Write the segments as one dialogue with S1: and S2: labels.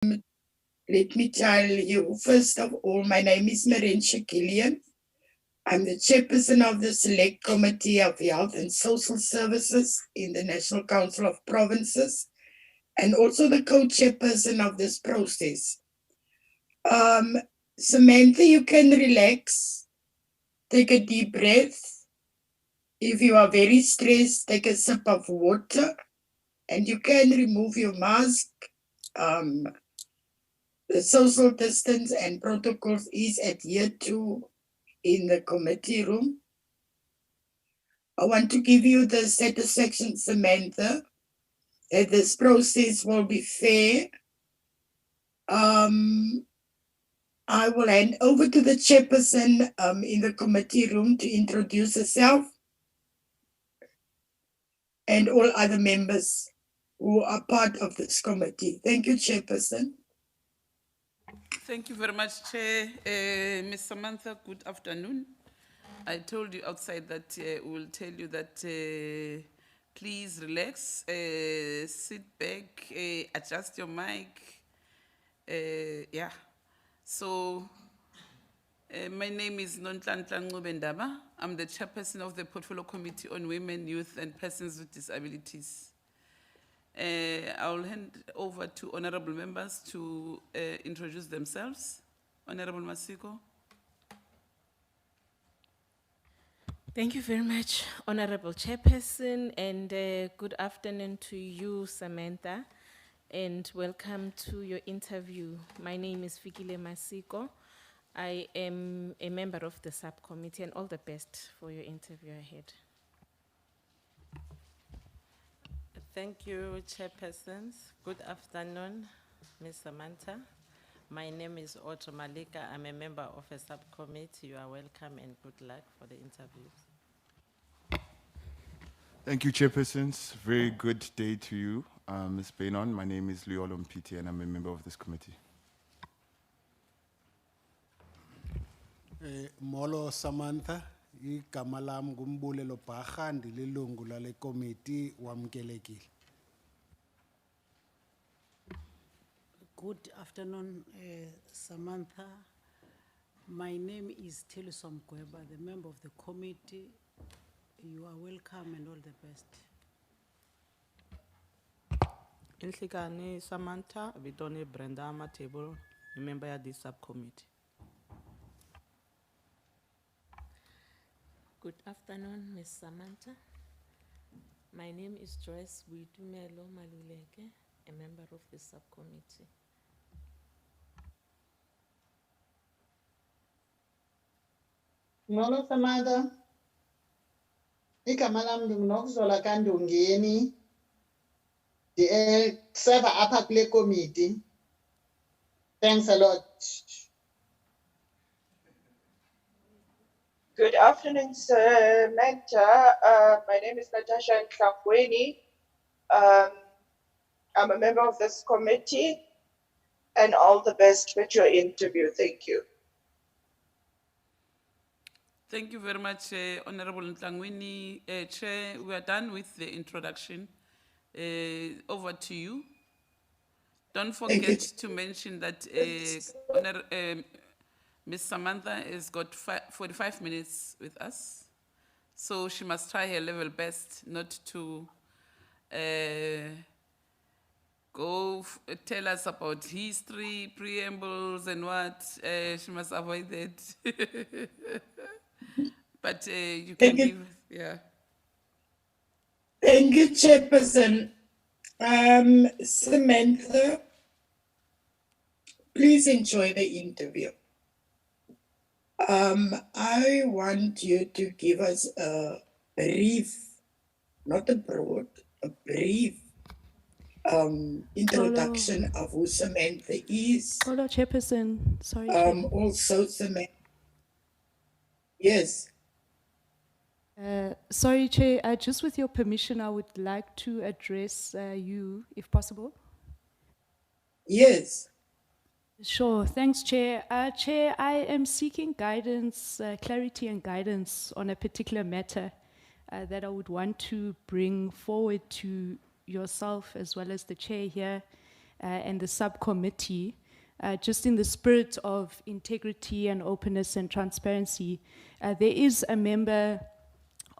S1: Let me tell you, first of all, my name is Marentia Gillian. I'm the chairperson of the Select Committee of Health and Social Services in the National Council of Provinces, and also the co-chairperson of this process. Samantha, you can relax, take a deep breath. If you are very stressed, take a sip of water, and you can remove your mask. The social distance and protocols is adhered to in the committee room. I want to give you the satisfaction, Samantha, that this process will be fair. I will hand over to the chairperson in the committee room to introduce herself and all other members who are part of this committee. Thank you, chairperson.
S2: Thank you very much, Chair. Ms. Samantha, good afternoon. I told you outside that we'll tell you that please relax, sit back, adjust your mic. Yeah. So, my name is Nonhlanhla Ncubendaba. I'm the chairperson of the Portfolio Committee on Women, Youth and Persons with Disabilities. I'll hand over to honorable members to introduce themselves. Honorable Masiko.
S3: Thank you very much, Honorable Chairperson, and good afternoon to you, Samantha, and welcome to your interview. My name is Fikile Masiko. I am a member of the subcommittee, and all the best for your interview ahead.
S4: Thank you, Chairpersons. Good afternoon, Ms. Samantha. My name is Otto Malika. I'm a member of a subcommittee. You are welcome and good luck for the interviews.
S5: Thank you, Chairpersons. Very good day to you, Ms. Bainon. My name is Leolo Mpiti, and I'm a member of this committee.
S6: Molo Samantha, igama lam ngumbulelo Bharha, ndililungu lale committee wamkelekile.
S7: Good afternoon, Samantha. My name is Telisom Gweba, the member of the committee. You are welcome and all the best.
S4: Inhlikani Samantha, Vitone Brenda Matable, a member of this subcommittee.
S3: Good afternoon, Ms. Samantha. My name is Joyce Witumelo Maluleke, a member of the subcommittee.
S8: Molo Samantha. Igama lam ndinguNokuzola Kandongeni. Serve apha kule committee. Thanks a lot.
S9: Good afternoon, Samantha. My name is Natasha Nhlangweni. I'm a member of this committee, and all the best with your interview. Thank you.
S2: Thank you very much, Honorable Nhlangweni. Chair, we are done with the introduction. Over to you. Don't forget to mention that Ms. Samantha has got 45 minutes with us. So she must try her level best not to tell us about history, preambles and what. She must avoid that. But you can give, yeah.
S1: Thank you, Chairperson. Samantha, please enjoy the interview. I want you to give us a brief, not a broad, a brief introduction of who Samantha is.
S10: Hello, Chairperson. Sorry.
S1: Also, Samantha. Yes.
S10: Sorry, Chair. Just with your permission, I would like to address you, if possible.
S1: Yes.
S10: Sure. Thanks, Chair. Chair, I am seeking guidance, clarity and guidance on a particular matter that I would want to bring forward to yourself as well as the Chair here. and the subcommittee, just in the spirit of integrity and openness and transparency, there is a member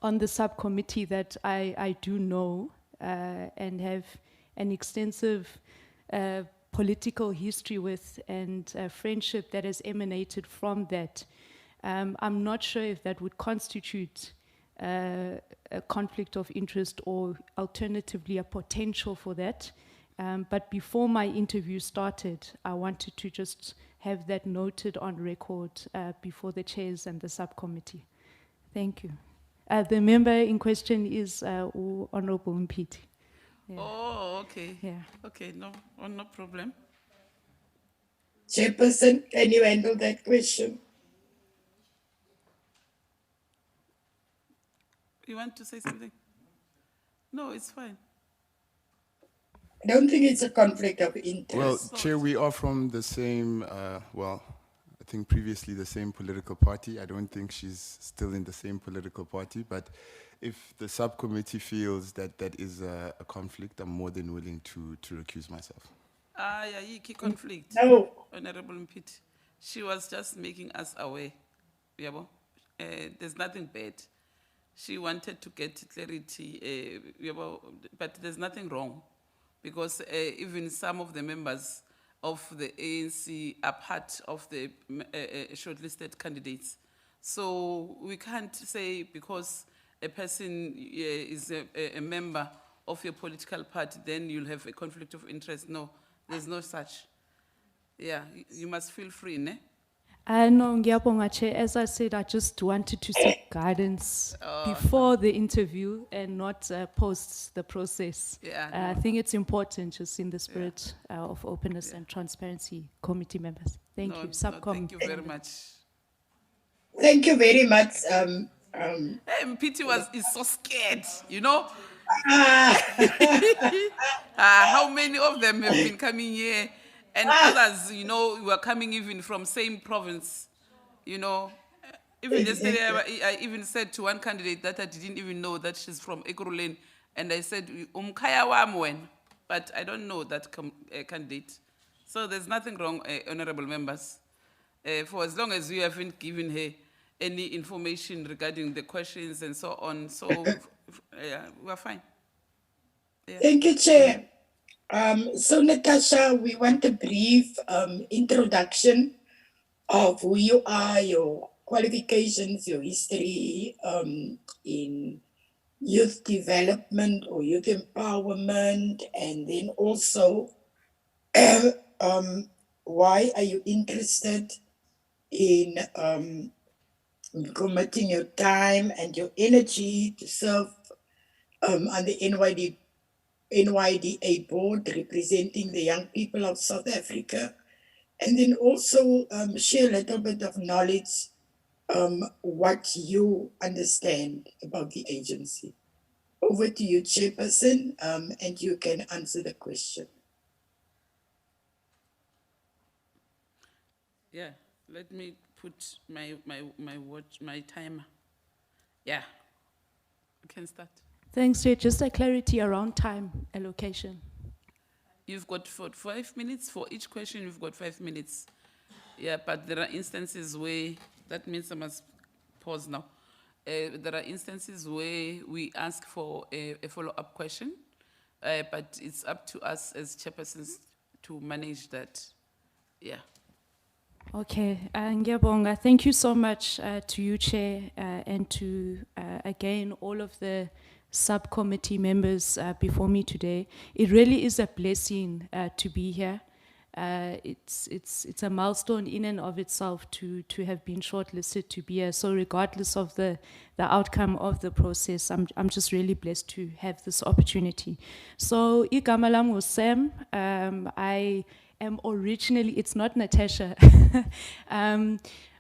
S10: on the subcommittee that I do know and have an extensive political history with and friendship that has emanated from that. I'm not sure if that would constitute a conflict of interest or alternatively a potential for that. But before my interview started, I wanted to just have that noted on record before the chairs and the subcommittee. Thank you. The member in question is Honorable Mpiti. Yeah.
S2: Oh, okay.
S10: Yeah.
S2: Okay, no problem.
S1: Chairperson, can you handle that question?
S2: You want to say something? No, it's fine.
S1: I don't think it's a conflict of interest.
S5: Well, Chair, we are from the same, well, I think previously the same political party. I don't think she's still in the same political party, but if the subcommittee feels that that is a conflict, I'm more than willing to recuse myself.
S2: Yeah, key conflict.
S1: No.
S2: Honorable Mpiti. She was just making us aware. Yabo. There's nothing bad. She wanted to get clarity, but there's nothing wrong. Because even some of the members of the ANC are part of the shortlisted candidates. So we can't say because a person is a member of your political party, then you'll have a conflict of interest. No, there's no such. Yeah, you must feel free, ne?
S10: No, ngiyabonga, Chair. As I said, I just wanted to seek guidance before the interview and not post the process.
S2: Yeah,
S10: I think it's important, just in the spirit of openness and transparency, committee members. Thank you.
S2: Thank you very much.
S1: Thank you very much.
S2: Hey, Mpiti is so scared, you know? How many of them have been coming here? And others, you know, were coming even from same province, you know. Even yesterday, I even said to one candidate that I didn't even know that she's from Ekurhuleni. And I said, Umkaya wamwen, but I don't know that candidate. So there's nothing wrong, honorable members. For as long as you haven't given her any information regarding the questions and so on, so we're fine. Yeah.
S1: Thank you, Chair. So Natasha, we want a brief introduction of who you are, your qualifications, your history in youth development or youth empowerment, and then also why are you interested in committing your time and your energy to serve on the NYDA board representing the young people of South Africa, and then also share a little bit of knowledge what you understand about the agency. Over to you, Chairperson, and you can answer the question.
S2: Yeah, let me put my watch, my timer. Yeah, we can start.
S10: Thanks, Chair. Just a clarity around time allocation.
S2: You've got 5 minutes for each question. You've got 5 minutes. Yeah, but there are instances where that means I must pause now. There are instances where we ask for a follow-up question, but it's up to us as chairpersons to manage that. Yeah.
S10: Okay, ngiyabonga. Thank you so much to you, Chair, and to, again, all of the subcommittee members before me today. It really is a blessing to be here. It's a milestone in and of itself to have been shortlisted to be here. So regardless of the outcome of the process, I'm just really blessed to have this opportunity. So igama lami nguSam. I am originally, it's not Natasha,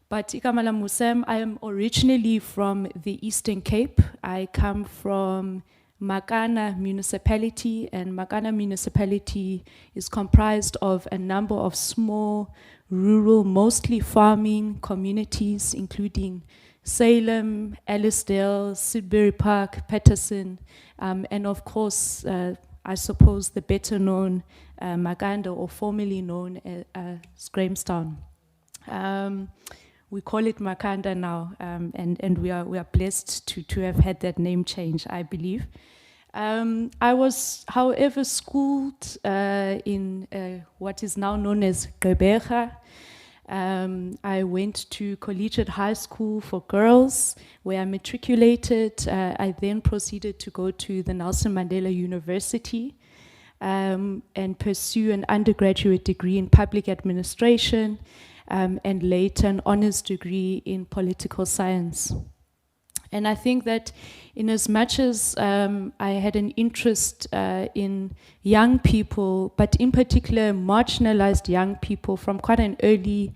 S10: but igama lami nguSam. I am originally from the Eastern Cape. I come from Makana municipality, and Makana municipality is comprised of a number of small, rural, mostly farming communities, including Salem, Ellisdale, Sudbury Park, Patterson, and of course, I suppose, the better known Makanda, or formerly known as Grahamstown. We call it Makanda now, and we are blessed to have had that name change, I believe. I was, however, schooled in what is now known as Gqeberha. I went to collegiate high school for girls, where I matriculated. I then proceeded to go to the Nelson Mandela University and pursue an undergraduate degree in public administration, and later an honors degree in political science. And I think that in as much as I had an interest in young people, but in particular marginalized young people from quite an early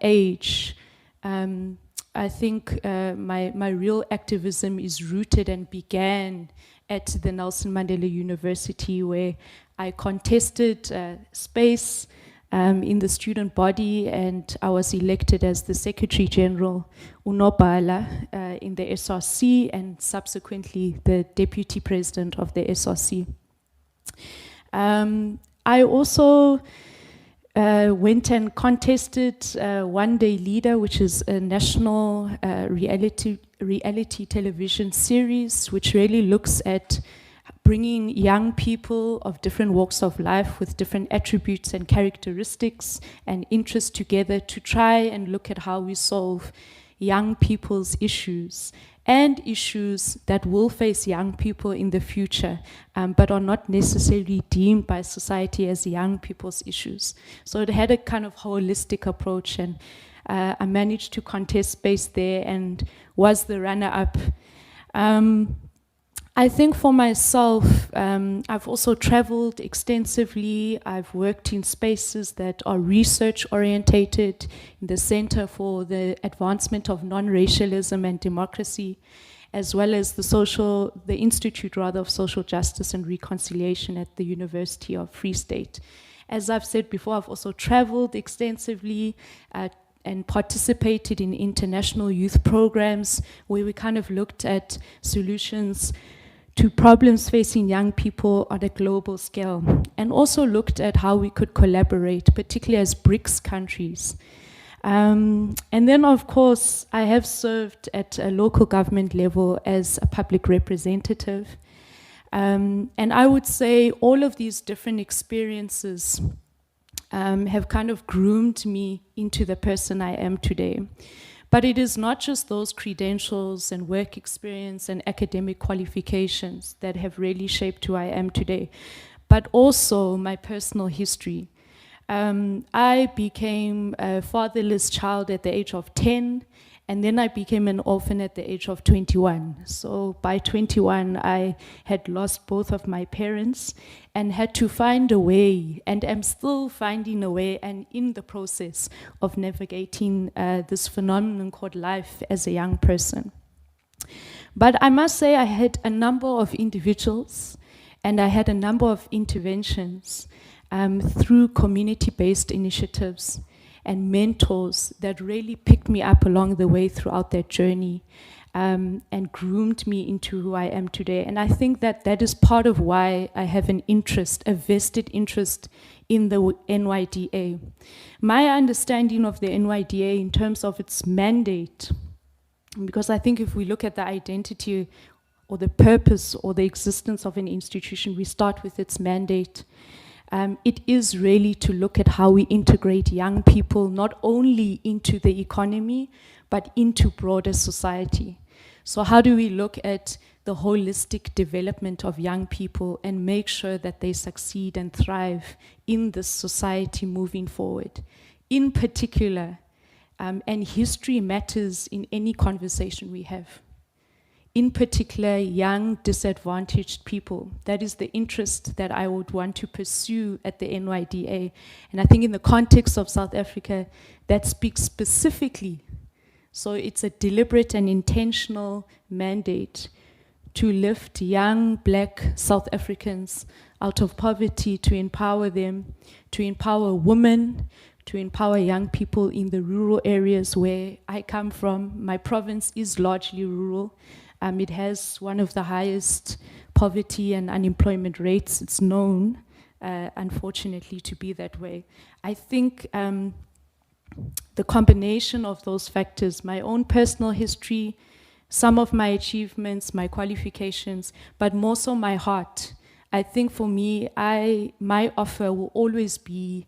S10: age, I think my real activism is rooted and began at the Nelson Mandela University, where I contested space in the student body, and I was elected as the Secretary General Unobhala in the SRC, and subsequently the Deputy President of the SRC. I also went and contested One Day Leader, which is a national reality television series, which really looks at bringing young people of different walks of life with different attributes and characteristics and interests together to try and look at how we solve young people's issues and issues that will face young people in the future, but are not necessarily deemed by society as young people's issues. So it had a kind of holistic approach, and I managed to contest space there and was the runner-up. I think for myself, I've also traveled extensively. I've worked in spaces that are research orientated, in the Center for the Advancement of Non-Racialism and Democracy, as well as the Institute of Social Justice and Reconciliation at the University of Free State. As I've said before, I've also traveled extensively and participated in international youth programs where we kind of looked at solutions to problems facing young people on a global scale, and also looked at how we could collaborate, particularly as BRICS countries. And then, of course, I have served at a local government level as a public representative. And I would say all of these different experiences have kind of groomed me into the person I am today. But it is not just those credentials and work experience and academic qualifications that have really shaped who I am today, but also my personal history. I became a fatherless child at the age of 10, and then I became an orphan at the age of 21. So by 21, I had lost both of my parents and had to find a way, and am still finding a way and in the process of navigating this phenomenon called life as a young person. But I must say I had a number of individuals and I had a number of interventions through community-based initiatives and mentors that really picked me up along the way throughout that journey, and groomed me into who I am today. And I think that that is part of why I have an interest, a vested interest in the NYDA. My understanding of the NYDA in terms of its mandate, because I think if we look at the identity or the purpose or the existence of an institution, we start with its mandate. It is really to look at how we integrate young people not only into the economy, but into broader society. So how do we look at the holistic development of young people and make sure that they succeed and thrive in this society moving forward? In particular, and history matters in any conversation we have. In particular, young, disadvantaged people. That is the interest that I would want to pursue at the NYDA. And I think in the context of South Africa, that speaks specifically. So it's a deliberate and intentional mandate to lift young Black South Africans out of poverty, to empower them, to empower women, to empower young people in the rural areas where I come from. My province is largely rural. It has one of the highest poverty and unemployment rates. It's known, unfortunately, to be that way. I think the combination of those factors, my own personal history, some of my achievements, my qualifications, but more so my heart. I think for me, my offer will always be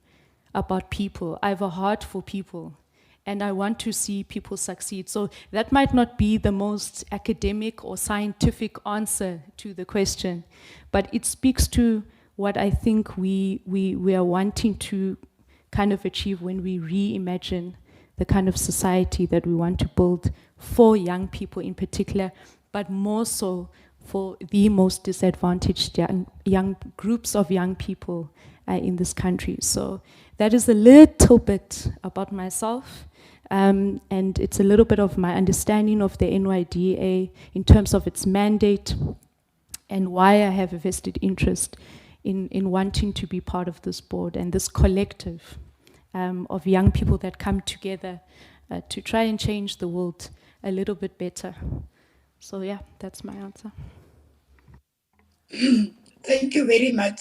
S10: about people. I have a heart for people, and I want to see people succeed. So that might not be the most academic or scientific answer to the question, but it speaks to what I think we are wanting to kind of achieve when we reimagine the kind of society that we want to build for young people in particular, but more so for the most disadvantaged young groups of young people in this country. So that is a little bit about myself, and it's a little bit of my understanding of the NYDA in terms of its mandate and why I have a vested interest in wanting to be part of this board and this collective of young people that come together to try and change the world a little bit better. So yeah, that's my answer.
S1: Thank you very much,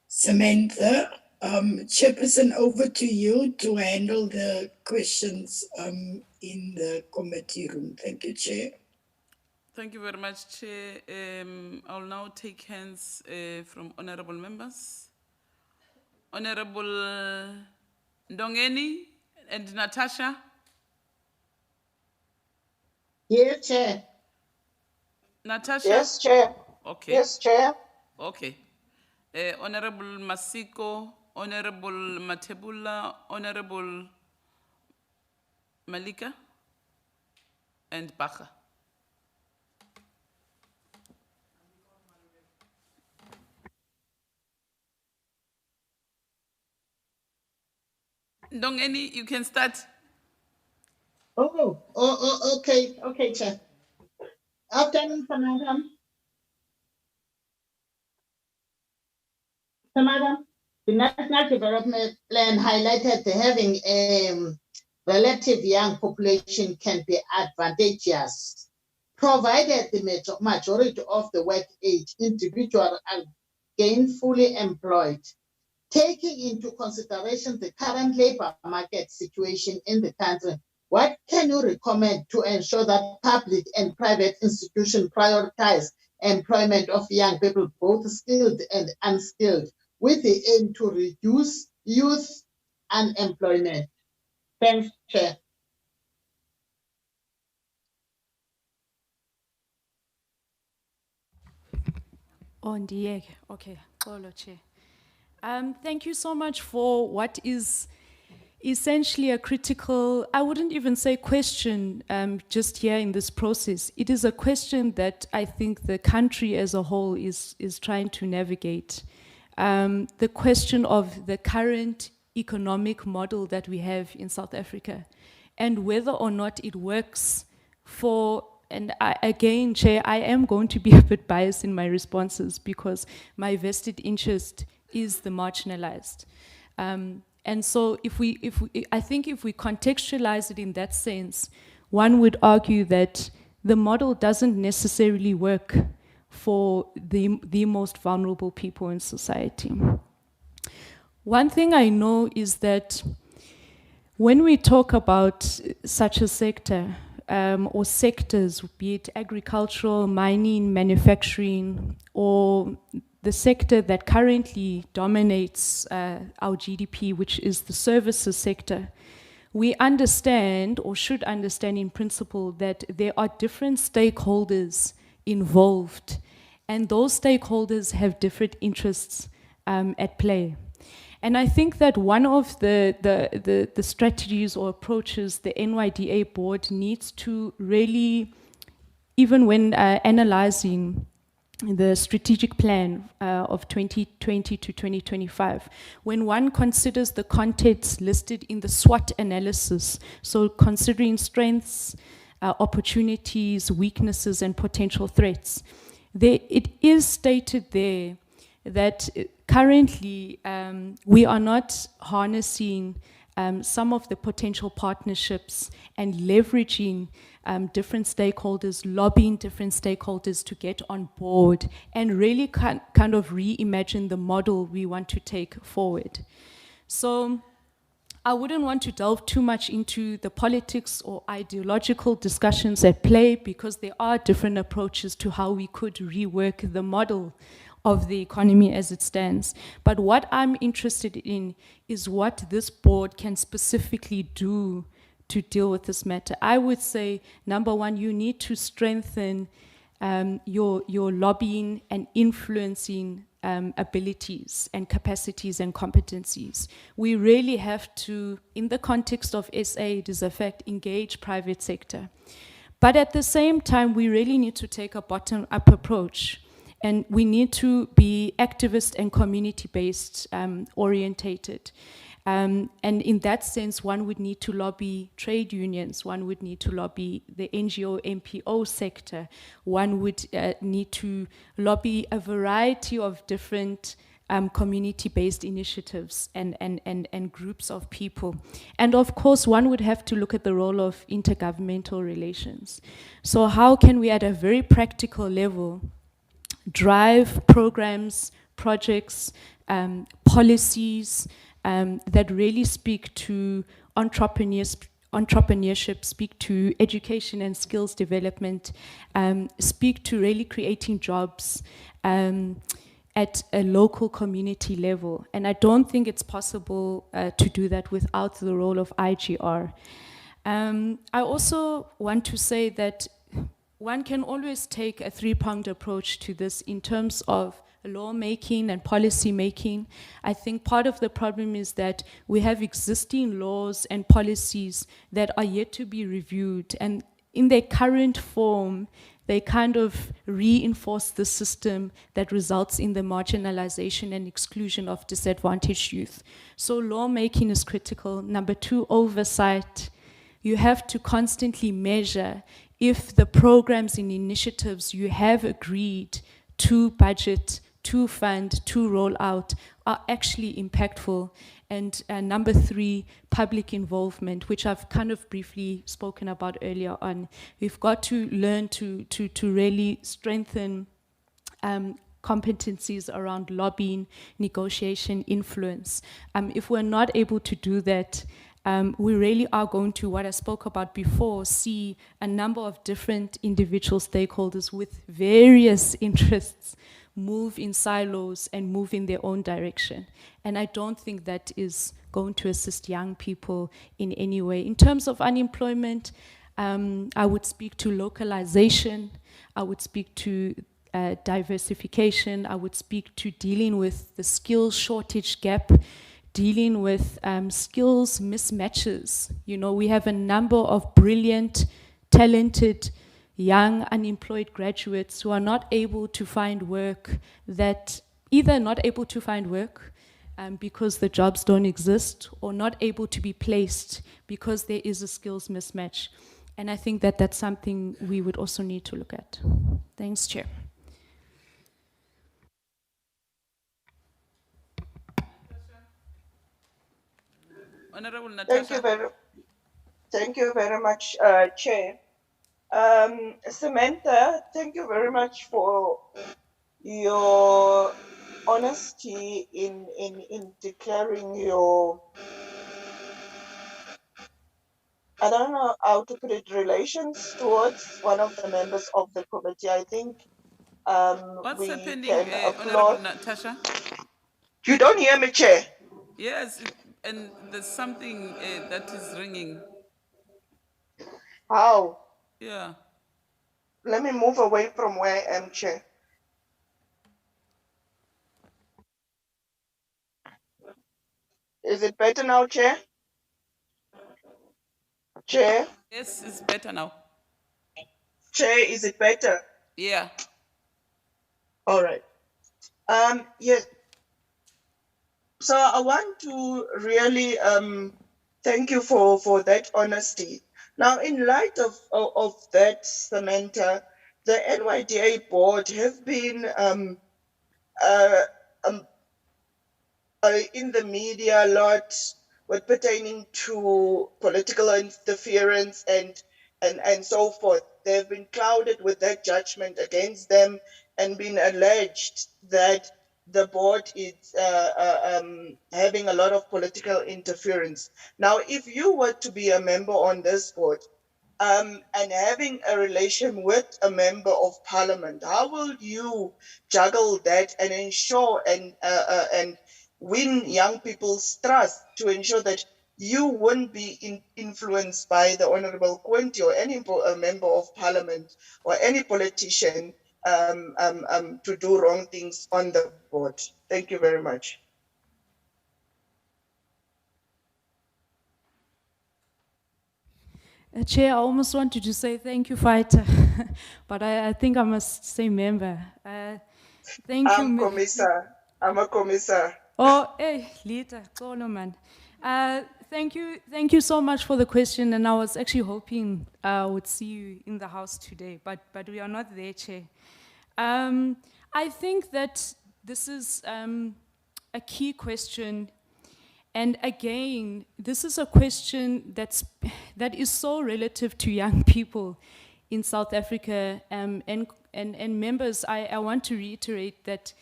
S1: Samantha. Chairperson, over to you to handle the questions in the committee room. Thank you, Chair.
S2: Thank you very much, Chair. I'll now take hands from honorable members. Honorable Ndongeni and Natasha.
S8: Yes, Chair.
S2: Natasha?
S9: Yes, Chair.
S2: Okay.
S9: Yes, Chair.
S2: Okay. Honorable Masiko, Honorable Matebula, Honorable Malika, and Bacha. Ndongeni, you can start.
S8: Okay, Chair. Afternoon, Samantha. Madam, the National Development Plan highlighted that having a relative young population can be advantageous, provided the majority of the work age individuals are gainfully employed. Taking into consideration the current labor market situation in the country, what can you recommend to ensure that public and private institutions prioritize employment of young people, both skilled and unskilled, with the aim to reduce youth unemployment? Thanks, Chair.
S10: On the okay, Xolo, Chair. Thank you so much for what is essentially a critical, I wouldn't even say question just here in this process. It is a question that I think the country as a whole is trying to navigate. The question of the current economic model that we have in South Africa and whether or not it works for, and again, Chair, I am going to be a bit biased in my responses because my vested interest is the marginalized. And so I think if we contextualize it in that sense, one would argue that the model doesn't necessarily work for the most vulnerable people in society. One thing I know is that when we talk about such a sector, or sectors, be it agricultural, mining, manufacturing, or the sector that currently dominates our GDP, which is the services sector, we understand, or should understand in principle, that there are different stakeholders involved, and those stakeholders have different interests at play. And I think that one of the strategies or approaches the NYDA board needs to really, even when analyzing the strategic plan of 2020 to 2025, when one considers the contents listed in the SWOT analysis, so considering strengths, opportunities, weaknesses, and potential threats, it is stated there that currently we are not harnessing some of the potential partnerships and leveraging different stakeholders, lobbying different stakeholders to get on board and really kind of reimagine the model we want to take forward. So I wouldn't want to delve too much into the politics or ideological discussions at play because there are different approaches to how we could rework the model of the economy as it stands. But what I'm interested in is what this board can specifically do to deal with this matter. I would say, number one, you need to strengthen your lobbying and influencing abilities and capacities and competencies. We really have to, in the context of SA, it is a fact, engage private sector. But at the same time, we really need to take a bottom-up approach. And we need to be activist and community-based orientated. And in that sense, one would need to lobby trade unions, one would need to lobby the NGO, NPO sector, one would need to lobby a variety of different community-based initiatives and groups of people. And of course, one would have to look at the role of intergovernmental relations. So how can we, at a very practical level, drive programs, projects, policies that really speak to entrepreneurship, speak to education and skills development, speak to really creating jobs at a local community level. And I don't think it's possible to do that without the role of IGR. I also want to say that one can always take a three-pronged approach to this in terms of lawmaking and policy making. I think part of the problem is that we have existing laws and policies that are yet to be reviewed, and in their current form, they kind of reinforce the system that results in the marginalization and exclusion of disadvantaged youth. So lawmaking is critical. Number two, oversight. You have to constantly measure if the programs and initiatives you have agreed to budget, to fund, to roll out are actually impactful. And number three, public involvement, which I've kind of briefly spoken about earlier on. We've got to learn to really strengthen competencies around lobbying, negotiation, influence. If we're not able to do that, we really are going to, what I spoke about before, see a number of different individual stakeholders with various interests move in silos and move in their own direction. And I don't think that is going to assist young people in any way. In terms of unemployment, I would speak to localization, I would speak to diversification, I would speak to dealing with the skills shortage gap, dealing with skills mismatches. You know, we have a number of brilliant, talented, young unemployed graduates who are not able to find work, that either not able to find work because the jobs don't exist, or not able to be placed because there is a skills mismatch. And I think that that's something we would also need to look at. Thanks, Chair.
S2: Honorable Natasha.
S9: Thank you very much, Chair. Samantha, thank you very much for your honesty in declaring your, I don't know how to put it, relations towards one of the members of the committee. I think
S2: What's
S9: we
S2: happening,
S9: can
S2: Honorable
S9: applaud.
S2: Natasha?
S9: You don't hear me, Chair?
S2: Yes, and there's something that is ringing.
S9: How?
S2: Yeah.
S9: Let me move away from where I am, Chair. Is it better now, Chair? Chair?
S2: Yes, it's better now.
S9: Chair, is it better?
S2: Yeah.
S9: All right. Yes. So I want to really thank you for that honesty. Now, in light of that, Samantha, the NYDA board have been in the media a lot, with pertaining to political interference and so forth. They've been clouded with that judgment against them and been alleged that the board is having a lot of political interference. Now, if you were to be a member on this board, and having a relation with a member of parliament, how will you juggle that and ensure and win young people's trust to ensure that you wouldn't be influenced by the Honorable Quinty or any member of parliament or any politician to do wrong things on the board? Thank you very much.
S10: Chair, I almost wanted to say thank you, fighter, but I think I must say member. Thank you.
S9: I'm commissar. I'm a commissar.
S10: Oh, hey, leader, man. Thank you so much for the question, and I was actually hoping I would see you in the house today, but we are not there, Chair. I think that this is a key question, and again, this is a question that is so relative to young people in South Africa, and members. I want to reiterate that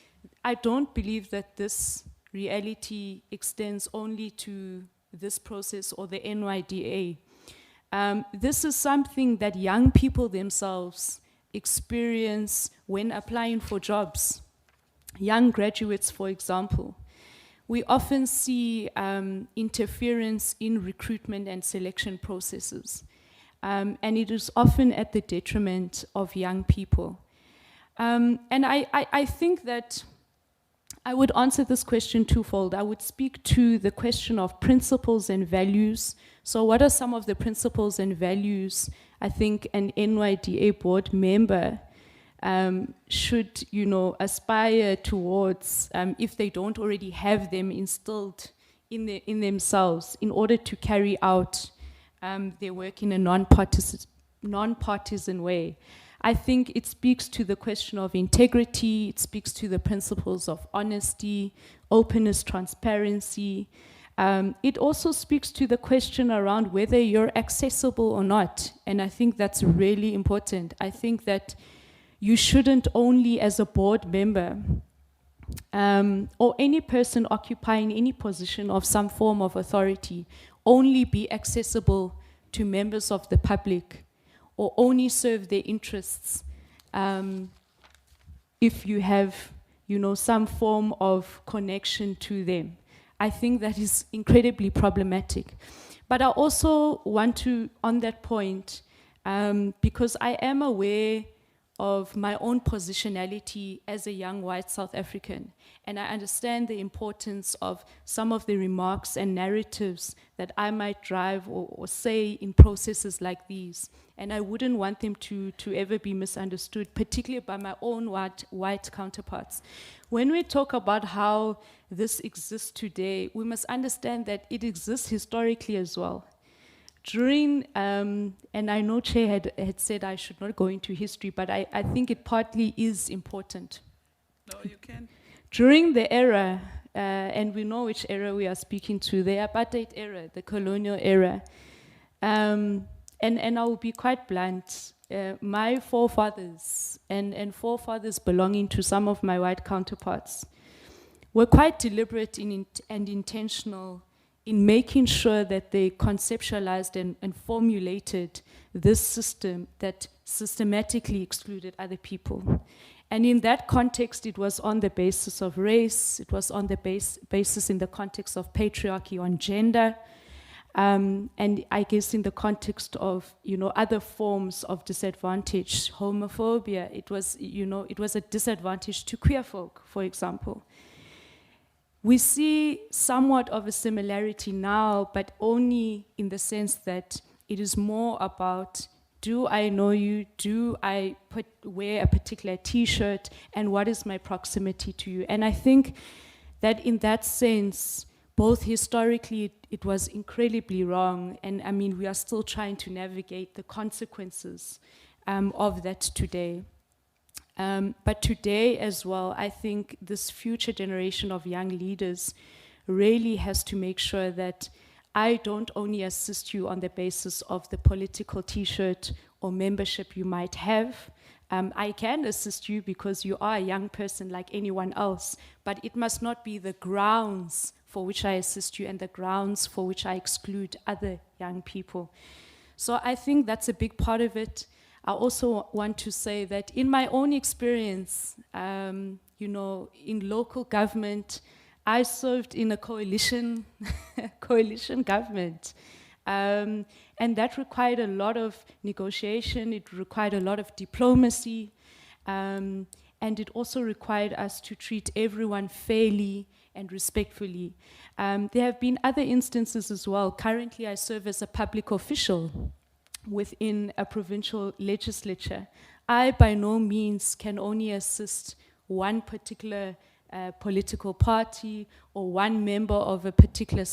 S10: I don't believe that this reality extends only to this process or the NYDA. This is something that young people themselves experience when applying for jobs. Young graduates, for example. We often see interference in recruitment and selection processes. And it is often at the detriment of young people. And I think that I would answer this question twofold. I would speak to the question of principles and values. So what are some of the principles and values I think an NYDA board member should, aspire towards if they don't already have them instilled in themselves in order to carry out their work in a non-partisan way. I think it speaks to the question of integrity, it speaks to the principles of honesty, openness, transparency. It also speaks to the question around whether you're accessible or not, and I think that's really important. I think that you shouldn't only, as a board member, or any person occupying any position of some form of authority, only be accessible to members of the public or only serve their interests if you have, some form of connection to them. I think that is incredibly problematic. But I also want to, on that point, because I am aware of my own positionality as a young white South African, and I understand the importance of some of the remarks and narratives that I might drive or say in processes like these. And I wouldn't want them to ever be misunderstood, particularly by my own white counterparts. When we talk about how this exists today, we must understand that it exists historically as well. During, and I know Chair had said I should not go into history, but I think it partly is important.
S2: No, you can.
S10: During the era, and we know which era we are speaking to, the apartheid era, the colonial era, and I will be quite blunt, my forefathers and forefathers belonging to some of my white counterparts were quite deliberate and intentional in making sure that they conceptualized and formulated this system that systematically excluded other people. And in that context, it was on the basis of race, it was on the basis in the context of patriarchy on gender, and I guess in the context of, other forms of disadvantage, homophobia, it was a disadvantage to queer folk, for example. We see somewhat of a similarity now, but only in the sense that it is more about, do I know you? Do I wear a particular T-shirt? And what is my proximity to you? And I think that in that sense, both historically, it was incredibly wrong. And I mean, we are still trying to navigate the consequences of that today. But today as well, I think this future generation of young leaders really has to make sure that I don't only assist you on the basis of the political t-shirt or membership you might have. I can assist you because you are a young person like anyone else, but it must not be the grounds for which I assist you and the grounds for which I exclude other young people. So I think that's a big part of it. I also want to say that in my own experience, you know, in local government, I served in a coalition, coalition government. And that required a lot of negotiation, it required a lot of diplomacy, and it also required us to treat everyone fairly and respectfully. There have been other instances as well. Currently, I serve as a public official within a provincial legislature. I, by no means, can only assist one particular political party or one member of a particular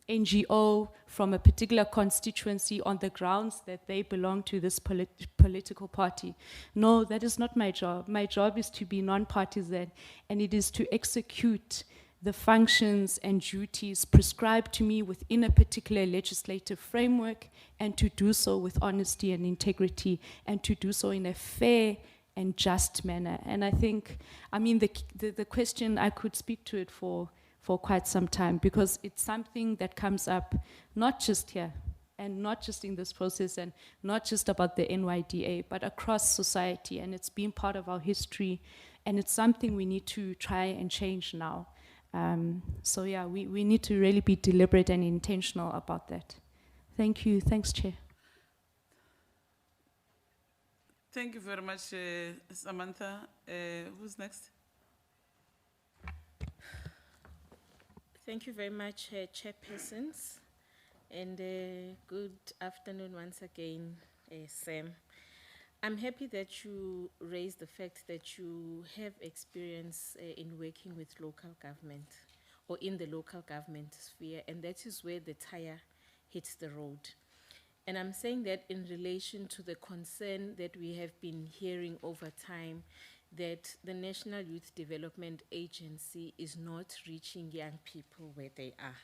S10: NGO from a particular constituency on the grounds that they belong to this political party. No, that is not my job. My job is to be non-partisan, and it is to execute the functions and duties prescribed to me within a particular legislative framework, and to do so with honesty and integrity, and to do so in a fair and just manner. And I think, I mean, the question, I could speak to it for quite some time, because it's something that comes up not just here, and not just in this process, and not just about the NYDA, but across society, and it's been part of our history, and it's something we need to try and change now. So yeah, we need to really be deliberate and intentional about that. Thank you. Thanks, Chair.
S2: Thank you very much, Samantha. Who's next?
S3: Thank you very much, chairpersons, and good afternoon once again, Sam. I'm happy that you raised the fact that you have experience in working with local government, or in the local government sphere, and that is where the tire hits the road. And I'm saying that in relation to the concern that we have been hearing over time, that the National Youth Development Agency is not reaching young people where they are.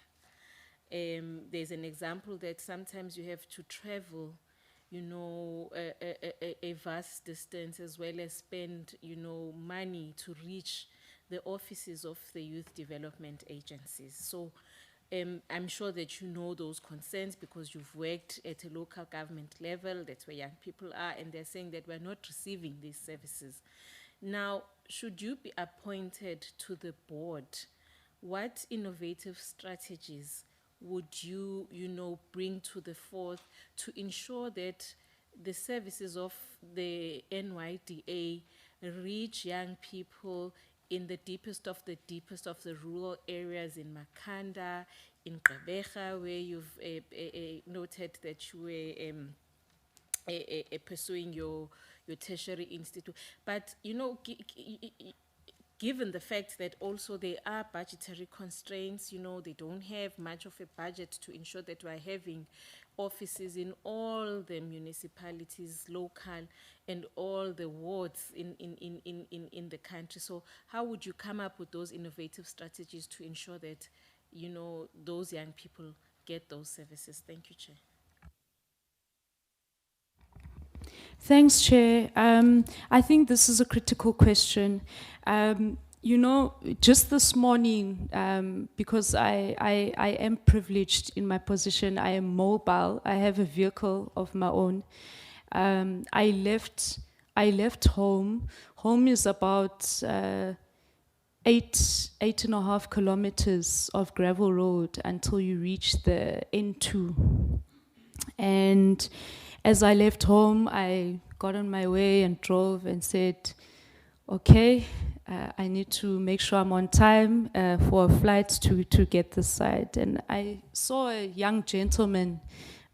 S3: There's an example that sometimes you have to travel, you know, a vast distance, as well as spend, you know, money to reach the offices of the youth development agencies. So I'm sure that you know those concerns because you've worked at a local government level. That's where young people are, and they're saying that we're not receiving these services. Now, should you be appointed to the board, what innovative strategies would you, you know, bring to the fore to ensure that the services of the NYDA reach young people in the deepest of the rural areas, in Makanda, in Gqeberha, where you've noted that you were pursuing your tertiary institute. But, you know, given the fact that also there are budgetary constraints, you know, they don't have much of a budget to ensure that we're having offices in all the municipalities, local, and all the wards in the country. So how would you come up with those innovative strategies to ensure that, you know, those young people get those services? Thank you, Chair.
S10: Thanks, Chair. I think this is a critical question. You know, just this morning, because I am privileged in my position, I am mobile, I have a vehicle of my own. I left home. Home is about 8.5 kilometers of gravel road until you reach the N2. And as I left home, I got on my way and drove and said, okay, I need to make sure I'm on time for a flight to get this side. And I saw a young gentleman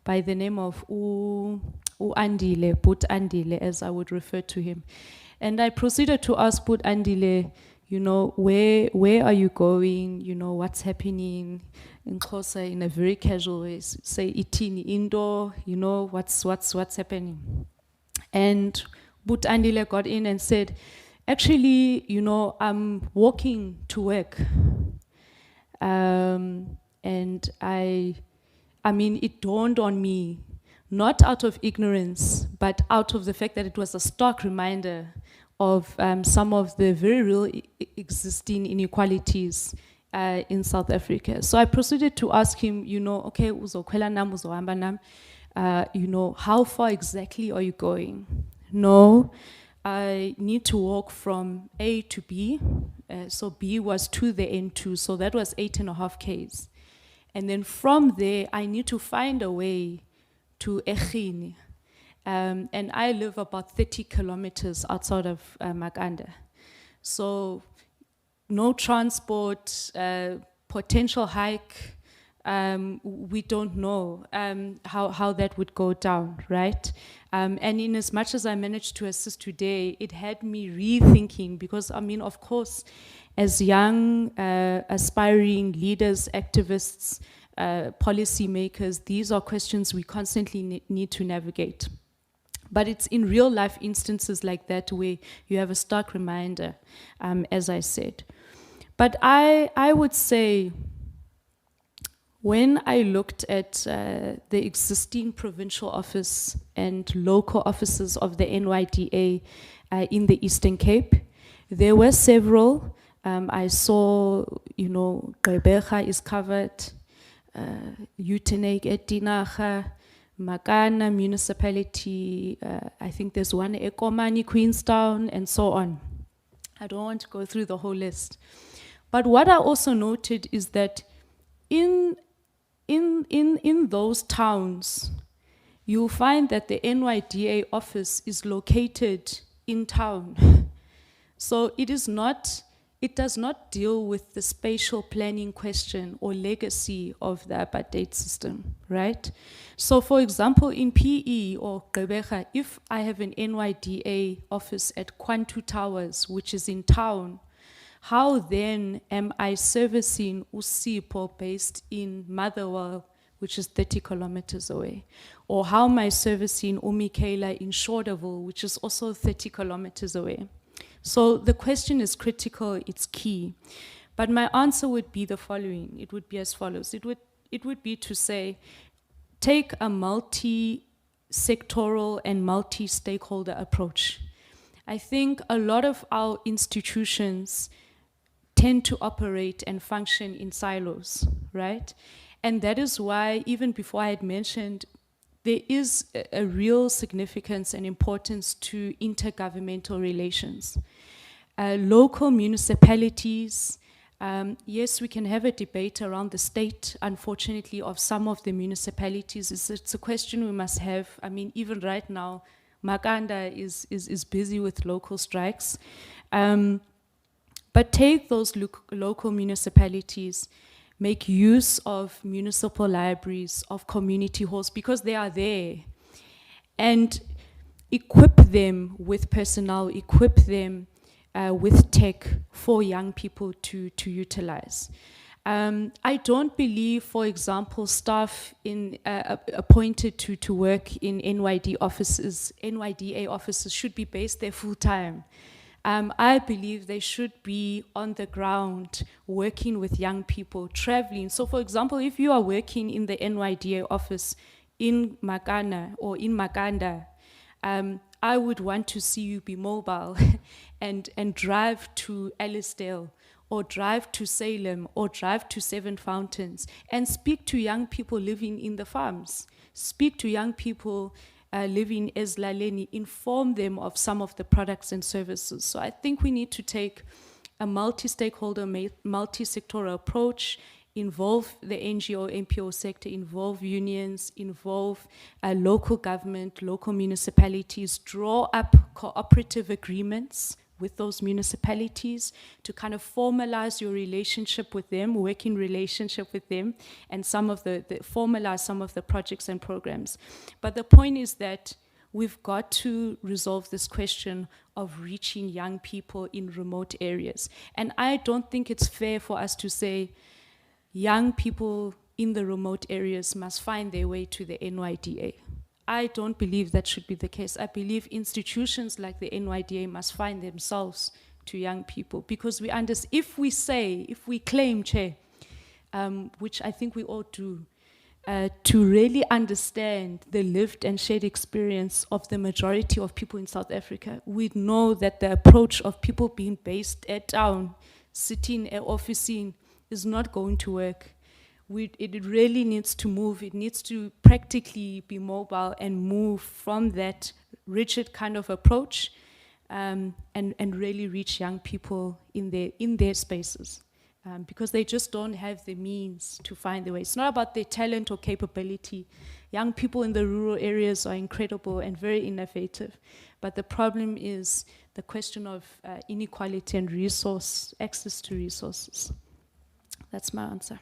S10: by the name of Andile, Boot Andile, as I would refer to him. And I proceeded to ask Boot Andile, you know, where are you going? You know, what's happening? In Xhosa, in a very casual way, say itini indoor, you know, what's happening? And Boot Andile got in and said, actually, you know, I'm walking to work. And I mean, it dawned on me, not out of ignorance, but out of the fact that it was a stark reminder of some of the very real existing inequalities in South Africa. So I proceeded to ask him, you know, okay, uzokhwela nam, uzohamba nam, you know, how far exactly are you going? No, I need to walk from A to B. So B was to the N2, so that was 8.5 Ks. And then from there, I need to find a way to Ekhini. And I live about 30 kilometers outside of Makanda. So no transport, potential hike, we don't know how that would go down, right? And in as much as I managed to assist today, it had me rethinking, because I mean, of course, as young, aspiring leaders, activists, policy makers, these are questions we constantly need to navigate. But it's in real life instances like that where you have a stark reminder, as I said. But I would say, when I looked at the existing provincial office and local offices of the NYDA in the Eastern Cape, there were several. I saw, you know, Gqeberha is covered, Utenake at Dinaga, Makana municipality, I think there's one Ekomani, Queenstown, and so on. I don't want to go through the whole list. But what I also noted is that in those towns, you'll find that the NYDA office is located in town. So it does not deal with the spatial planning question or legacy of the apartheid system, right? So for example, in PE or Gqeberha, if I have an NYDA office at Kwantu Towers, which is in town, how then am I servicing Usipo based in Motherwell, which is 30 kilometers away? Or how am I servicing Umikela in Shortcomings, which is also 30 kilometers away? So the question is critical, it's key. But my answer would be the following. It would be as follows. It would be to say, take a multi-sectoral and multi-stakeholder approach. I think a lot of our institutions tend to operate and function in silos, right? And that is why, even before I had mentioned, there is a real significance and importance to intergovernmental relations. Local municipalities, yes, we can have a debate around the state, unfortunately, of some of the municipalities. It's a question we must have. I mean, even right now, Makanda is busy with local strikes. But take those local municipalities, make use of municipal libraries, of community halls, because they are there, and equip them with personnel, equip them with tech for young people to utilize. I don't believe, for example, staff appointed to work in NYDA offices should be based there full time. I believe they should be on the ground, working with young people, traveling. So for example, if you are working in the NYDA office in Makana or in Makanda, I would want to see you be mobile and drive to Ellisdale, or drive to Salem, or drive to Seven Fountains, and speak to young people living in the farms. Speak to young people living as Laleni, inform them of some of the products and services. So I think we need to take a multi-stakeholder, multi-sectoral approach, involve the NGO, NPO sector, involve unions, involve local government, local municipalities, draw up cooperative agreements with those municipalities to kind of formalize your relationship with them, working relationship with them, and formalize some of the projects and programs. But the point is that we've got to resolve this question of reaching young people in remote areas. And I don't think it's fair for us to say young people in the remote areas must find their way to the NYDA. I don't believe that should be the case. I believe institutions like the NYDA must find themselves to young people, because if we claim, Chair, which I think we all do, to really understand the lived and shared experience of the majority of people in South Africa. We know that the approach of people being based at town, sitting at officing, is not going to work. It really needs to move. It needs to practically be mobile and move from that rigid kind of approach, and really reach young people in their spaces. Because they just don't have the means to find the way. It's not about their talent or capability. Young people in the rural areas are incredible and very innovative. But the problem is the question of inequality and access to resources. That's my answer.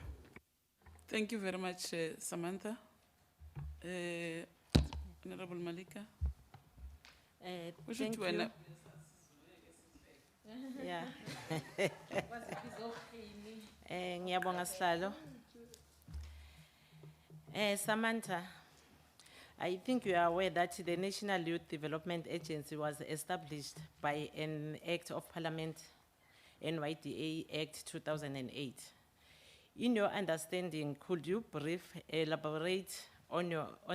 S2: Thank you very much, Samantha. Honorable Malika. We should
S4: Thank
S2: do
S4: you. Yeah. Ngiyabonga Sihlalo. Samantha, I think you are aware that the National Youth Development Agency was established by an Act of Parliament, NYDA Act 2008. In your understanding, could you elaborate on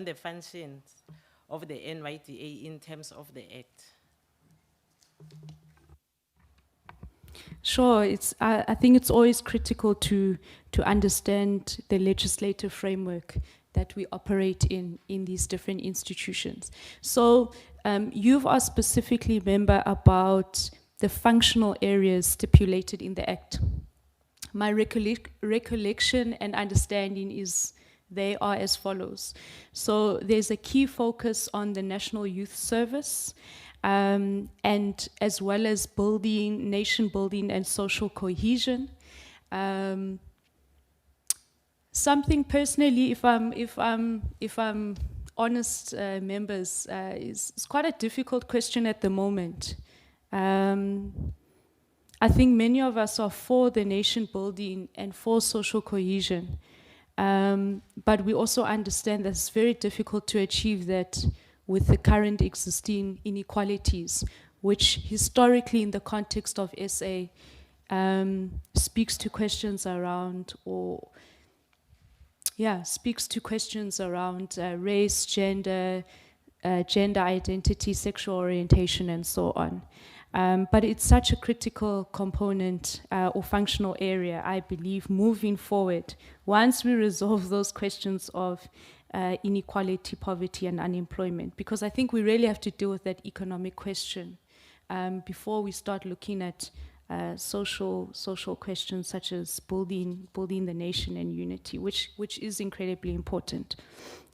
S4: the functions of the NYDA in terms of the Act?
S10: Sure, I think it's always critical to understand the legislative framework that we operate in these different institutions. So you've asked specifically, member, about the functional areas stipulated in the Act. My recollection and understanding is they are as follows. So there's a key focus on the National Youth Service, and as well as nation building and social cohesion. Something personally, if I'm honest, members, is quite a difficult question at the moment. I think many of us are for the nation building and for social cohesion, but we also understand that it's very difficult to achieve that with the current existing inequalities, which historically in the context of SA speaks to questions around, race, gender, gender identity, sexual orientation, and so on. But it's such a critical component or functional area, I believe, moving forward. Once we resolve those questions of inequality, poverty, and unemployment, because I think we really have to deal with that economic question before we start looking at social questions such as building the nation and unity, which is incredibly important.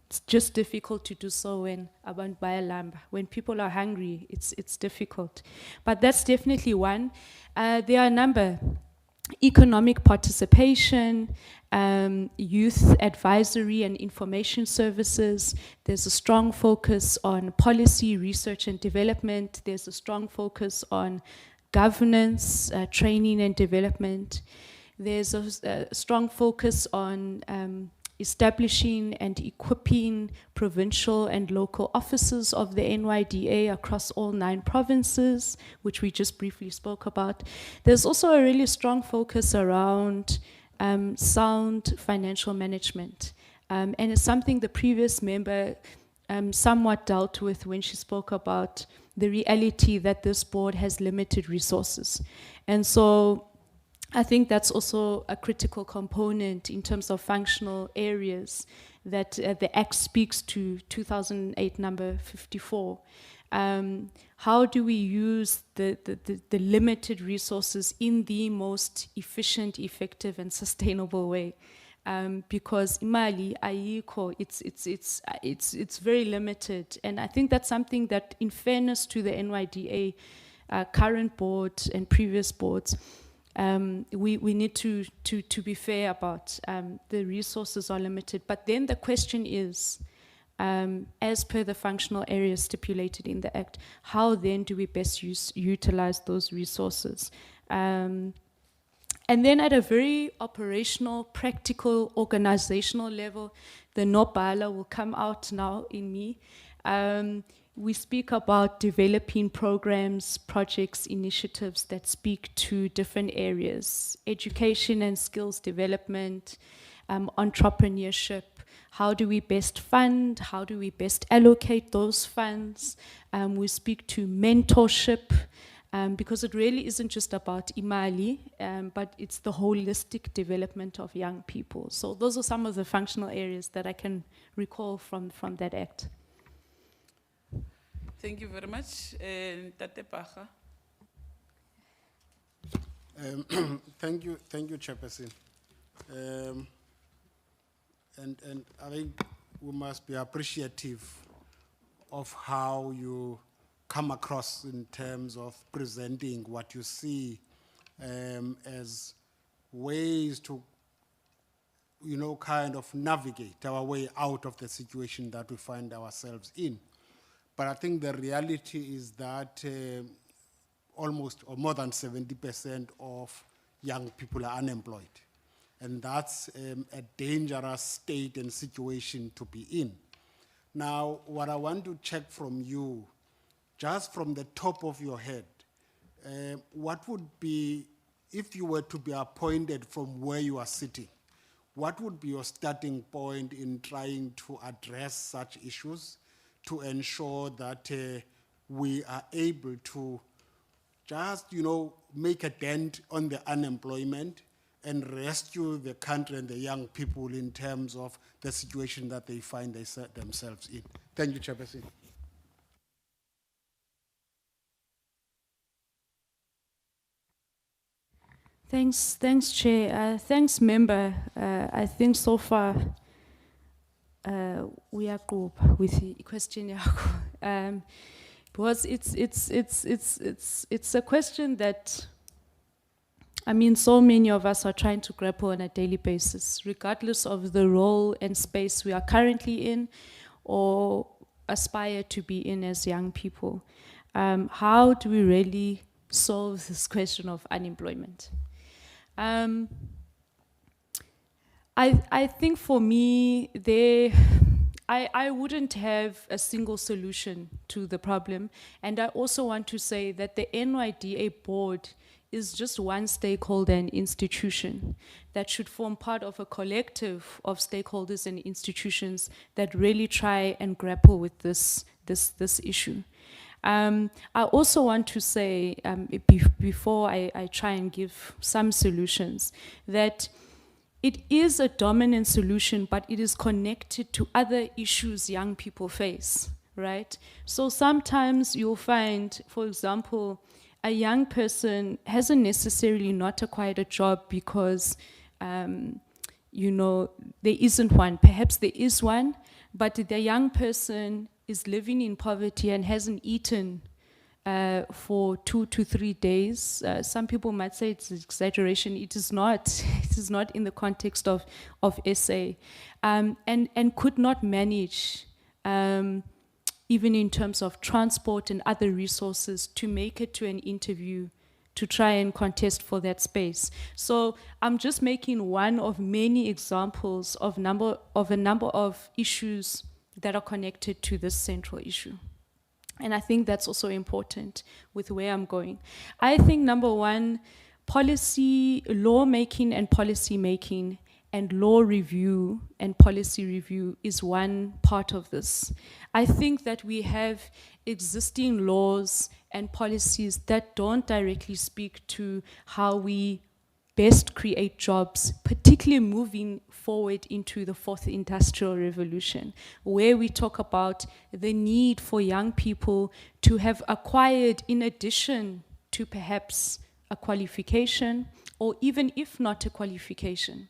S10: It's just difficult to do so when abantu bayalamba. When people are hungry, it's difficult. But that's definitely one. There are a number. Economic participation, youth advisory and information services. There's a strong focus on policy, research and development. There's a strong focus on governance, training and development. There's a strong focus on establishing and equipping provincial and local offices of the NYDA across all 9 provinces, which we just briefly spoke about. There's also a really strong focus around sound financial management. And it's something the previous member somewhat dealt with when she spoke about the reality that this board has limited resources. And so I think that's also a critical component in terms of functional areas that the Act speaks to, 2008 number 54. How do we use the limited resources in the most efficient, effective, and sustainable way? Because imali ayikho, it's very limited, and I think that's something that, in fairness to the NYDA current board and previous boards, we need to be fair about. The resources are limited, but then the question is, as per the functional areas stipulated in the Act, how then do we best utilize those resources? And then at a very operational, practical, organizational level, the Nobala will come out now in me. we speak about developing programs, projects, initiatives that speak to different areas: education and skills development, entrepreneurship. How do we best fund? How do we best allocate those funds? We speak to mentorship, because it really isn't just about imali, but it's the holistic development of young people. So those are some of the functional areas that I can recall from that act.
S2: Thank you very much. Tate Paga.
S6: Thank you, Chairperson. And I think we must be appreciative of how you come across in terms of presenting what you see as ways to, kind of navigate our way out of the situation that we find ourselves in. But I think the reality is that almost or more than 70% of young people are unemployed. And that's a dangerous state and situation to be in. Now, what I want to check from you, just from the top of your head, what would be, if you were to be appointed from where you are sitting, what would be your starting point in trying to address such issues to ensure that we are able to just, make a dent on the unemployment and rescue the country and the young people in terms of the situation that they find themselves in? Thank you, Chairperson.
S10: Thanks, Chair. Thanks, member. I think so far we are cool with the question. Because it's a question that, so many of us are trying to grapple on a daily basis, regardless of the role and space we are currently in or aspire to be in as young people. How do we really solve this question of unemployment? I think for me, I wouldn't have a single solution to the problem. And I also want to say that the NYDA board is just one stakeholder and institution that should form part of a collective of stakeholders and institutions that really try and grapple with this issue. I also want to say, before I try and give some solutions, that it is a dominant solution, but it is connected to other issues young people face, right? So sometimes you'll find, for example, a young person hasn't necessarily not acquired a job because, there isn't one. Perhaps there is one, but the young person is living in poverty and hasn't eaten for 2 to 3 days. Some people might say it's an exaggeration. It is not. It is not in the context of SA, and could not manage, even in terms of transport and other resources, to make it to an interview, to try and contest for that space. So I'm just making one of many examples of a number of issues that are connected to this central issue. And I think that's also important with where I'm going. I think number one, policy, lawmaking and policy making and law review and policy review is one part of this. I think that we have existing laws and policies that don't directly speak to how we best create jobs, particularly moving forward into the fourth industrial revolution, where we talk about the need for young people to have acquired, in addition to perhaps a qualification, or even if not a qualification,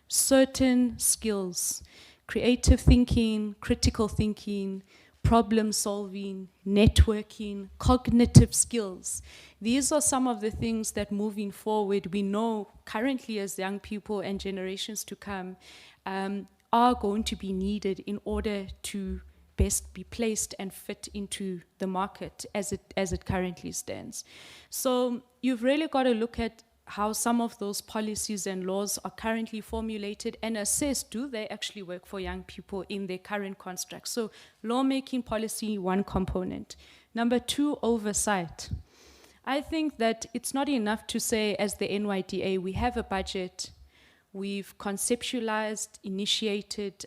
S10: certain skills: creative thinking, critical thinking, problem solving, networking, cognitive skills. These are some of the things that moving forward we know currently as young people and generations to come are going to be needed in order to best be placed and fit into the market as it currently stands. So you've really got to look at how some of those policies and laws are currently formulated, and assess, do they actually work for young people in their current construct? So lawmaking policy, one component. Number two, oversight. I think that it's not enough to say, as the NYDA, we have a budget, we've conceptualized, initiated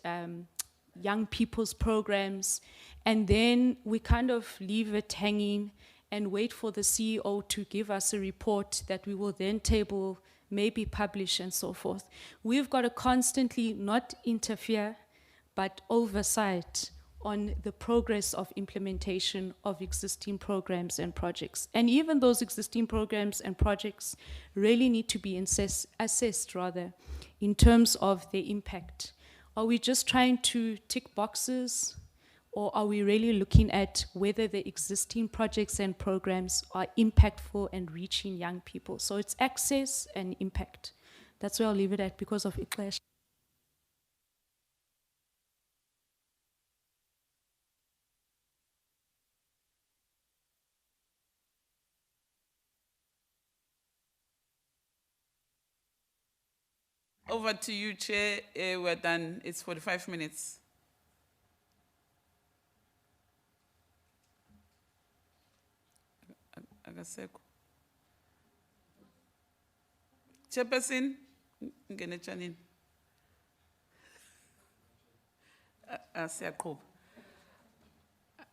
S10: young people's programs, and then we kind of leave it hanging and wait for the CEO to give us a report that we will then table, maybe publish, and so forth. We've got to constantly not interfere, but oversight on the progress of implementation of existing programs and projects. And even those existing programs and projects really need to be assessed rather, in terms of their impact. Are we just trying to tick boxes, or are we really looking at whether the existing projects and programs are impactful and reaching young people? So it's access and impact. That's where I'll leave it at because of Ixesha.
S2: Over to you, Chair. We're done. It's 45 minutes. Akasekho. Chairperson, ngene chanini. Siyaqhubha.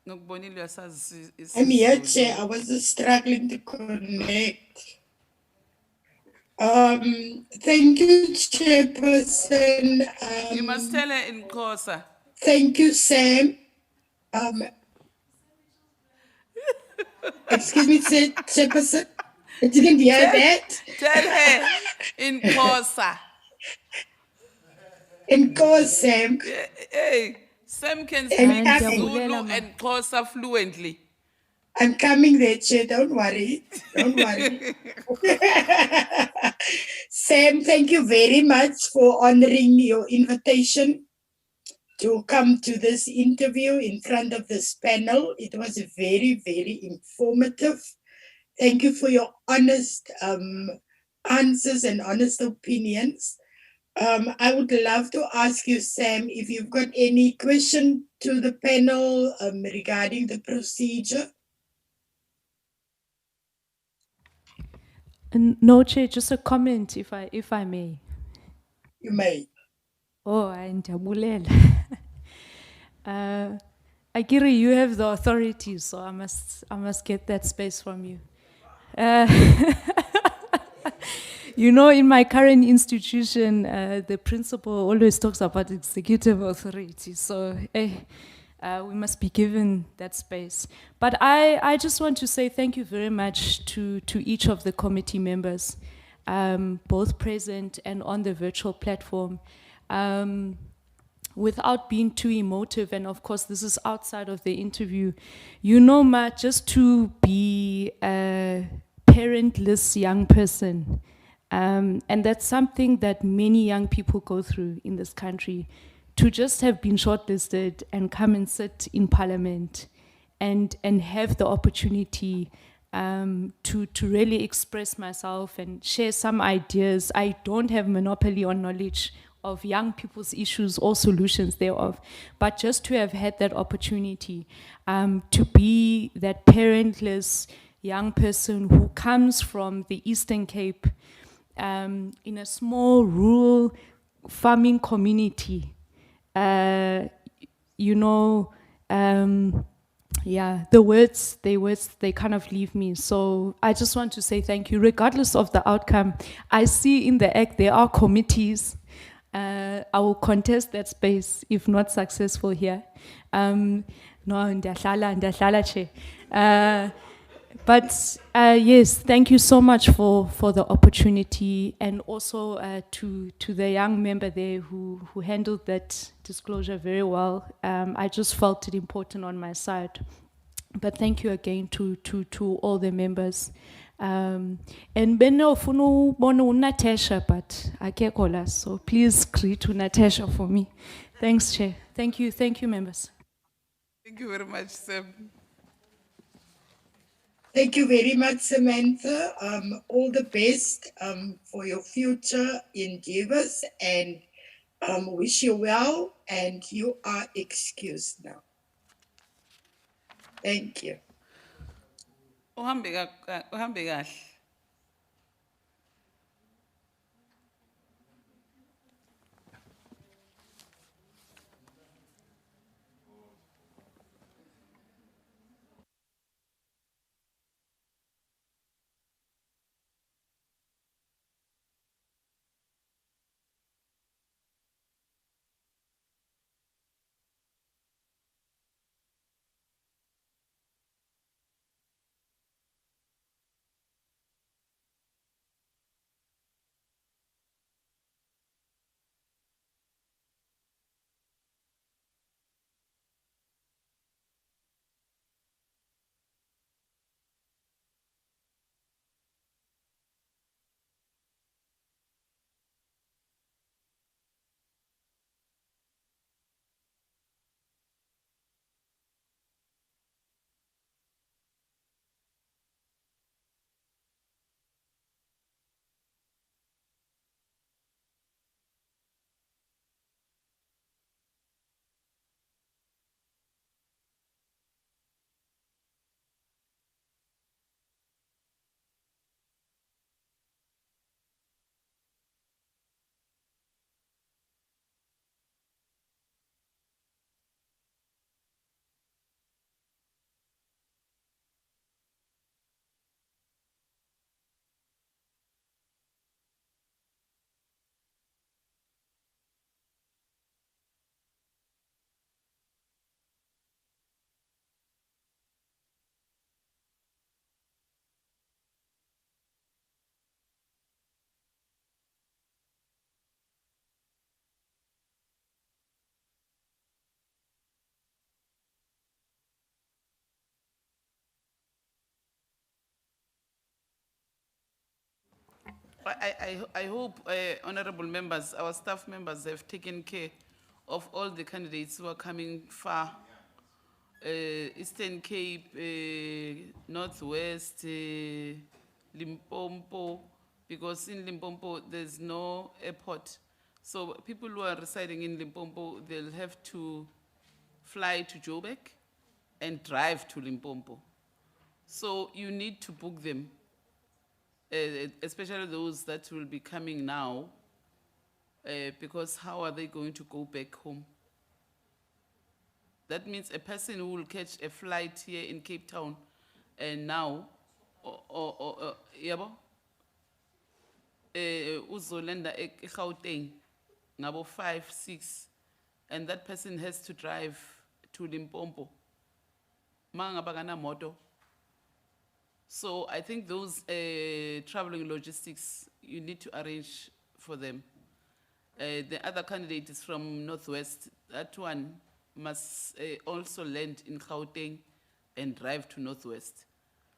S2: Ngokubonile uyasazi
S1: I'm here,
S2: isiZulu.
S1: Chair. I was just struggling to connect. Thank you, Chairperson.
S2: You must tell her in Xhosa.
S1: Thank you, Sam. Excuse me, Chairperson. I didn't hear that.
S2: Tell her in Xhosa.
S1: In course, Sam.
S2: Hey, Sam can
S1: And
S2: speak
S1: I'm-
S2: Zulu and Xhosa fluently.
S1: I'm coming there, Chair. Don't worry. Don't worry. Sam, thank you very much for honoring your invitation to come to this interview in front of this panel. It was very, very informative. Thank you for your honest answers and honest opinions. I would love to ask you, Sam, if you've got any question to the panel regarding the procedure.
S10: No, Chair, just a comment, if I may.
S1: You may.
S10: Oh, ndiyabulela. Akiri, you have the authority, so I must get that space from you. You know, in my current institution, the principal always talks about executive authority, so we must be given that space. But I just want to say thank you very much to each of the committee members, both present and on the virtual platform. Without being too emotive, and of course this is outside of the interview, you know, just to be a parentless young person, and that's something that many young people go through in this country, to just have been shortlisted and come and sit in parliament and have the opportunity to really express myself and share some ideas. I don't have monopoly on knowledge of young people's issues or solutions thereof, but just to have had that opportunity to be that parentless young person who comes from the Eastern Cape in a small rural farming community, you know, yeah, the words, they kind of leave me. So I just want to say thank you, regardless of the outcome. I see in the act there are committees. I will contest that space if not successful here. No, ndahlala, Chair. But yes, thank you so much for the opportunity, and also to the young member there who handled that disclosure very well. I just felt it important on my side. But thank you again to all the members. And Beno Funu Bono Natasha, but I can't call us, so please greet to Natasha for me. Thanks, Chair. Thank you, members.
S2: Thank you very much, Sam.
S1: Thank you very much, Samantha. All the best for your future endeavors, and wish you well, and you are excused now. Thank you.
S2: Uhambe kahle. I hope, honorable members, our staff members have taken care of all the candidates who are coming far. Eastern Cape, Northwest, Limpopo, because in Limpopo there's no airport. So people who are residing in Limpopo, they'll have to fly to Joburg and drive to Limpopo. So you need to book them, especially those that will be coming now, because how are they going to go back home? That means a person who will catch a flight here in Cape Town and now, yabo, uzolanda eGauteng, ngabo 5, 6, and that person has to drive to Limpopo. Mangaba kana moto. So I think those traveling logistics, you need to arrange for them. The other candidate is from Northwest. That one must also land in Gauteng and drive to Northwest.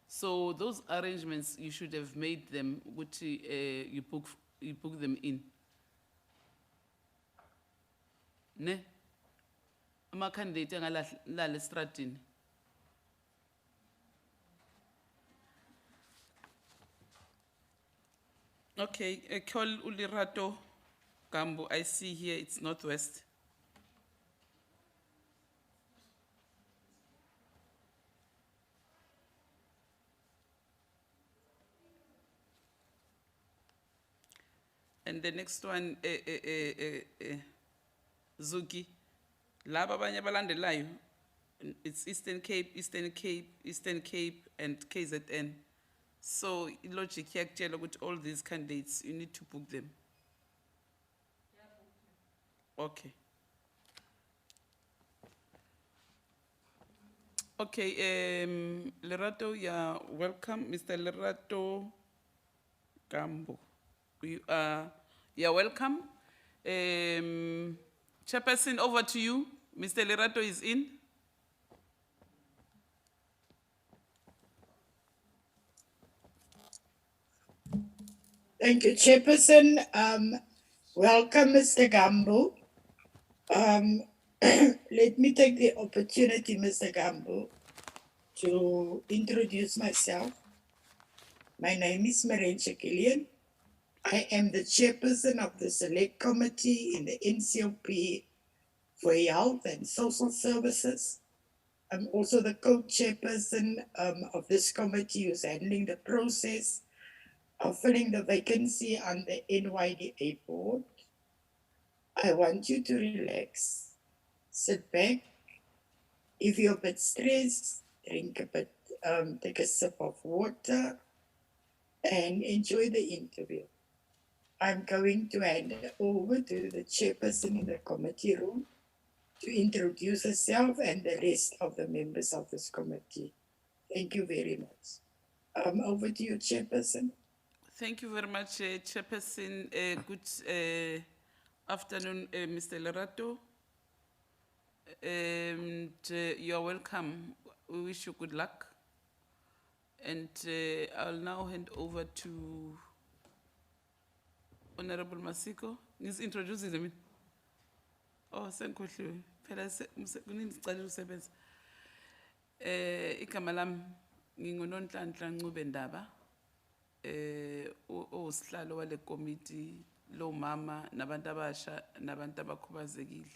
S2: So those arrangements, you should have made them, which you book them in. Ne? Ama candidate ngalala estradini. Okay, call Ulirato Gambo. I see here it's Northwest. And the next one, Zuki. Laba abanye abalandelayo, it's Eastern Cape, Eastern Cape, Eastern Cape, and KZN. So, logic yakutshela ukuthi all these candidates, you need to book them. Okay. Okay, Lerato, you're welcome. Mr. Lerato Gambo. You're welcome. Chairperson, over to you. Mr. Lerato is in.
S1: Thank you, Chairperson. Welcome, Mr. Gambo. Let me take the opportunity, Mr. Gambo, to introduce myself. My name is Marenche Gillian. I am the chairperson of the Select Committee in the NCOP for Health and Social Services. I'm also the co-chairperson of this committee who's handling the process of filling the vacancy on the NYDA board. I want you to relax, sit back. If you're a bit stressed, drink a bit, take a sip of water and enjoy the interview. I'm going to hand over to the chairperson in the committee room to introduce herself and the rest of the members of this committee. Thank you very much. Over to you, chairperson.
S2: Thank you very much, Chairperson. Good afternoon, Mr. Lerato. And you are welcome. We wish you good luck. And I'll now hand over to Honorable Masiko. He's introducing them. Oh, senkhohliwe. Phela kunisicela usebenza. Igama lami nginguNonhlanhla Ncube Ndaba. Usihlalo wale committee lo mama nabantu abasha nabantu abakhubazekile.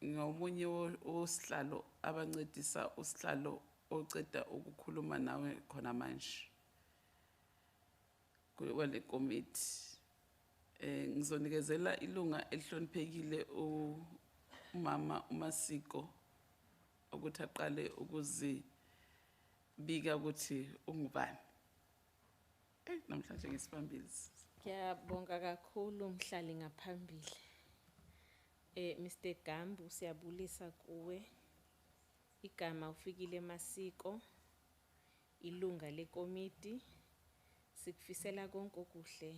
S2: Ngomunye osihlalo abancedisa usihlalo oceda ukukhuluma nawe khona manje. Kwale committee ngizonikezela ilunga elihloniphekile umama uMasiko ukuthi aqale ukuzibika ukuthi ungubani. Namhlanje ngisibambile.
S3: Ngiyabonga kakhulu mhlali ngaphambili. Mr. Gambo siyabulisa kuwe. Igama ufikile Masiko. Ilunga lekomiti. Sikufisela konke okuhle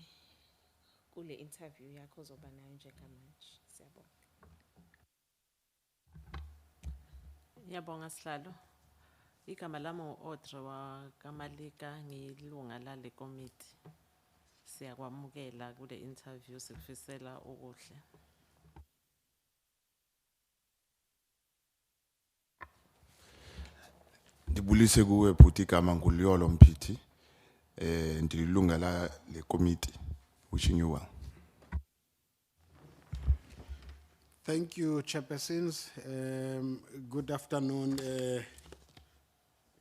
S3: kule interview yakho ozoba nayo njengamanje. Siyabonga.
S4: Ngiyabonga sihlalo. Igama lami u-Audrey Kamalika ngilunga lale committee. Siyakwamukela kule interview sikufisela okuhle.
S5: Ndibulise kuwe bhuti igama nguLyolo Mpithi. Ndililunga la le committee. Wishing you well.
S6: Thank you, chairpersons. Good afternoon,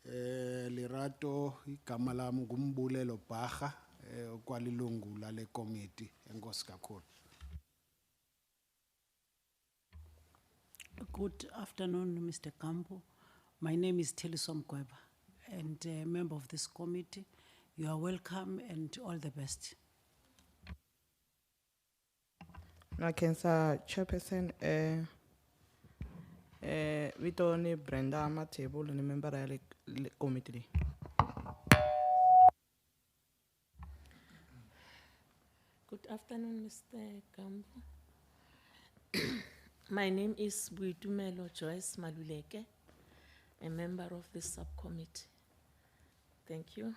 S6: Lerato, igama lami nguMbulelo Bhaga, okwalilungu lale committee. Enkosi kakhulu.
S7: Good afternoon, Mr. Gambo. My name is Telisom Gweba, and a member of this committee. You are welcome and all the best.
S11: Nakensa chairperson Vito ni Brenda Matebo ni member ya le committee.
S3: Good afternoon, Mr. Gambo. My name is Buitumelo Joyce Maluleke, a member of this subcommittee. Thank you.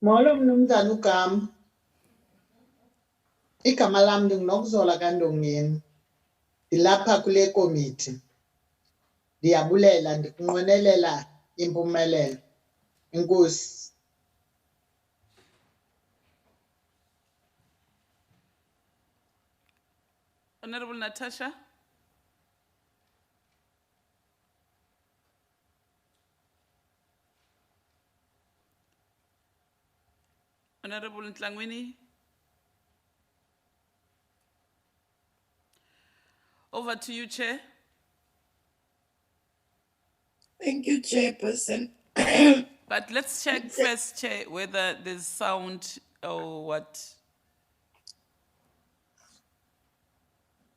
S8: Molo mnumzana uGambo. Igama lami ndinguNokuzola kaNdongeni. Ndilapha kule committee. Ndiyabulela ndikunqwenelela impumelelo. Enkosi.
S2: Honorable Natasha. Honorable Ntlangwini. Over to you, Chair.
S1: Thank you, chairperson.
S2: But let's check first, Chair, whether there's sound or what.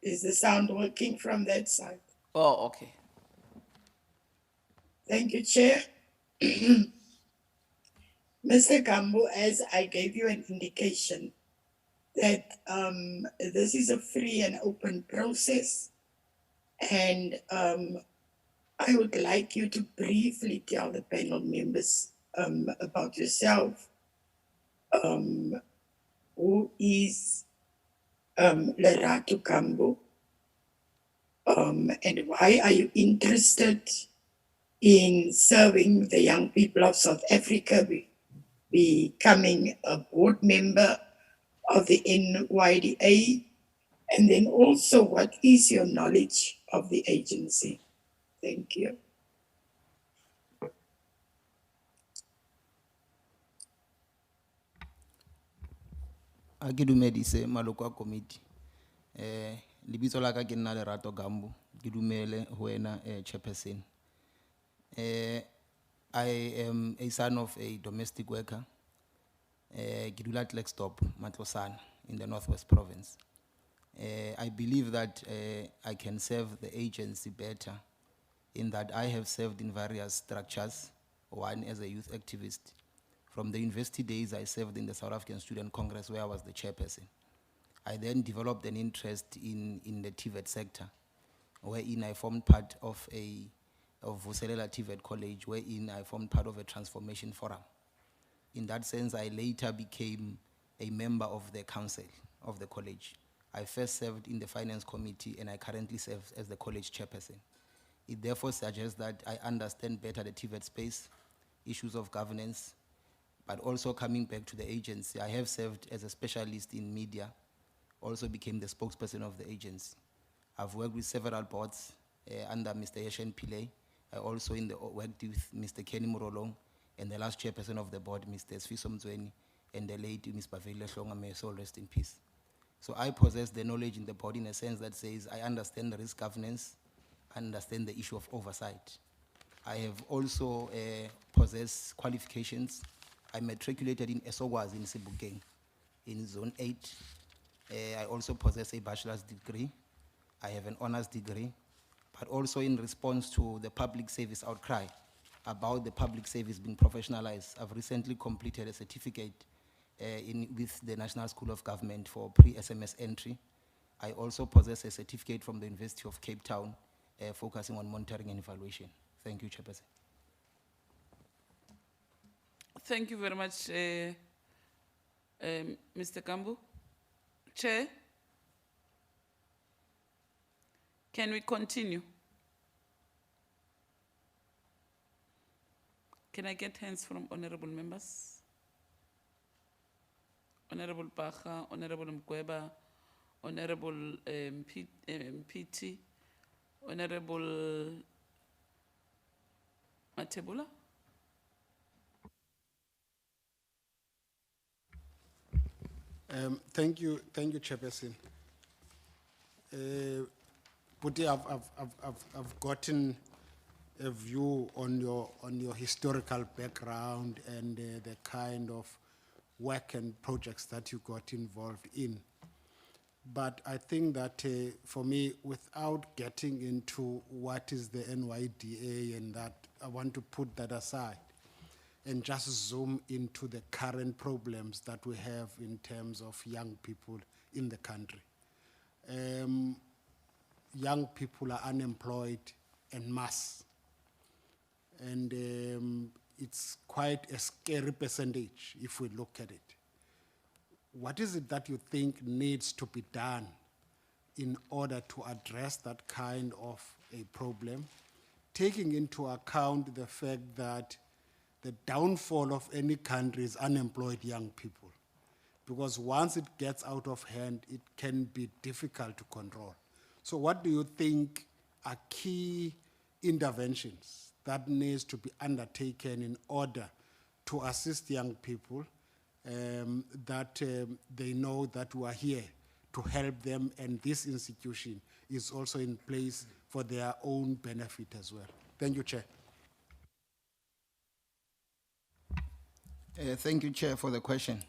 S1: Is the sound working from that side?
S2: Oh, okay.
S1: Thank you, Chair. Mr. Gambo, as I gave you an indication that this is a free and open process, and I would like you to briefly tell the panel members about yourself, who is Lerato Gambo. And why are you interested in serving the young people of South Africa, becoming a board member of the NYDA? And then also, what is your knowledge of the agency? Thank you.
S12: A ke dumedise maloko a committee. Lebitso la ka ke nna Lerato Gambo, ke dumele ho wena chairperson. I am a son of a domestic worker. Ke dula Klerksdorp, Matlosana, in the Northwest Province. I believe that I can serve the agency better in that I have served in various structures, one as a youth activist. From the university days, I served in the South African Student Congress where I was the chairperson. I then developed an interest in the TVET sector, wherein I formed part of Vuselela TVET College, wherein I formed part of a transformation forum. In that sense, I later became a member of the council of the college. I first served in the finance committee and I currently serve as the college chairperson. It therefore suggests that I understand better the TVET space, issues of governance, but also coming back to the agency, I have served as a specialist in media, also became the spokesperson of the agency. I've worked with several boards under Mr. Yeshen Pillay. I also worked with Mr. Kenny Murolong and the last chairperson of the board, Mr. Sfiso Mzweni, and the late Ms. Bavile Hlonga, may her soul rest in peace. So I possess the knowledge in the board in a sense that says I understand the risk governance, understand the issue of oversight. I have also possessed qualifications. I matriculated in Esogwazi in Sebokeng in Zone 8. I also possess a bachelor's degree. I have an honors degree, but also in response to the public service outcry about the public service being professionalized, I've recently completed a certificate with the National School of Government for pre-SMS entry. I also possess a certificate from the University of Cape Town focusing on monitoring and evaluation. Thank you, Chairperson.
S2: Thank you very much, Mr. Gambo. Chair, can we continue? Can I get hands from honorable members? Honorable Bacha, Honorable Mkweba, Honorable PT, Honorable Matebula?
S6: Thank you, Chairperson. Puti, I've gotten a view on your historical background and the kind of work and projects that you got involved in. But I think that for me, without getting into what is the NYDA and that, I want to put that aside and just zoom into the current problems that we have in terms of young people in the country. Young people are unemployed en masse. And it's quite a scary percentage if we look at it. What is it that you think needs to be done in order to address that kind of a problem, taking into account the fact that the downfall of any country is unemployed young people? Because once it gets out of hand, it can be difficult to control. So what do you think are key interventions that needs to be undertaken in order to assist young people that they know that we are here to help them, and this institution is also in place for their own benefit as well? Thank you, Chair.
S12: Thank you, Chair, for the question.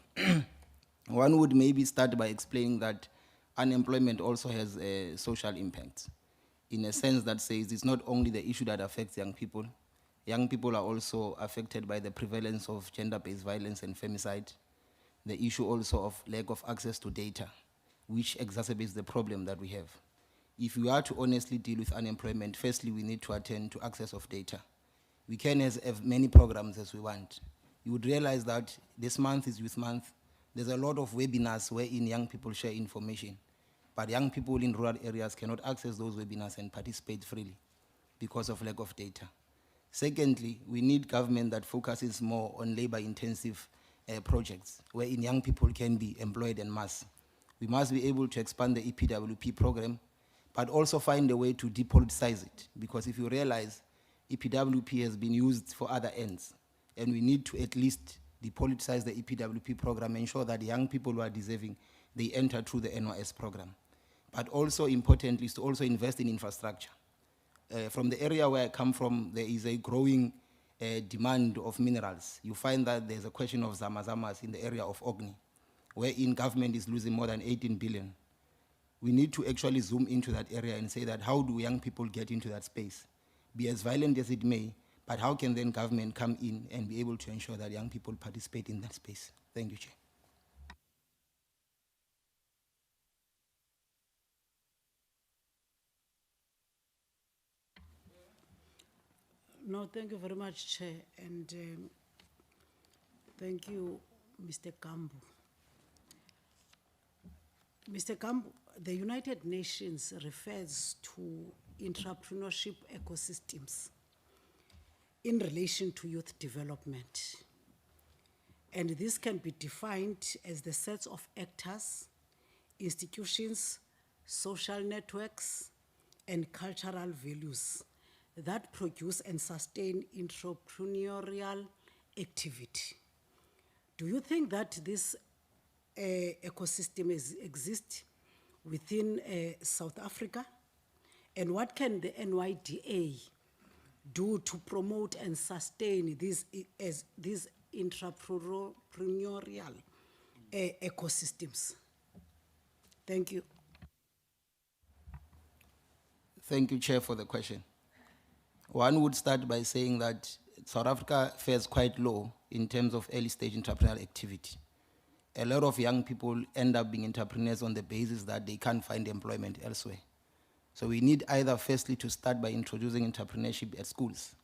S12: One would maybe start by explaining that unemployment also has a social impact, in a sense that says it's not only the issue that affects young people. Young people are also affected by the prevalence of gender-based violence and femicide, the issue also of lack of access to data, which exacerbates the problem that we have. If we are to honestly deal with unemployment, firstly, we need to attend to access of data. We can have many programs as we want. You would realize that this month is Youth Month, There's a lot of webinars wherein young people share information, but young people in rural areas cannot access those webinars and participate freely because of lack of data. Secondly, we need government that focuses more on labor-intensive projects wherein young people can be employed en masse. We must be able to expand the EPWP program, but also find a way to depoliticize it, because if you realize EPWP has been used for other ends, and we need to at least depoliticize the EPWP program, ensure that young people who are deserving, they enter through the NYS program. But also importantly is to also invest in infrastructure. From the area where I come from, there is a growing demand of minerals. You find that there's a question of zamazamas in the area of Ogni, wherein government is losing more than 18 billion. We need to actually zoom into that area and say that how do young people get into that space? Be as violent as it may, but how can then government come in and be able to ensure that young people participate in that space? Thank you, Chair.
S7: No, thank you very much, Chair, and thank you, Mr. Gambo. Mr. Gambo, the United Nations refers to entrepreneurship ecosystems in relation to youth development. And this can be defined as the sets of actors, institutions, social networks, and cultural values that produce and sustain entrepreneurial activity. Do you think that this ecosystem exists within South Africa? And what can the NYDA do to promote and sustain these entrepreneurial ecosystems? Thank you.
S12: Thank you, Chair, for the question. One would start by saying that South Africa fares quite low in terms of early stage entrepreneurial activity. A lot of young people end up being entrepreneurs on the basis that they can't find employment elsewhere. So we need either firstly to start by introducing entrepreneurship at schools,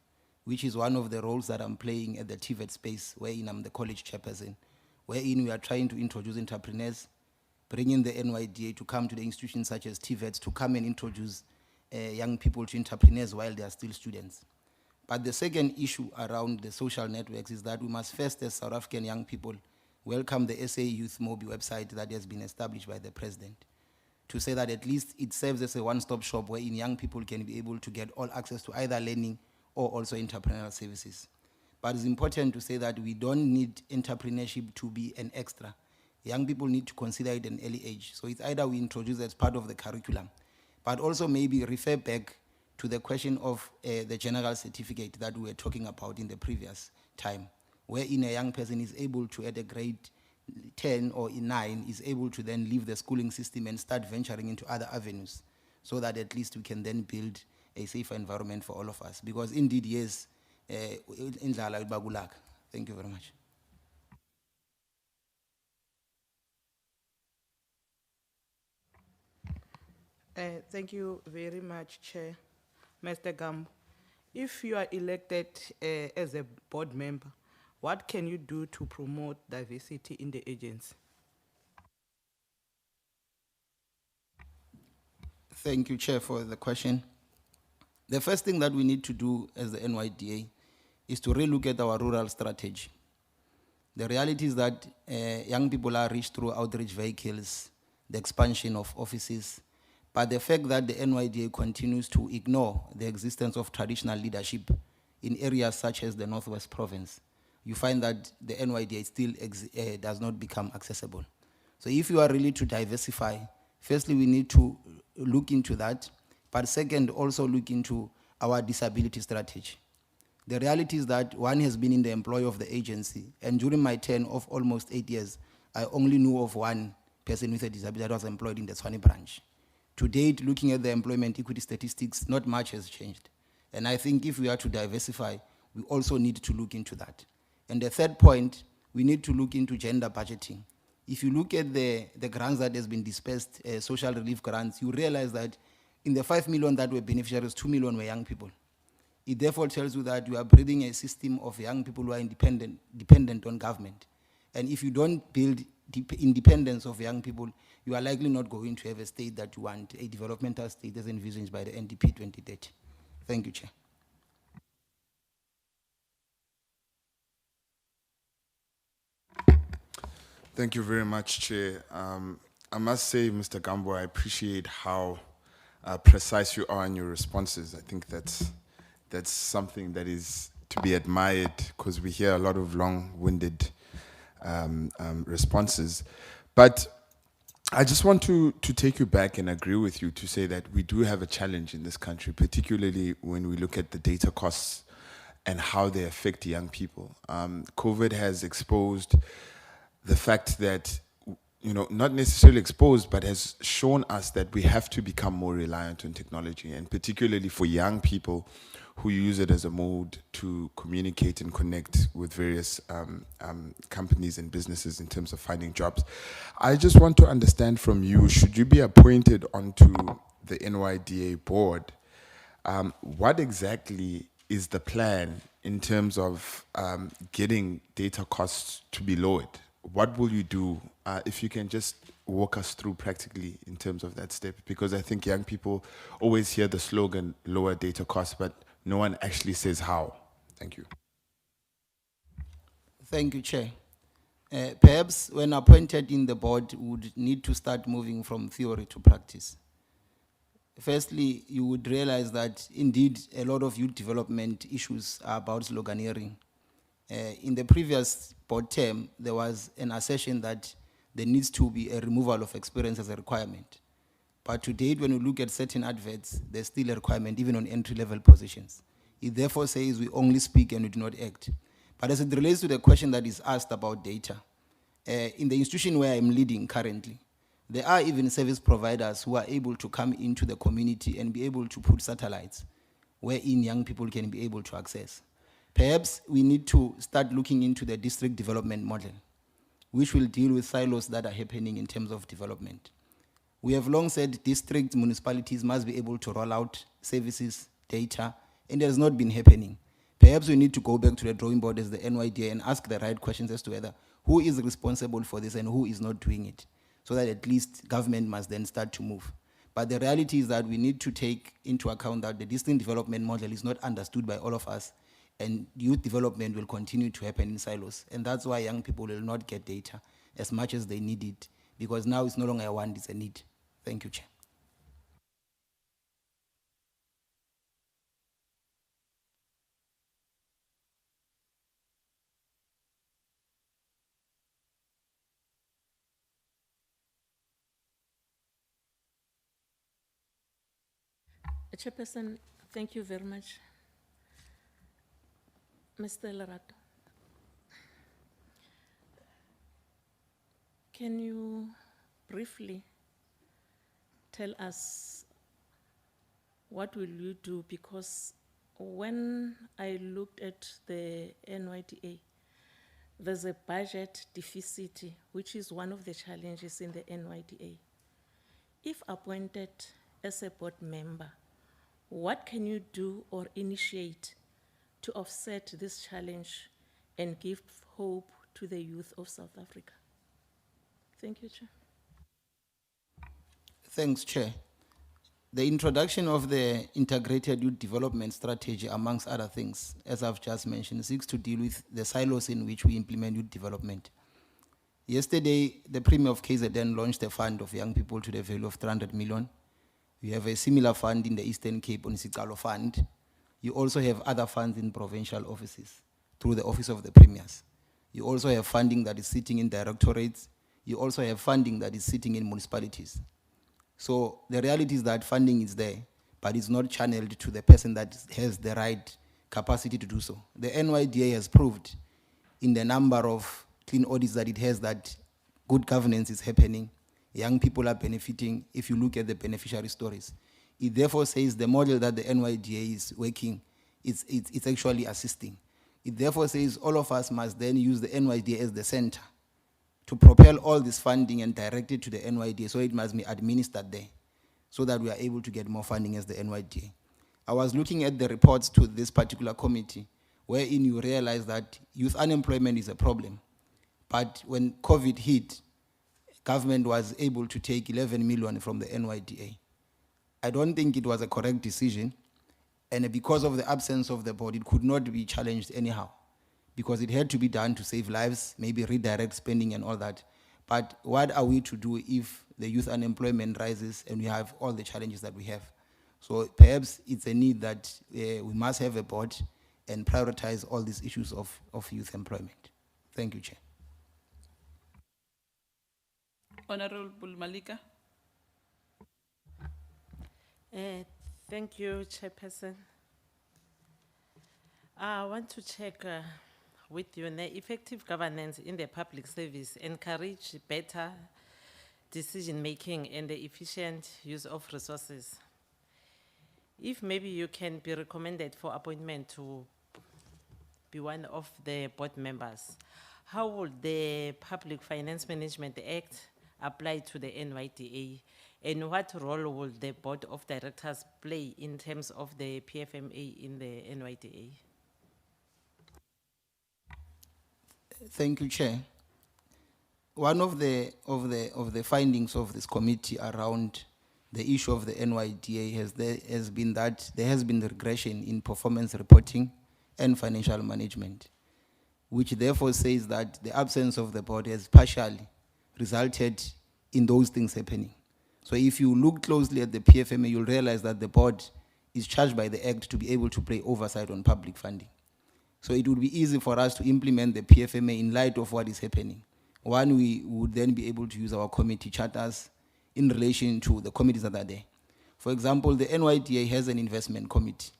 S12: which is one of the roles that I'm playing at the TVET space, wherein I'm the college chairperson, wherein we are trying to introduce entrepreneurs, bring in the NYDA to come to the institutions such as TVET to come and introduce young people to entrepreneurs while they are still students. But the second issue around the social networks is that we must first, as South African young people, welcome the SA Youth Mobi website that has been established by the president, to say that at least it serves as a one-stop shop wherein young people can be able to get all access to either learning or also entrepreneurial services. But it's important to say that we don't need entrepreneurship to be an extra. Young people need to consider it an early age. So it's either we introduce it as part of the curriculum, but also maybe refer back to the question of the general certificate that we were talking about in the previous time, wherein a young person is able to, at a grade 10 or in 9, is able to then leave the schooling system and start venturing into other avenues, so that at least we can then build a safer environment for all of us. Because indeed, yes, indlala ibagulaka. Thank you very much.
S11: Thank you very much, Chair. Mr. Gambo, if you are elected as a board member, what can you do to promote diversity in the agency?
S12: Thank you, Chair, for the question. The first thing that we need to do as the NYDA is to relook at our rural strategy. The reality is that young people are reached through outreach vehicles, the expansion of offices, but the fact that the NYDA continues to ignore the existence of traditional leadership in areas such as the Northwest Province, you find that the NYDA still does not become accessible. So if you are really to diversify, firstly, we need to look into that, but second, also look into our disability strategy. The reality is that one has been in the employ of the agency, and during my term of almost 8 years, I only knew of one person with a disability that was employed in the Tshwane branch. To date, looking at the employment equity statistics, not much has changed. And I think if we are to diversify, we also need to look into that. And the third point, we need to look into gender budgeting. If you look at the grants that has been dispersed, social relief grants, you realize that in the 5 million that were beneficiaries, 2 million were young people. It therefore tells you that you are breeding a system of young people who are dependent on government. And if you don't build independence of young people, you are likely not going to have a state that you want, a developmental state as envisaged by the NDP 2030. Thank you, Chair.
S5: Thank you very much, Chair. I must say, Mr. Gambo, I appreciate how precise you are in your responses. I think that's something that is to be admired, because we hear a lot of long-winded responses. But I just want to take you back and agree with you to say that we do have a challenge in this country, particularly when we look at the data costs and how they affect young people. COVID has exposed the fact that, not necessarily exposed, but has shown us that we have to become more reliant on technology, and particularly for young people who use it as a mode to communicate and connect with various companies and businesses in terms of finding jobs. I just want to understand from you, should you be appointed onto the NYDA board, what exactly is the plan in terms of getting data costs to be lowered? What will you do? If you can just walk us through practically in terms of that step, because I think young people always hear the slogan, lower data costs, but no one actually says how. Thank you.
S12: Thank you, Chair. Perhaps when appointed in the board, we would need to start moving from theory to practice. Firstly, you would realize that indeed a lot of youth development issues are about sloganeering. In the previous board term, there was an assertion that there needs to be a removal of experience as a requirement. But to date, when we look at certain adverts, there's still a requirement even on entry-level positions. It therefore says we only speak and we do not act. But as it relates to the question that is asked about data, in the institution where I'm leading currently, there are even service providers who are able to come into the community and be able to put satellites wherein young people can be able to access. Perhaps we need to start looking into the district development model, which will deal with silos that are happening in terms of development. We have long said district municipalities must be able to roll out services, data, and it has not been happening. Perhaps we need to go back to the drawing board as the NYDA and ask the right questions as to whether who is responsible for this and who is not doing it, so that at least government must then start to move. But the reality is that we need to take into account that the district development model is not understood by all of us, and youth development will continue to happen in silos. And that's why young people will not get data as much as they need it, because now it's no longer a want, it's a need. Thank you, Chair.
S3: Chairperson, thank you very much. Mr. Lerato, can you briefly tell us what will you do? Because when I looked at the NYDA, there's a budget deficit, which is one of the challenges in the NYDA. If appointed as a board member, what can you do or initiate to offset this challenge and give hope to the youth of South Africa? Thank you, Chair.
S12: Thanks, Chair. The introduction of the integrated youth development strategy, amongst other things, as I've just mentioned, seeks to deal with the silos in which we implement youth development. Yesterday, the Premier of KZN launched a fund of young people to the value of 300 million. We have a similar fund in the Eastern Cape on Sikalo Fund. You also have other funds in provincial offices through the Office of the Premiers. You also have funding that is sitting in directorates. You also have funding that is sitting in municipalities. So the reality is that funding is there, but it's not channeled to the person that has the right capacity to do so. The NYDA has proved in the number of clean audits that it has that good governance is happening. Young people are benefiting if you look at the beneficiary stories. It therefore says the model that the NYDA is working, it's actually assisting. It therefore says all of us must then use the NYDA as the center to propel all this funding and direct it to the NYDA, so it must be administered there, so that we are able to get more funding as the NYDA. I was looking at the reports to this particular committee, wherein you realize that youth unemployment is a problem. But when COVID hit, government was able to take 11 million from the NYDA. I don't think it was a correct decision, and because of the absence of the board, it could not be challenged anyhow, because it had to be done to save lives, maybe redirect spending and all that. But what are we to do if the youth unemployment rises and we have all the challenges that we have? So perhaps it's a need that we must have a board and prioritize all these issues of youth employment. Thank you, Chair.
S2: Honorable Malika.
S4: Thank you, Chairperson. I want to check with you, the effective governance in the public service encourage better decision-making and the efficient use of resources. If maybe you can be recommended for appointment to be one of the board members, how would the Public Finance Management Act apply to the NYDA? And what role will the board of directors play in terms of the PFMA in the NYDA?
S12: Thank you, Chair. One of the findings of this committee around the issue of the NYDA has been that there has been regression in performance reporting and financial management, which therefore says that the absence of the board has partially resulted in those things happening. So if you look closely at the PFMA, you'll realize that the board is charged by the Act to be able to play oversight on public funding. So it would be easy for us to implement the PFMA in light of what is happening. One, we would then be able to use our committee charters in relation to the committees that are there. For example, the NYDA has an investment committee.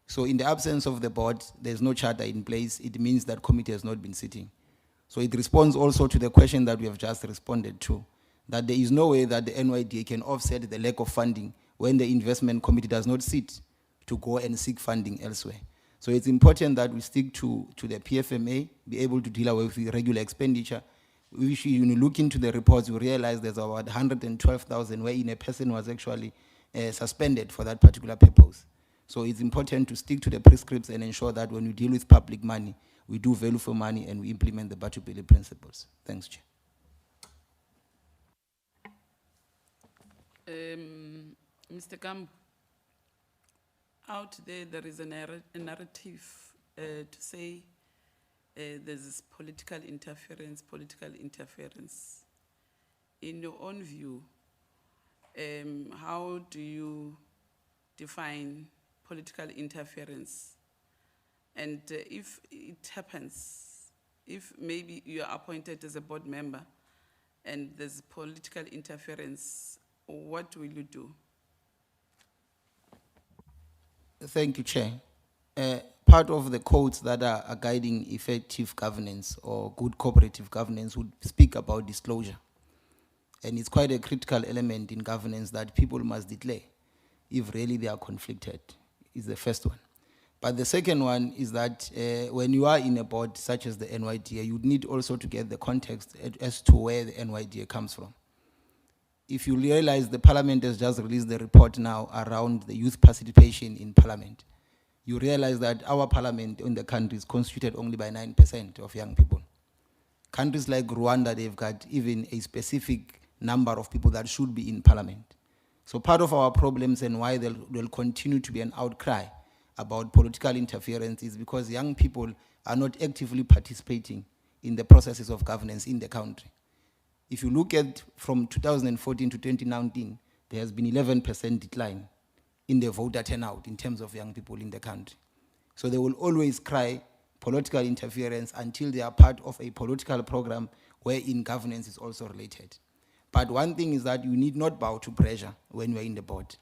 S12: So in the absence of the board, there's no charter in place. It means that committee has not been sitting. So it responds also to the question that we have just responded to, that there is no way that the NYDA can offset the lack of funding when the investment committee does not sit to go and seek funding elsewhere. So it's important that we stick to the PFMA, be able to deal with the regular expenditure. When you look into the reports, you realize there's about 112,000 wherein a person was actually suspended for that particular purpose. So it's important to stick to the prescripts and ensure that when we deal with public money, we do value for money and we implement the budgetary principles. Thanks, Chair.
S2: Mr. Gambo, out there is a narrative to say there's this political interference. In your own view, how do you define political interference? And if it happens, if maybe you are appointed as a board member and there's political interference, what will you do?
S12: Thank you, Chair. Part of the codes that are guiding effective governance or good cooperative governance would speak about disclosure. And it's quite a critical element in governance that people must declare if really they are conflicted, is the first one. But the second one is that when you are in a board such as the NYDA, you need also to get the context as to where the NYDA comes from. If you realize the Parliament has just released the report now around the youth participation in Parliament, you realize that our Parliament in the country is constituted only by 9% of young people. Countries like Rwanda, they've got even a specific number of people that should be in Parliament. So part of our problems and why there'll continue to be an outcry about political interference is because young people are not actively participating in the processes of governance in the country. If you look at from 2014 to 2019, there has been 11% decline in the voter turnout in terms of young people in the country. So they will always cry political interference until they are part of a political program wherein governance is also related. But one thing is that you need not bow to pressure when you are in the board.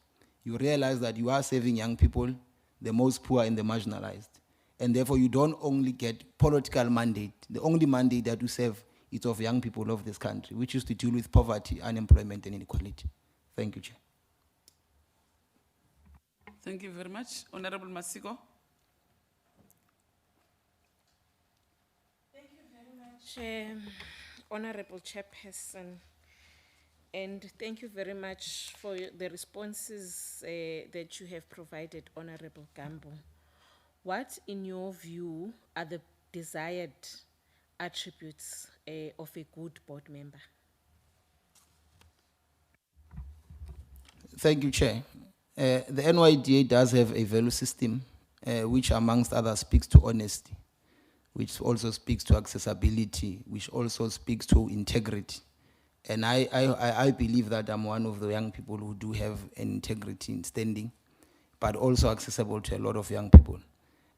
S12: You realize that you are serving young people, the most poor and the marginalized. And therefore you don't only get political mandate. The only mandate that you serve is of young people of this country, which is to deal with poverty, unemployment and inequality. Thank you, Chair.
S2: Thank you very much. Honorable Masiko.
S3: Thank you very much, Honorable Chairperson. And thank you very much for the responses that you have provided, Honorable Gambo. What, in your view, are the desired attributes of a good board member?
S12: Thank you, Chair. The NYDA does have a value system, which amongst others speaks to honesty, which also speaks to accessibility, which also speaks to integrity. And I believe that I'm one of the young people who do have an integrity in standing, but also accessible to a lot of young people.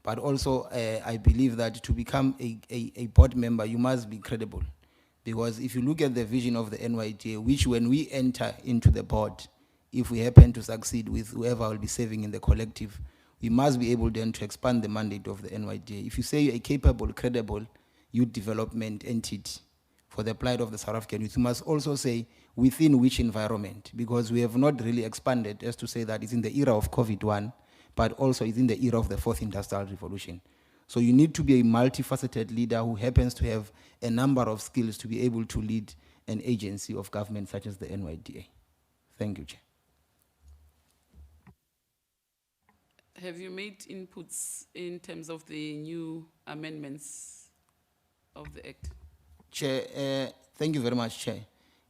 S12: But also, I believe that to become a board member, you must be credible. Because if you look at the vision of the NYDA, which when we enter into the board, if we happen to succeed with whoever will be serving in the collective, we must be able then to expand the mandate of the NYDA. If you say you're a capable, credible youth development entity for the plight of the South African youth, you must also say within which environment, because we have not really expanded as to say that it's in the era of COVID-1, but also it's in the era of the fourth industrial revolution. So you need to be a multifaceted leader who happens to have a number of skills to be able to lead an agency of government such as the NYDA. Thank you, Chair.
S2: Have you made inputs in terms of the new amendments of the Act?
S12: Chair, thank you very much, Chair.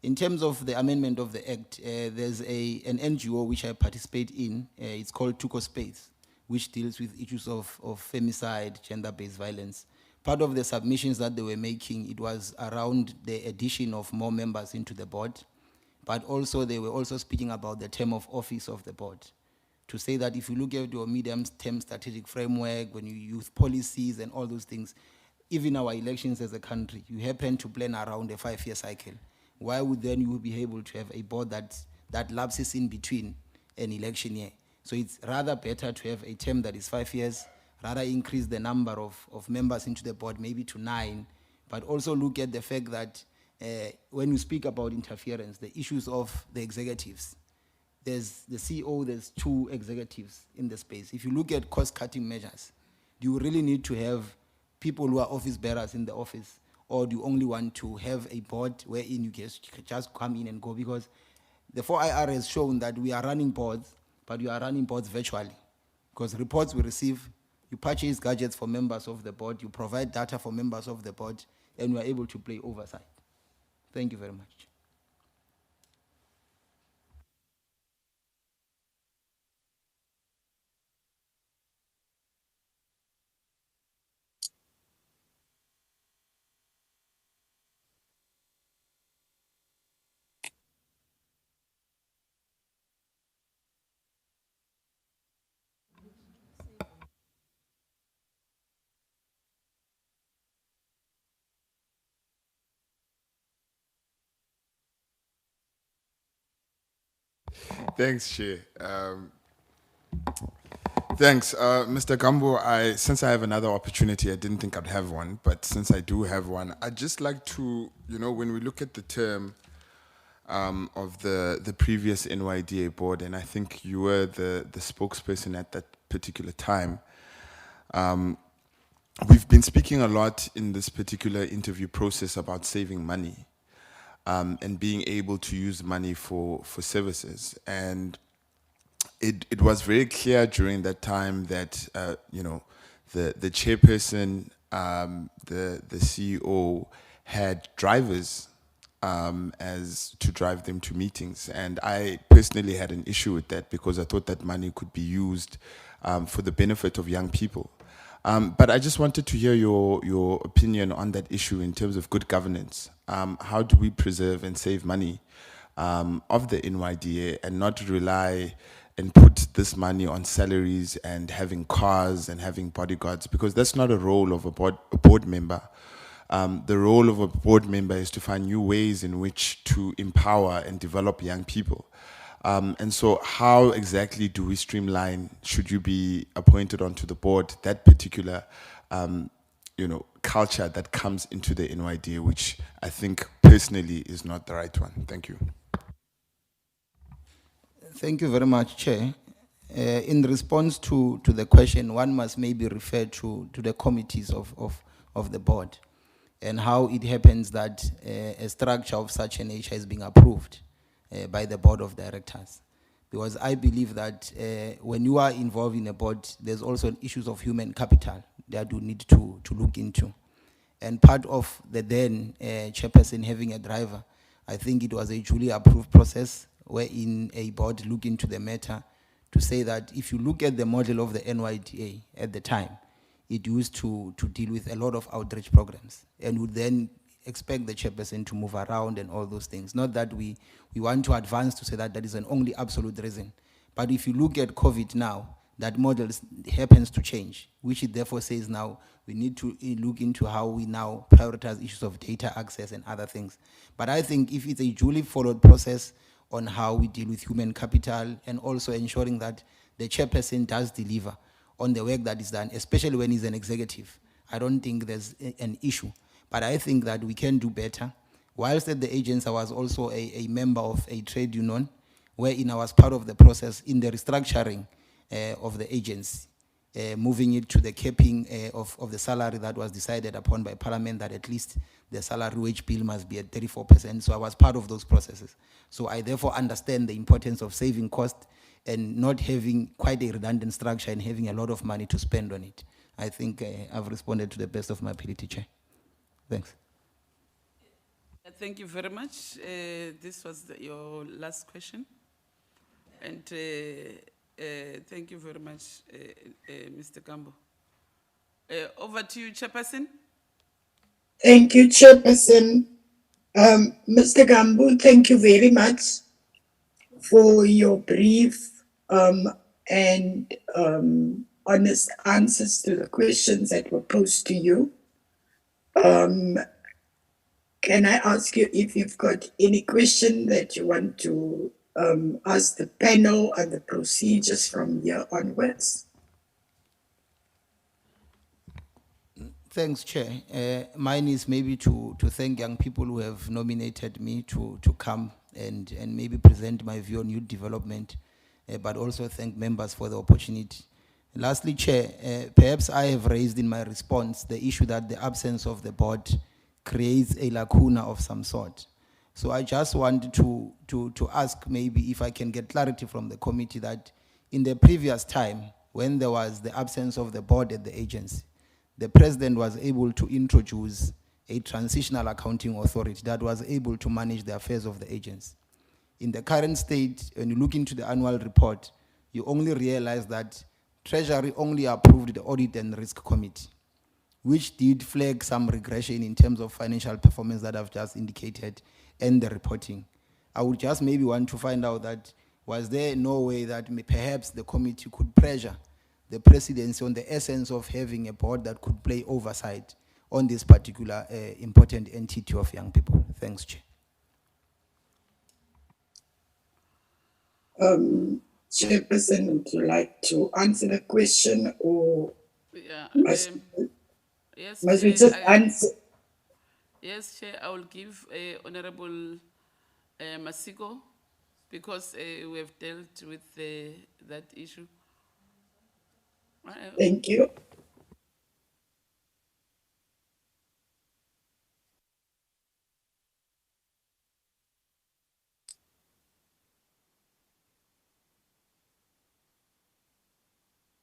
S12: In terms of the amendment of the Act, there's an NGO which I participate in. It's called Tuko Space, which deals with issues of femicide, gender-based violence. Part of the submissions that they were making, it was around the addition of more members into the board, but also they were also speaking about the term of office of the board. To say that if you look at your medium-term strategic framework, when you use policies and all those things, even our elections as a country, you happen to plan around a 5-year cycle. Why would then you be able to have a board that lapses in between an election year? So it's rather better to have a term that is 5 years, rather increase the number of members into the board, maybe to 9, but also look at the fact that when you speak about interference, the issues of the executives, there's the CEO, there's 2 executives in the space. If you look at cost-cutting measures, do you really need to have people who are office bearers in the office, or do you only want to have a board wherein you just come in and go? Because the 4IR has shown that we are running boards, but we are running boards virtually. Because reports we receive, you purchase gadgets for members of the board, you provide data for members of the board, and we are able to play oversight. Thank you very much.
S5: Thanks, Chair. Thanks, Mr. Gambo. Since I have another opportunity, I didn't think I'd have one, but since I do have one, I'd just like to, when we look at the term of the previous NYDA board, and I think you were the spokesperson at that particular time, we've been speaking a lot in this particular interview process about saving money and being able to use money for services. And it was very clear during that time that, the chairperson, the CEO had drivers as to drive them to meetings. And I personally had an issue with that because I thought that money could be used for the benefit of young people. But I just wanted to hear your opinion on that issue in terms of good governance. How do we preserve and save money of the NYDA and not rely and put this money on salaries and having cars and having bodyguards? Because that's not a role of a board member. The role of a board member is to find new ways in which to empower and develop young people. And so how exactly do we streamline, should you be appointed onto the board, that particular culture that comes into the NYDA, which I think personally is not the right one. Thank you.
S12: Thank you very much, Chair. In response to the question, one must maybe refer to the committees of the board and how it happens that a structure of such a nature is being approved by the board of directors. Because I believe that when you are involved in a board, there's also issues of human capital that you need to look into. And part of the then chairperson having a driver, I think it was a duly approved process wherein a board look into the matter to say that if you look at the model of the NYDA at the time, it used to deal with a lot of outreach programs and would then expect the chairperson to move around and all those things. Not that we want to advance to say that that is an only absolute reason. But if you look at COVID now, that model happens to change, which it therefore says now we need to look into how we now prioritize issues of data access and other things. But I think if it's a duly followed process on how we deal with human capital and also ensuring that the chairperson does deliver on the work that is done, especially when he's an executive, I don't think there's an issue. But I think that we can do better. Whilst at the agency, I was also a member of a trade union, wherein I was part of the process in the restructuring of the agency, moving it to the capping of the salary that was decided upon by Parliament, that at least the salary wage bill must be at 34%. So I was part of those processes. So I therefore understand the importance of saving cost and not having quite a redundant structure and having a lot of money to spend on it. I think I've responded to the best of my ability, Chair. Thanks.
S2: Thank you very much. This was your last question. And thank you very much, Mr. Gambo. Over to you, Chairperson.
S1: Thank you, Chairperson. Mr. Gambo, thank you very much for your brief and honest answers to the questions that were posed to you. Can I ask you if you've got any question that you want to ask the panel on the procedures from here onwards?
S12: Thanks, Chair. Mine is maybe to thank young people who have nominated me to come and maybe present my view on youth development, but also thank members for the opportunity. Lastly, Chair, perhaps I have raised in my response the issue that the absence of the board creates a lacuna of some sort. So I just want to ask maybe if I can get clarity from the committee that in the previous time, when there was the absence of the board at the agency, the president was able to introduce a transitional accounting authority that was able to manage the affairs of the agency. In the current state, when you look into the annual report, you only realize that Treasury only approved the Audit and Risk Committee, which did flag some regression in terms of financial performance that I've just indicated and the reporting. I would just maybe want to find out that was there no way that perhaps the committee could pressure the presidency on the essence of having a board that could play oversight on this particular important entity of young people. Thanks, Chair.
S1: Chairperson, would you like to answer the question or
S2: Yeah.
S1: must
S2: Yes,
S1: we
S2: Chair,
S1: just answer?
S2: Yes, Chair, I will give Honorable Masiko because we have dealt with that issue.
S1: Thank you.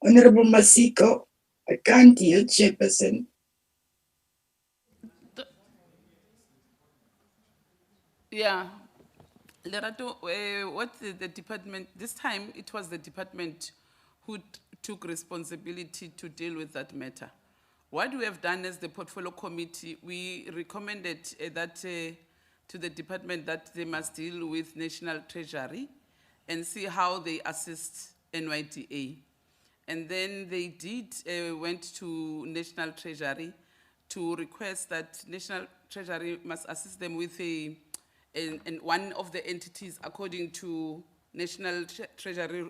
S1: Honorable Masiko, I can't hear Chairperson.
S2: Yeah, Lerato, what the department, this time it was the department who took responsibility to deal with that matter. What we have done as the portfolio committee, we recommended that to the department that they must deal with National Treasury and see how they assist NYDA. And then they did went to National Treasury to request that National Treasury must assist them with and one of the entities according to National Treasury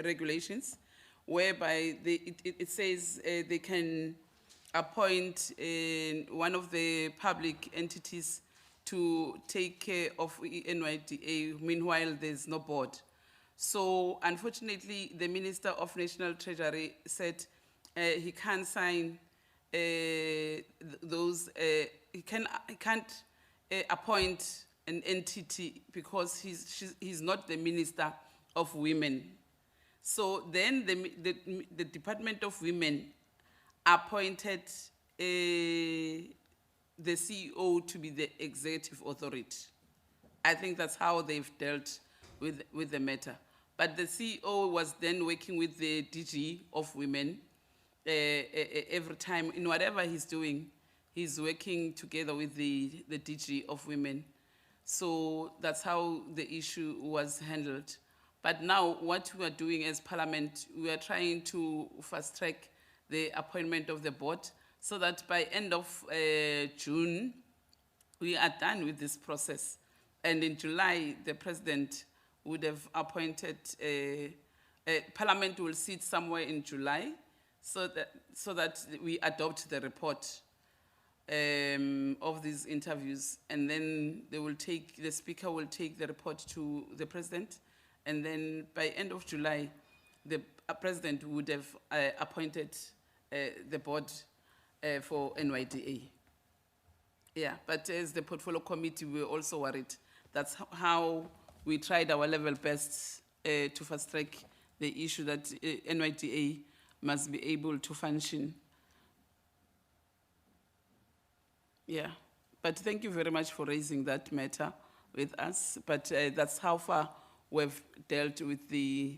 S2: regulations, whereby it says they can appoint one of the public entities to take care of NYDA. Meanwhile, there's no board. So unfortunately, the Minister of National Treasury said he can't sign those, he can't appoint an entity because he's not the Minister of Women. So then the Department of Women appointed the CEO to be the executive authority. I think that's how they've dealt with the matter. But the CEO was then working with the DG of women every time in whatever he's doing. He's working together with the DG of women. So that's how the issue was handled. But now what we are doing as Parliament, we are trying to fast track the appointment of the board so that by end of June, we are done with this process. And in July, the president would have appointed, Parliament will sit somewhere in July so that we adopt the report of these interviews, and then the speaker will take the report to the president, and then by end of July, the president would have appointed the board for NYDA. Yeah, but as the portfolio committee, we're also worried. That's how we tried our level best to fast track the issue that NYDA must be able to function. Yeah, but thank you very much for raising that matter with us. But that's how far we've dealt with the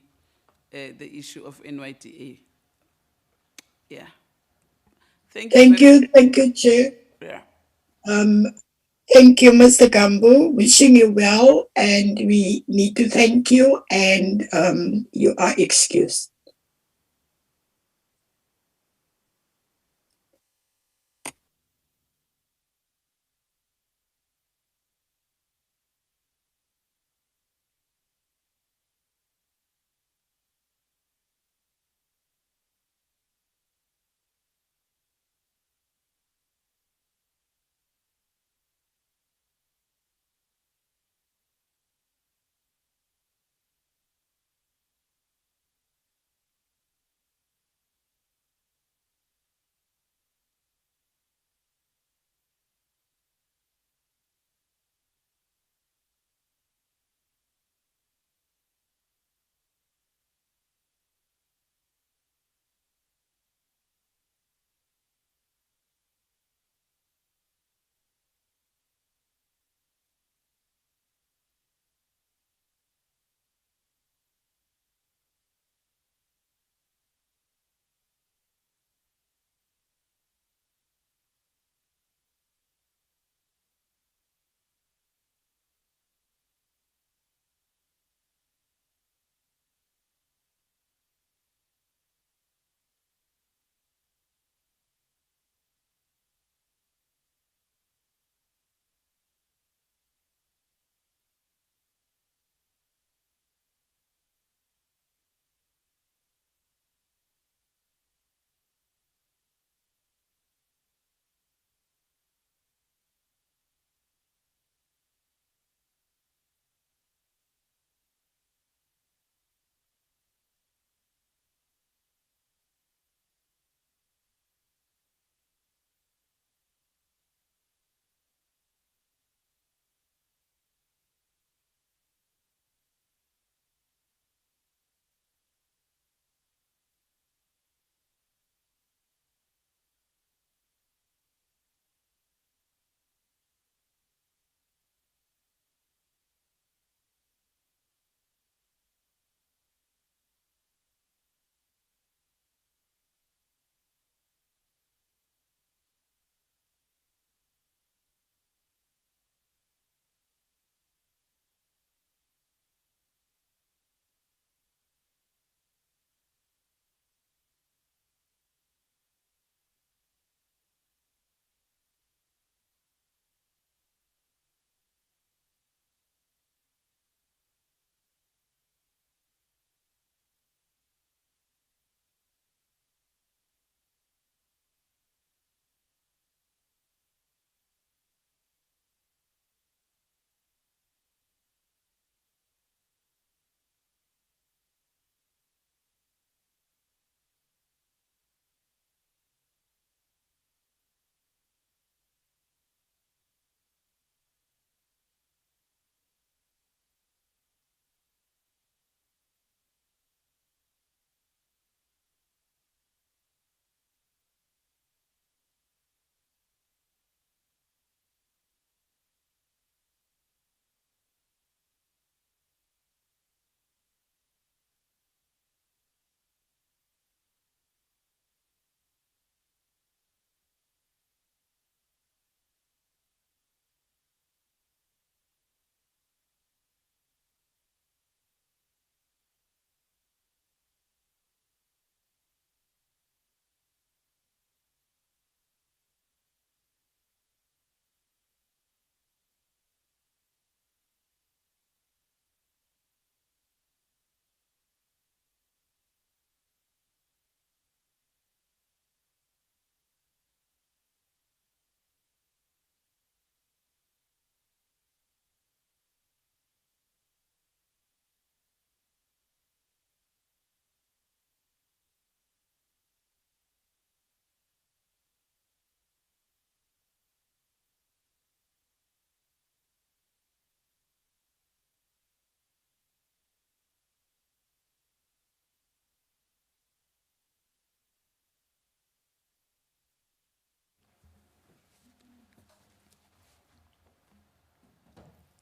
S2: issue of NYDA. Yeah. Thank
S1: you, Chair.
S2: Yeah.
S1: Thank you, Mr. Gambo. Wishing you well, and we need to thank you, and you are excused.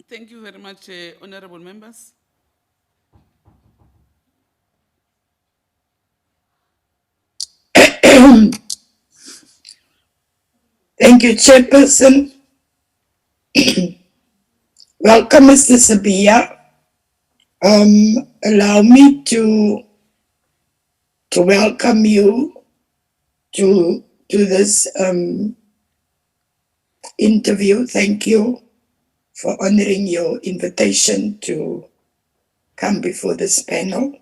S2: Thank you very much, honorable members.
S1: Thank you, Chairperson. Welcome, Mr. Sebia. Allow me to welcome you to this interview. Thank you for honoring your invitation to come before this panel.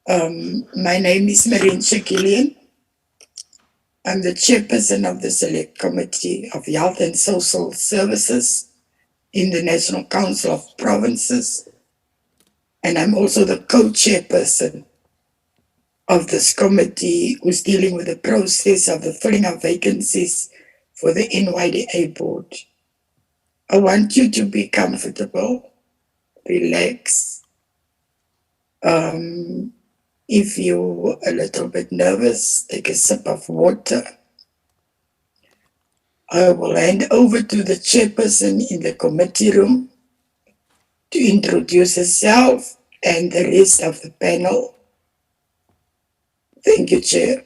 S1: My name is Marinsha Gillian. I'm the chairperson of the Select Committee of Health and Social Services in the National Council of Provinces, and I'm also the co-chairperson of this committee who's dealing with the process of the filling of vacancies for the NYDA board. I want you to be comfortable, relax. If you're a little bit nervous, take a sip of water. I will hand over to the chairperson in the committee room to introduce herself and the rest of the panel. Thank you, Chair.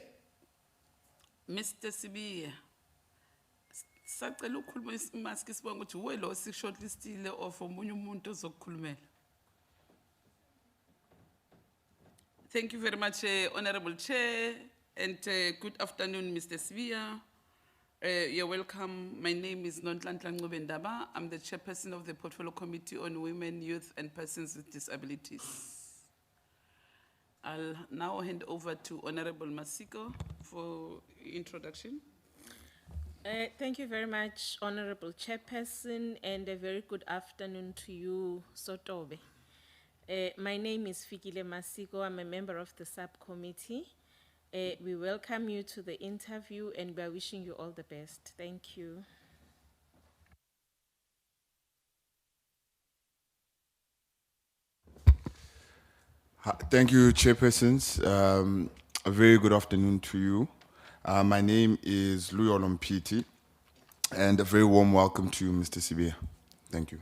S2: Mr. Sebia, sacela ukukhuluma imaski sibonga ukuthi uwe lo shortlistile of omunye umuntu ozokukhulumela. Thank you very much, Honorable Chair, and good afternoon, Mr. Sebia. You're welcome. My name is Nonhlanhla Ncubendaba. I'm the chairperson of the Portfolio Committee on Women, Youth, and Persons with Disabilities. I'll now hand over to Honorable Masiko for introduction.
S3: Thank you very much, Honorable Chairperson, and a very good afternoon to you, Sotobe. My name is Fikile Masiko. I'm a member of the subcommittee. We welcome you to the interview and we are wishing you all the best. Thank you.
S5: Thank you, chairpersons. A very good afternoon to you. My name is Louis Olompiti, and a very warm welcome to you, Mr. Sebia. Thank you.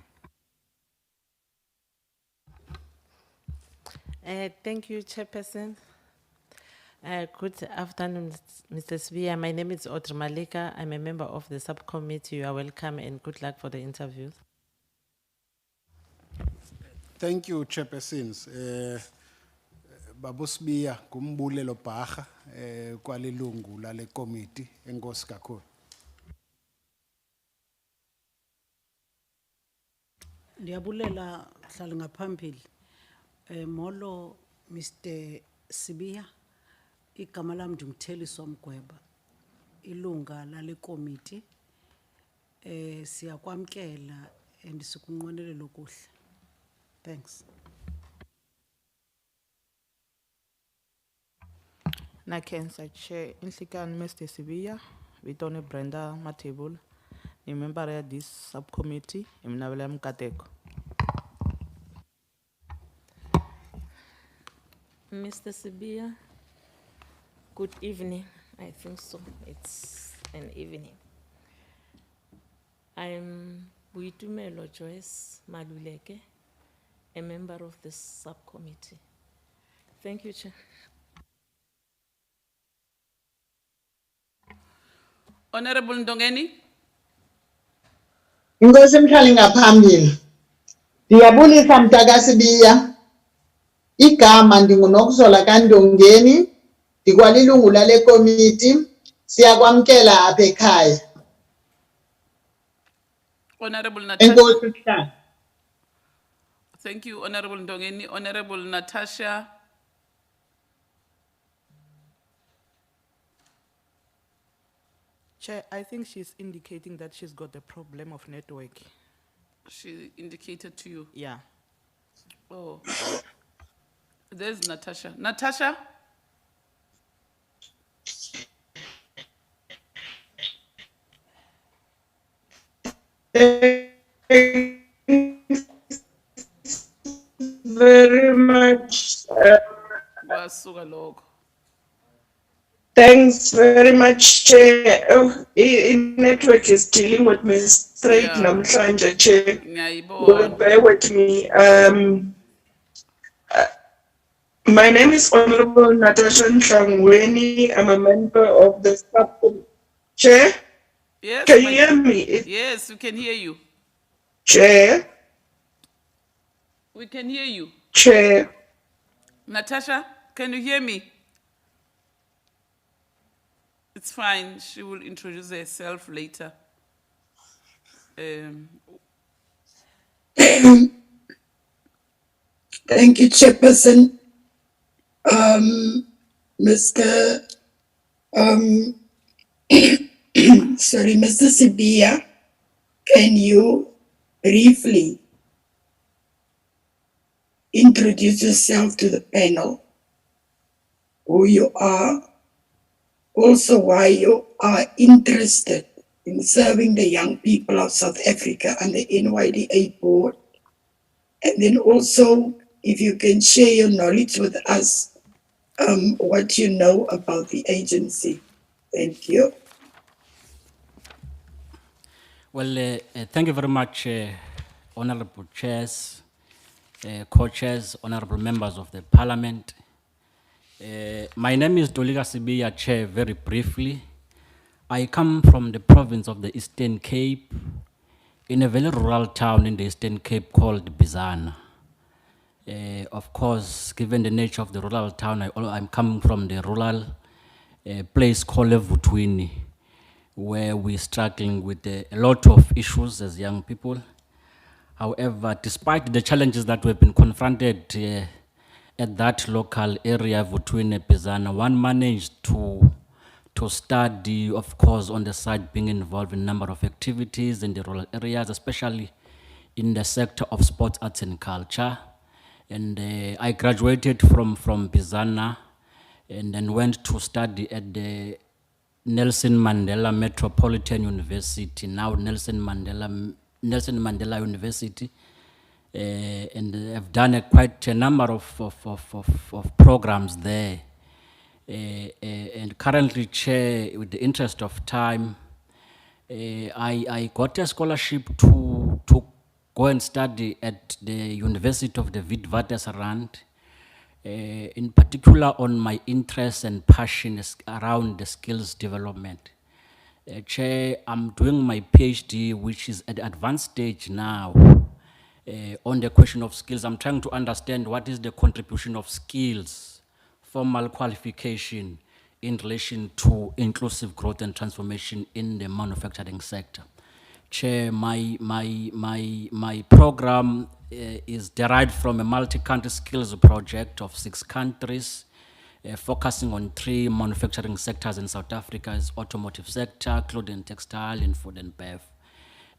S4: Thank you, Chairperson. Good afternoon, Mr. Sebia. My name is Audrey Malika. I'm a member of the subcommittee. You are welcome and good luck for the interviews.
S6: Thank you, Chairpersons. Babusbia kumbulelo bhaga kwalilungu lale committee enkosi kakhulu.
S7: Ndiyabulela hlala ngaphambili. Molo Mr. Sebia. Igama lami ndinguthelisa Mgweba. Ilunga lale committee. Siyakwamkela and sikunqwenela okuhle. Thanks.
S11: Nakensa Chair Inhlikani Mr. Sebia, Vitone Brenda Matebul, a member of this subcommittee, Mnabela Mkateko.
S3: Mr. Sebia, good evening. I think so. It's an evening. I'm Buitumelo Joyce Maluleke, a member of this subcommittee. Thank you, Chair.
S2: Honorable Ndongeni.
S8: Inkosi mhlali ngaphambili. Ndiyabulisa Mtaka Sebia. Igama ndinguNokuzola kaNdongeni, ndikwalilungu lale committee. Siyakwamkela apha ekhaya.
S2: Honorable Natasha.
S8: Enkosi mhlali.
S2: Thank you, Honorable Ndongeni. Honorable Natasha.
S11: Chair, I think she's indicating that she's got a problem of network.
S2: She indicated to you.
S11: Yeah.
S2: Oh, there's Natasha. Natasha?
S9: Very much.
S2: Wasuka lokho.
S9: Thanks very much, Chair. Oh, network is dealing with me straight
S2: Yeah.
S9: namhlanje, Chair. Will
S2: Ngiyayibona.
S9: bear with me. My name is Honorable Natasha Nhlangweni. I'm a member of the subcommittee. Chair,
S2: Yes,
S9: can you hear me?
S2: yes, we can hear you.
S9: Chair,
S2: We can hear you.
S9: Chair.
S2: Natasha, can you hear me? It's fine. She will introduce herself later.
S1: Thank you, Chairperson. Mr. Mr. Sebia, can you briefly introduce yourself to the panel, who you are, also why you are interested in serving the young people of South Africa and the NYDA board, and then also if you can share your knowledge with us, what you know about the agency. Thank you.
S13: Well, thank you very much, honorable chairs, co-chairs, honorable members of the parliament. My name is Doliga Sebia, Chair, very briefly. I come from the province of the Eastern Cape, in a very rural town in the Eastern Cape called Bizana. Of course, given the nature of the rural town, I'm coming from the rural place called Vutwini, where we're struggling with a lot of issues as young people. However, despite the challenges that we've been confronted at that local area, Vutwini, Bizana, one managed to study, of course, on the side, being involved in a number of activities in the rural areas, especially in the sector of sports, arts, and culture. And I graduated from Bizana and then went to study at the Nelson Mandela Metropolitan University, now Nelson Mandela University. And I've done quite a number of programs there. And currently, Chair, with the interest of time, I got a scholarship to go and study at the University of the Witwatersrand, in particular on my interest and passion around the skills development. Chair, I'm doing my PhD, which is at the advanced stage now, on the question of skills. I'm trying to understand what is the contribution of skills, formal qualification, in relation to inclusive growth and transformation in the manufacturing sector. Chair, my program is derived from a multi-country skills project of 6 countries, focusing on 3 manufacturing sectors in South Africa: is automotive sector, clothing and textile, and food and bev.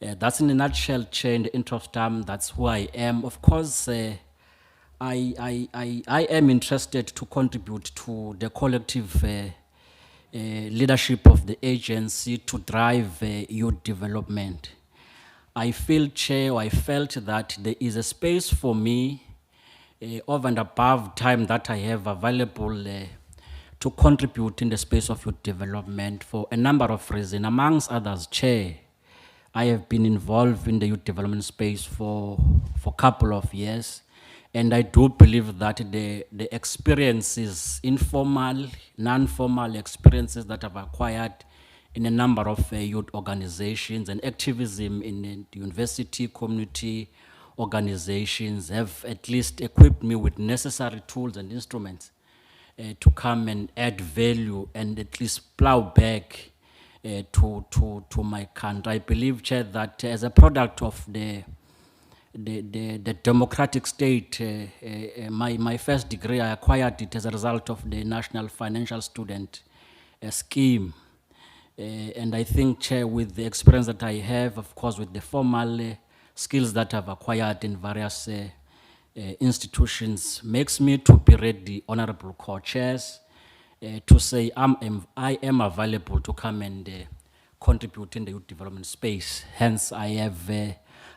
S13: That's in a nutshell, Chair. In the interest of time, that's who I am. Of course, I am interested to contribute to the collective leadership of the agency to drive youth development. I feel, Chair, I felt that there is a space for me over and above time that I have available to contribute in the space of youth development for a number of reasons. Amongst others, Chair, I have been involved in the youth development space for a couple of years. And I do believe that the experiences, informal, non-formal experiences that I've acquired in a number of youth organizations and activism in the university, community organizations have at least equipped me with necessary tools and instruments to come and add value and at least plow back to my country. I believe, Chair, that as a product of the democratic state, my first degree, I acquired it as a result of the National Financial Student Scheme. And I think, Chair, with the experience that I have, of course, with the formal skills that I've acquired in various institutions, makes me to be ready, honorable co-chairs, to say I am available to come and contribute in the youth development space. Hence, I have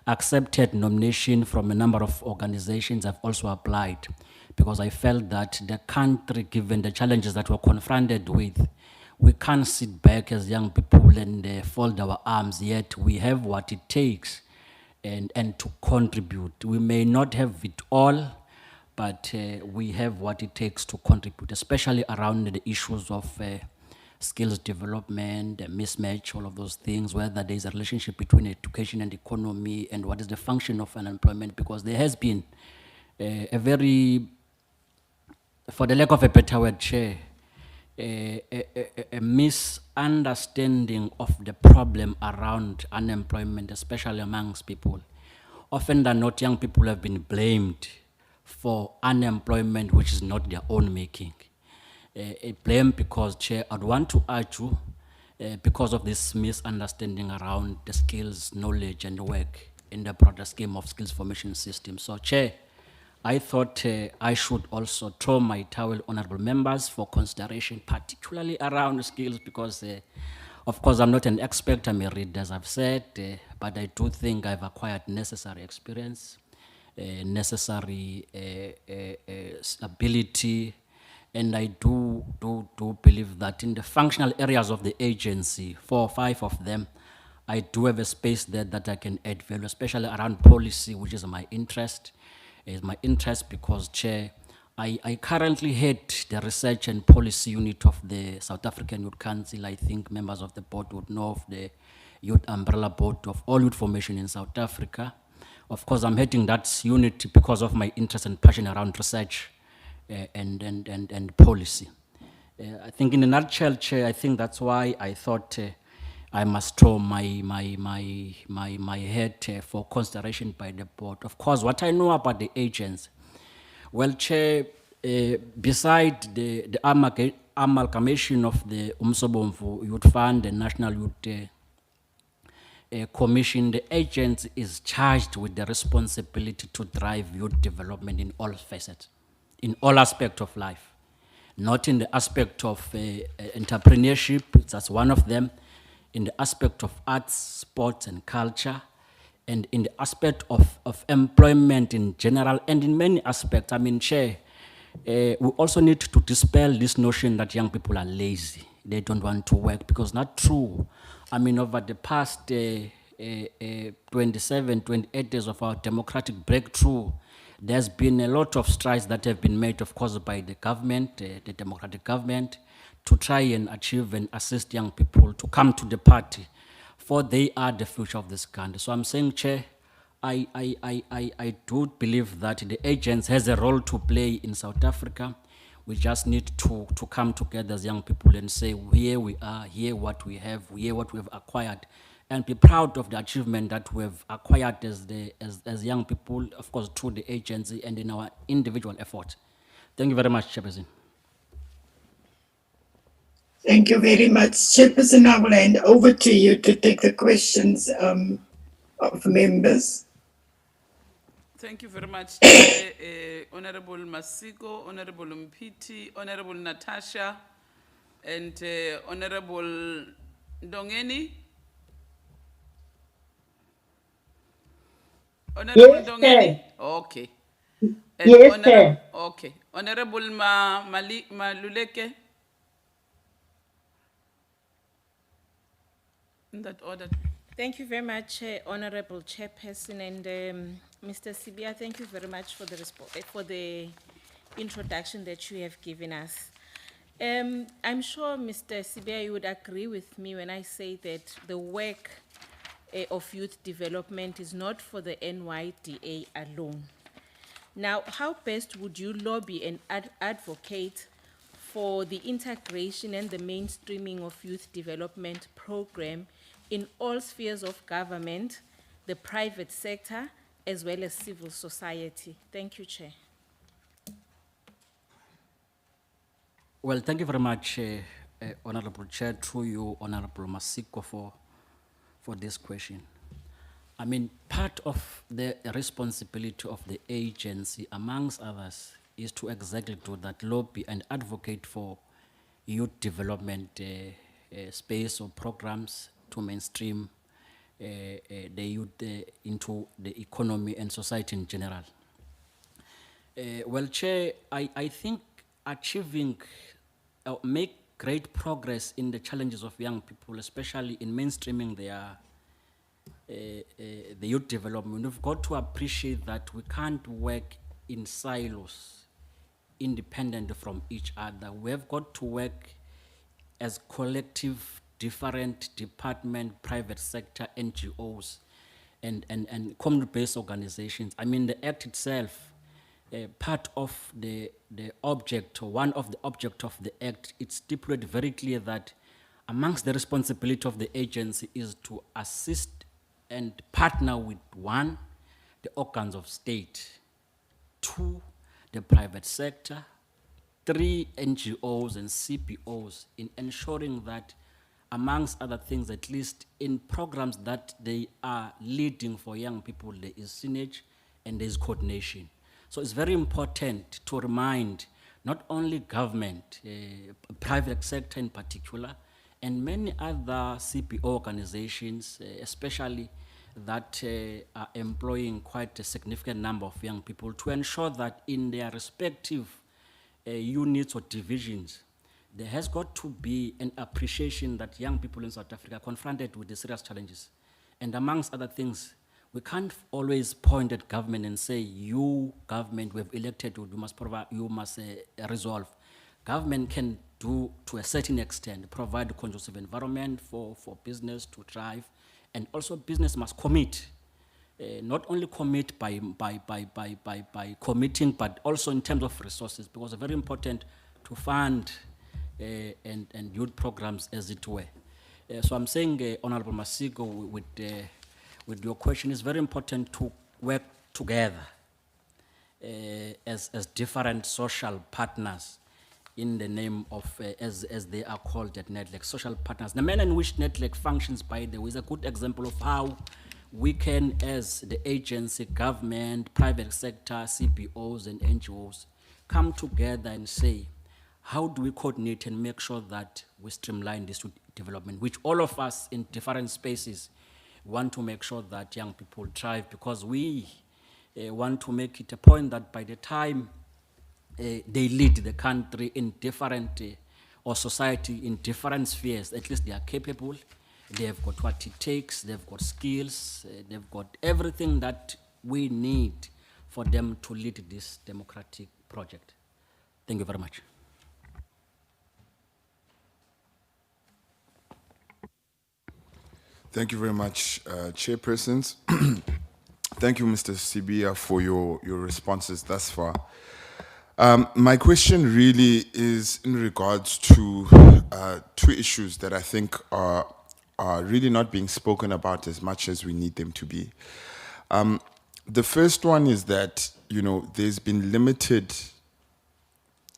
S13: accepted nomination from a number of organizations. I've also applied because I felt that the country, given the challenges that we're confronted with, we can't sit back as young people and fold our arms, yet we have what it takes and to contribute. We may not have it all, but we have what it takes to contribute, especially around the issues of skills development, mismatch, all of those things, whether there's a relationship between education and economy, and what is the function of unemployment, because there has been a very, for the lack of a better word, Chair, a misunderstanding of the problem around unemployment, especially amongst people. Often than not, young people have been blamed for unemployment which is not their own making. A blame because, Chair, I'd want to argue because of this misunderstanding around the skills, knowledge, and work in the broader scheme of skills formation system. So, Chair, I thought I should also throw my towel, honorable members, for consideration, particularly around skills, because, of course, I'm not an expert, I'm a reader, as I've said, but I do think I've acquired necessary experience, necessary ability, and I do believe that in the functional areas of the agency, 4 or 5 of them, I do have a space there that I can add value, especially around policy, which is my interest. Is my interest because, Chair, I currently head the research and policy unit of the South African Youth Council. I think members of the board would know of the Youth Umbrella Board of all youth formation in South Africa. Of course, I'm heading that unit because of my interest and passion around research and policy. I think in a nutshell, Chair, I think that's why I thought I must throw my head for consideration by the board. Of course, what I know about the agents, well, Chair, beside the amalgamation of the Umsobomvu Youth Fund and National Youth Commission, the agent is charged with the responsibility to drive youth development in all facets, in all aspects of life, not in the aspect of entrepreneurship, that's one of them, in the aspect of arts, sports, and culture, and in the aspect of employment in general, and in many aspects. I mean, Chair, we also need to dispel this notion that young people are lazy. They don't want to work, because not true. I mean, over the past 27, 28 days of our democratic breakthrough, there's been a lot of strides that have been made, of course, by the government, the democratic government, to try and achieve and assist young people to come to the party, for they are the future of this country. So I'm saying, Chair, I do believe that the agents has a role to play in South Africa. We just need to come together as young people and say, here we are, here what we have, here what we have acquired, and be proud of the achievement that we have acquired as young people, of course, through the agency and in our individual effort. Thank you very much, Chairperson.
S1: Thank you very much. Chairperson, I will hand over to you to take the questions of members.
S2: Thank you very much, Honorable Masiko, Honorable Mpiti, Honorable Natasha, and Honorable Ndongeni. Honorable
S8: Yes,
S2: Ndongeni?
S8: sir.
S2: Okay.
S8: Yes, sir.
S2: Okay. Honorable Maluleke? In that order.
S3: Thank you very much, Honorable Chairperson, and Mr. Sebia, thank you very much for the introduction that you have given us. I'm sure, Mr. Sebia, you would agree with me when I say that the work of youth development is not for the NYDA alone. Now, how best would you lobby and advocate for the integration and the mainstreaming of youth development program in all spheres of government, the private sector, as well as civil society? Thank you, Chair.
S13: Well, thank you very much, Honorable Chair, through you, Honorable Masiko, for this question. I mean, part of the responsibility of the agency, amongst others, is to exactly do that, lobby and advocate for youth development space or programs to mainstream the youth into the economy and society in general. Well, Chair, I think achieving, make great progress in the challenges of young people, especially in mainstreaming their the youth development. We've got to appreciate that we can't work in silos, independent from each other. We have got to work as collective, different department, private sector, NGOs, and community-based organizations. I mean, the Act itself, part of the object, or one of the object of the Act, it stipulated very clear that amongst the responsibility of the agency is to assist and partner with, one, the organs of state, two, the private sector, three, NGOs and CPOs, in ensuring that, amongst other things, at least in programs that they are leading for young people, there is synergy and there is coordination. So it's very important to remind not only government, private sector in particular, and many other CPO organizations, especially that are employing quite a significant number of young people, to ensure that in their respective units or divisions, there has got to be an appreciation that young people in South Africa are confronted with the serious challenges. And amongst other things, we can't always point at government and say, you, government, we have elected you, you must provide, you must resolve. Government can do, to a certain extent, provide a conducive environment for business to thrive, and also business must commit. Not only commit by committing, but also in terms of resources, because it's very important to fund and youth programs, as it were. So I'm saying, Honorable Masigo, with your question, it's very important to work together as different social partners in the name of, as they are called at NETLEC, social partners. The manner in which NETLEC functions, by the way, is a good example of how we can, as the agency, government, private sector, CPOs and NGOs, come together and say, how do we coordinate and make sure that we streamline this development, which all of us in different spaces want to make sure that young people thrive, because we want to make it a point that by the time they lead the country in different, or society in different spheres, at least they are capable, they have got what it takes, they've got skills, they've got everything that we need for them to lead this democratic project. Thank you very much.
S5: Thank you very much, chairpersons. Thank you, Mr. Sebia, for your responses thus far. My question really is in regards to two issues that I think are really not being spoken about as much as we need them to be. The first one is that, there's been limited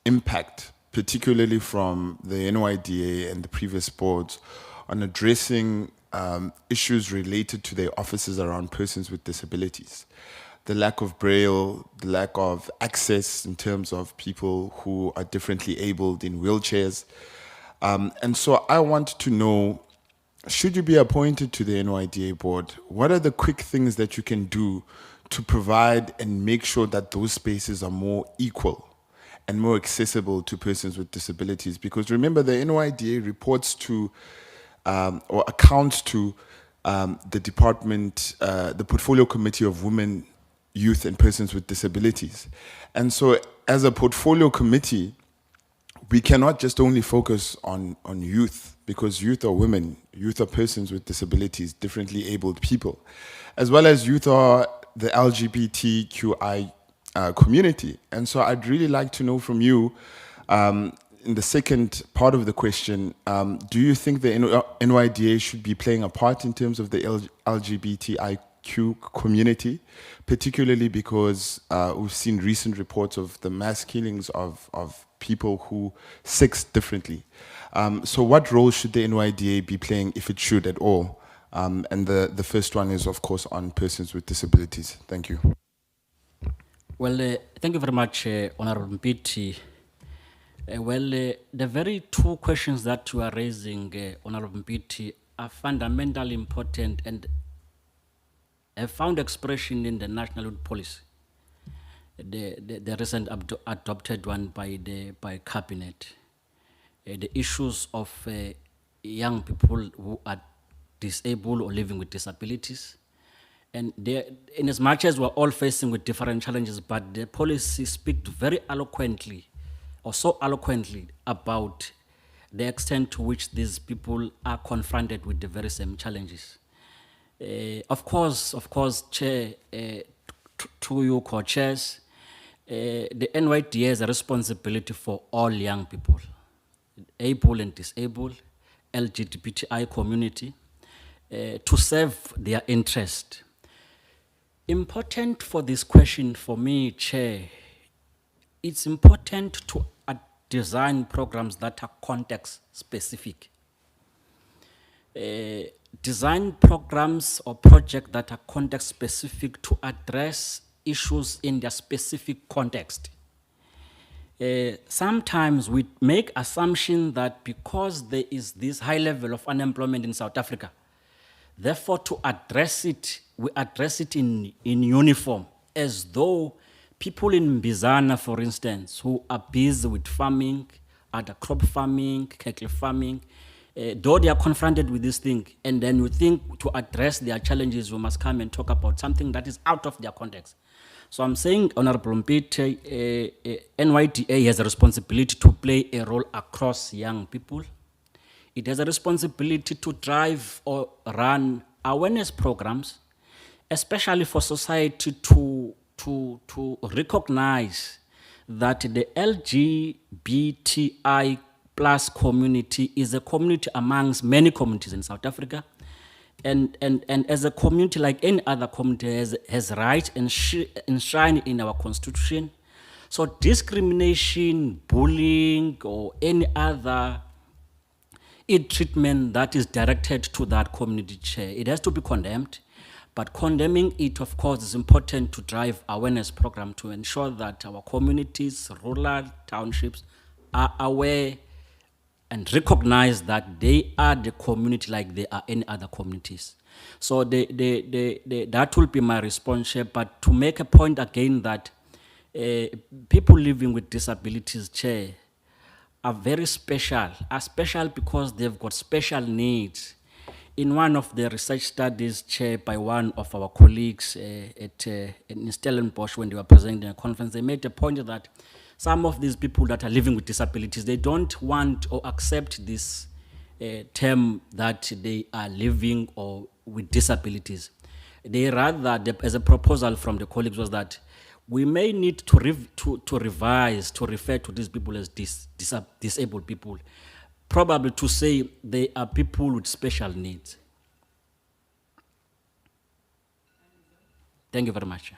S5: impact, particularly from the NYDA and the previous boards, on addressing issues related to their offices around persons with disabilities. The lack of braille, the lack of access in terms of people who are differently abled in wheelchairs. And so I want to know, should you be appointed to the NYDA board, what are the quick things that you can do to provide and make sure that those spaces are more equal and more accessible to persons with disabilities? Because remember, the NYDA reports to or accounts to the department, the Portfolio Committee of Women, Youth and Persons with Disabilities. And so as a portfolio committee, we cannot just only focus on youth, because youth are women, youth are persons with disabilities, differently abled people, as well as youth are the LGBTQI community. And so I'd really like to know from you, in the second part of the question, do you think the NYDA should be playing a part in terms of the LGBTIQ community, particularly because we've seen recent reports of the mass killings of people who sex differently. So what role should the NYDA be playing, if it should at all? And the first one is, of course, on persons with disabilities. Thank you.
S13: Well, thank you very much, Honorable Mpiti. The very two questions that you are raising, Honorable Mpiti, are fundamentally important and have found expression in the National Youth Policy, the recent adopted one by Cabinet. The issues of young people who are disabled or living with disabilities. And in as much as we're all facing with different challenges, but the policy speaks very eloquently, or so eloquently, about the extent to which these people are confronted with the very same challenges. Of course, Chair, to you co-chairs, the NYDA has a responsibility for all young people, able and disabled, LGBTI community, to serve their interest. Important for this question for me, Chair, it's important to design programs that are context specific. Design programs or projects that are context specific to address issues in their specific context. Sometimes we make assumption that because there is this high level of unemployment in South Africa, therefore to address it, we address it in uniform, as though people in Bizana, for instance, who are busy with farming, other crop farming, cattle farming, though they are confronted with this thing, and then we think to address their challenges, we must come and talk about something that is out of their context. So I'm saying, Honorable Mpete, NYDA has a responsibility to play a role across young people. It has a responsibility to drive or run awareness programs, especially for society to recognize that the LGBTI plus community is a community amongst many communities in South Africa. And as a community, like any other community, has rights enshrined in our constitution. So discrimination, bullying, or any other treatment that is directed to that community, Chair, it has to be condemned. But condemning it, of course, is important to drive awareness program to ensure that our communities, rural townships, are aware and recognize that they are the community like they are any other communities. So that will be my response here. But to make a point again that people living with disabilities, Chair, are very special, are special because they've got special needs. In one of the research studies, Chair, by one of our colleagues in Stellenbosch, when they were presenting a conference, they made a point that some of these people that are living with disabilities, they don't want or accept this term that they are living or with disabilities. They rather, as a proposal from the colleagues, was that we may need to revise, to refer to these people as disabled people, probably to say they are people with special needs. Thank you very much.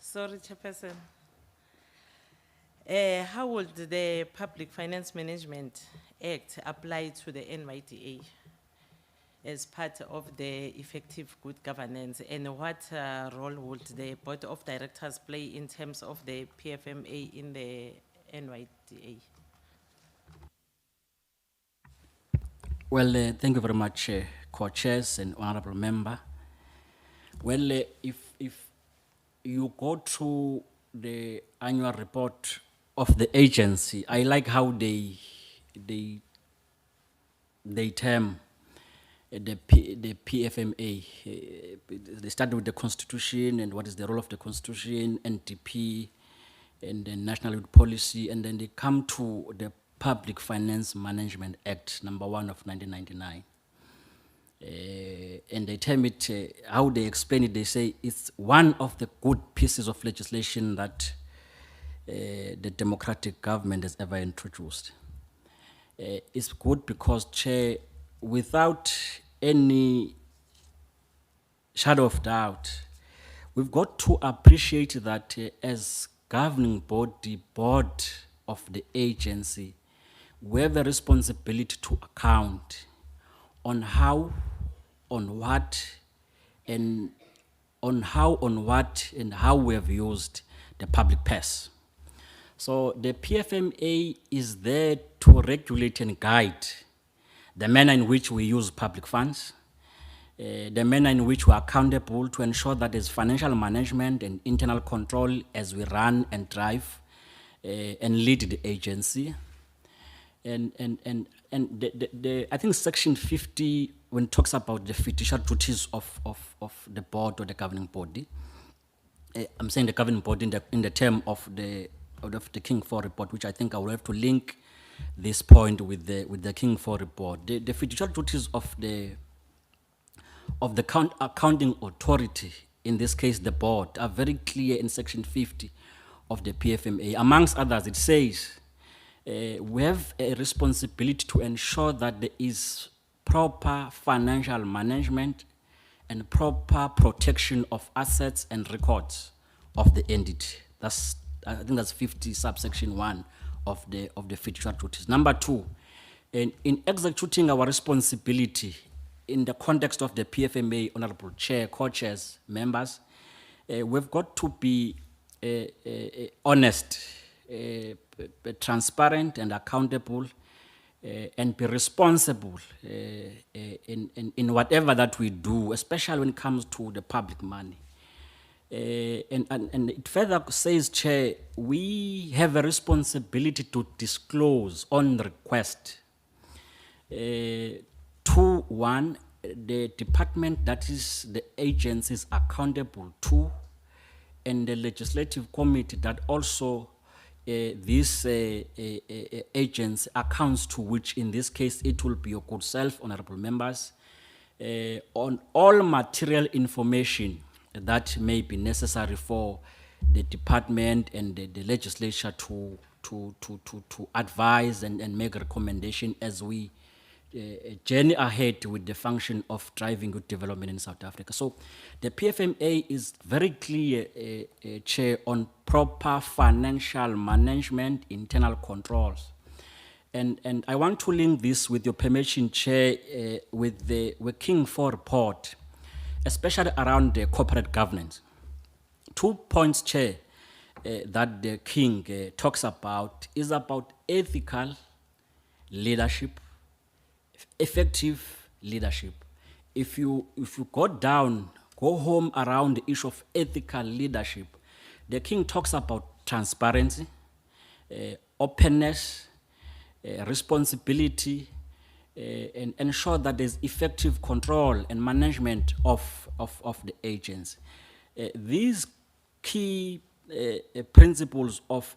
S4: Sorry, Chairperson. How would the Public Finance Management Act apply to the NYDA as part of the effective good governance? And what role would the Board of Directors play in terms of the PFMA in the NYDA?
S13: Well, thank you very much, co-chairs and honorable member. Well, if you go through the annual report of the agency, I like how they term the PFMA. They started with the Constitution and what is the role of the Constitution, NDP, and the National Youth Policy, and then they come to the Public Finance Management Act, number 1 of 1999. And they term it, how they explain it, they say it's one of the good pieces of legislation that the democratic government has ever introduced. It's good because, Chair, without any shadow of doubt, we've got to appreciate that as governing body, board of the agency, we have a responsibility to account on how, on what, and how we have used the public purse. So the PFMA is there to regulate and guide the manner in which we use public funds, the manner in which we are accountable to ensure that there's financial management and internal control as we run and drive and lead the agency. And I think Section 50, when it talks about the fiduciary duties of the board or the governing body, I'm saying the governing body in the term of the King 4 report, which I think I will have to link this point with the King 4 report. The fiduciary duties of the accounting authority, in this case the board, are very clear in Section 50 of the PFMA. Amongst others, it says we have a responsibility to ensure that there is proper financial management and proper protection of assets and records of the entity. I think that's 50 subsection 1 of the fiduciary duties. Number 2, in executing our responsibility in the context of the PFMA, Honorable Chair, co-chairs, members, we've got to be honest, transparent and accountable, and be responsible in whatever that we do, especially when it comes to the public money. And it further says, Chair, we have a responsibility to disclose on request to one, the department that is the agency is accountable to, and the legislative committee that also this agency accounts to, which in this case it will be your good self, honorable members, on all material information that may be necessary for the department and the legislature to advise and make a recommendation as we journey ahead with the function of driving good development in South Africa. So the PFMA is very clear, Chair, on proper financial management, internal controls. And I want to link this, with your permission, Chair, with the King 4 report, especially around the corporate governance. 2 points, Chair, that the King talks about is about ethical leadership, effective leadership. If you go home around the issue of ethical leadership, the King talks about transparency, openness, responsibility, and ensure that there's effective control and management of the agency. These key principles of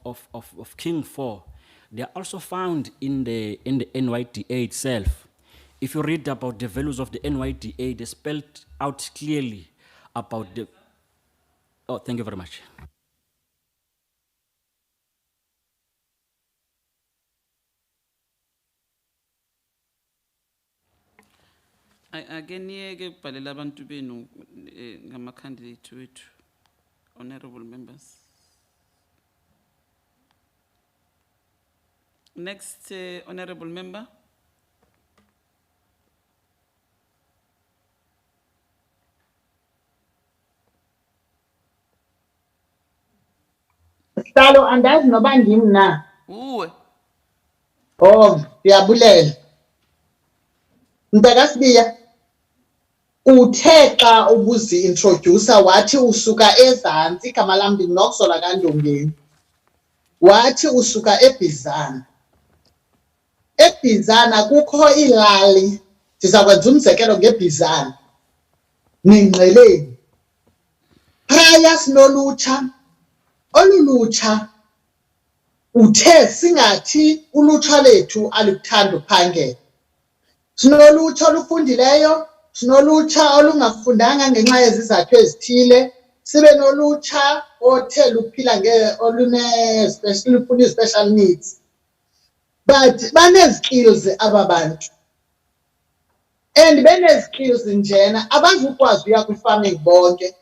S13: King 4, they are also found in the NYDA itself. If you read about the values of the NYDA, they spelled out clearly about the... Oh, thank you very much.
S2: Akeniyeke ukubhalela abantu benu ngama-candidate wethu, honorable members. Next, honorable member.
S8: Sihlalo andazi noba ndim na.
S2: Uwe.
S8: Oh, ndiyabulela. Mntaka Sebia, uthe xa ubuzi-introducer wathi usuka ezantsi, igama lam ndinokuzola kaNdongeni. Wathi usuka eBizana. eBizana kukho iilali Ndizakwenza umzekelo ngebhizana nengqeleni. Phaya sinolutsha, olulutsha uthe singathi ulutsha lethu alukuthanda uphangela. Sinolutsha olufundileyo, sinolutsha olungafundanga ngenxa yezizathu ezithile, sibe nolutsha othe luphila lufuna special needs. But banezi-skills aba bantu. And benezi-skills njena abazukwazi uya kwi-farming bonke.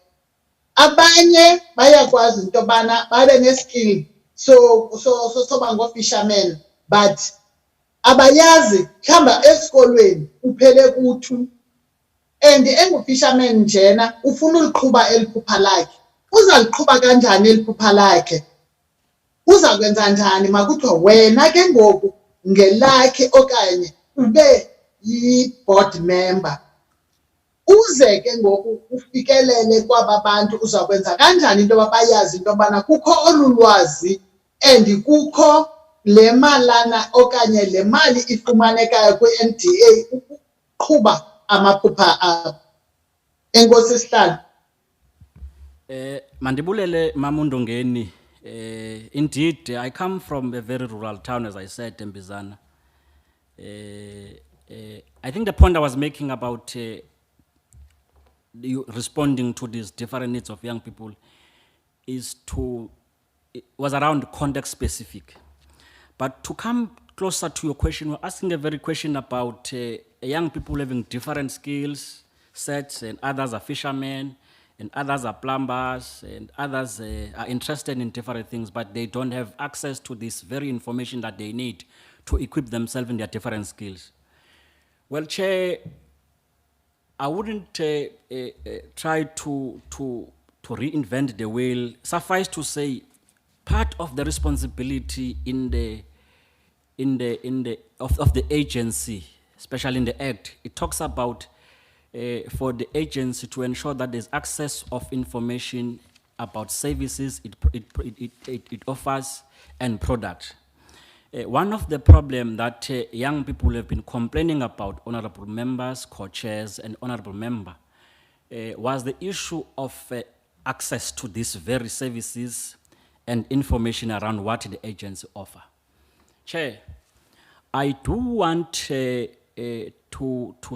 S8: Abanye bayakwazi into yobana babe ne-skill soba ngoo-fishermen, but abayazi mhlawumbi esikolweni uphele ku-2 and engu-fisherman njena ufuna uliqhuba eli phupha lakhe. Uzaliqhuba kanjani eli phupha lakhe? Uza kwenza njani makuthiwa wena ke ngoku ngelakhe okanye ube yi-board member? Uze ke ngoku ufikelele kwaba bantu uza kwenza kanjani into yoba bayazi into yobana kukho olu lwazi and kukho le malana okanye le mali ifumanekayo kwi-NDA ukuqhuba amaphupha abo. Enkosi sihlalo.
S13: Mandibulele Mamundongeni. Indeed, I come from a very rural town, as I said, Mbizana. I think the point I was making about you responding to these different needs of young people was around context specific. But to come closer to your question, we're asking a very question about young people having different skills sets, and others are fishermen, and others are plumbers, and others are interested in different things, but they don't have access to this very information that they need to equip themselves in their different skills. Well, Chair, I wouldn't try to reinvent the wheel. Suffice to say, part of the responsibility of the agency, especially in the Act, it talks about for the agency to ensure that there's access of information about services it offers and products. One of the problems that young people have been complaining about, honorable members, co-chairs, and honorable member, was the issue of access to these very services and information around what the agency offer. Chair, I do want to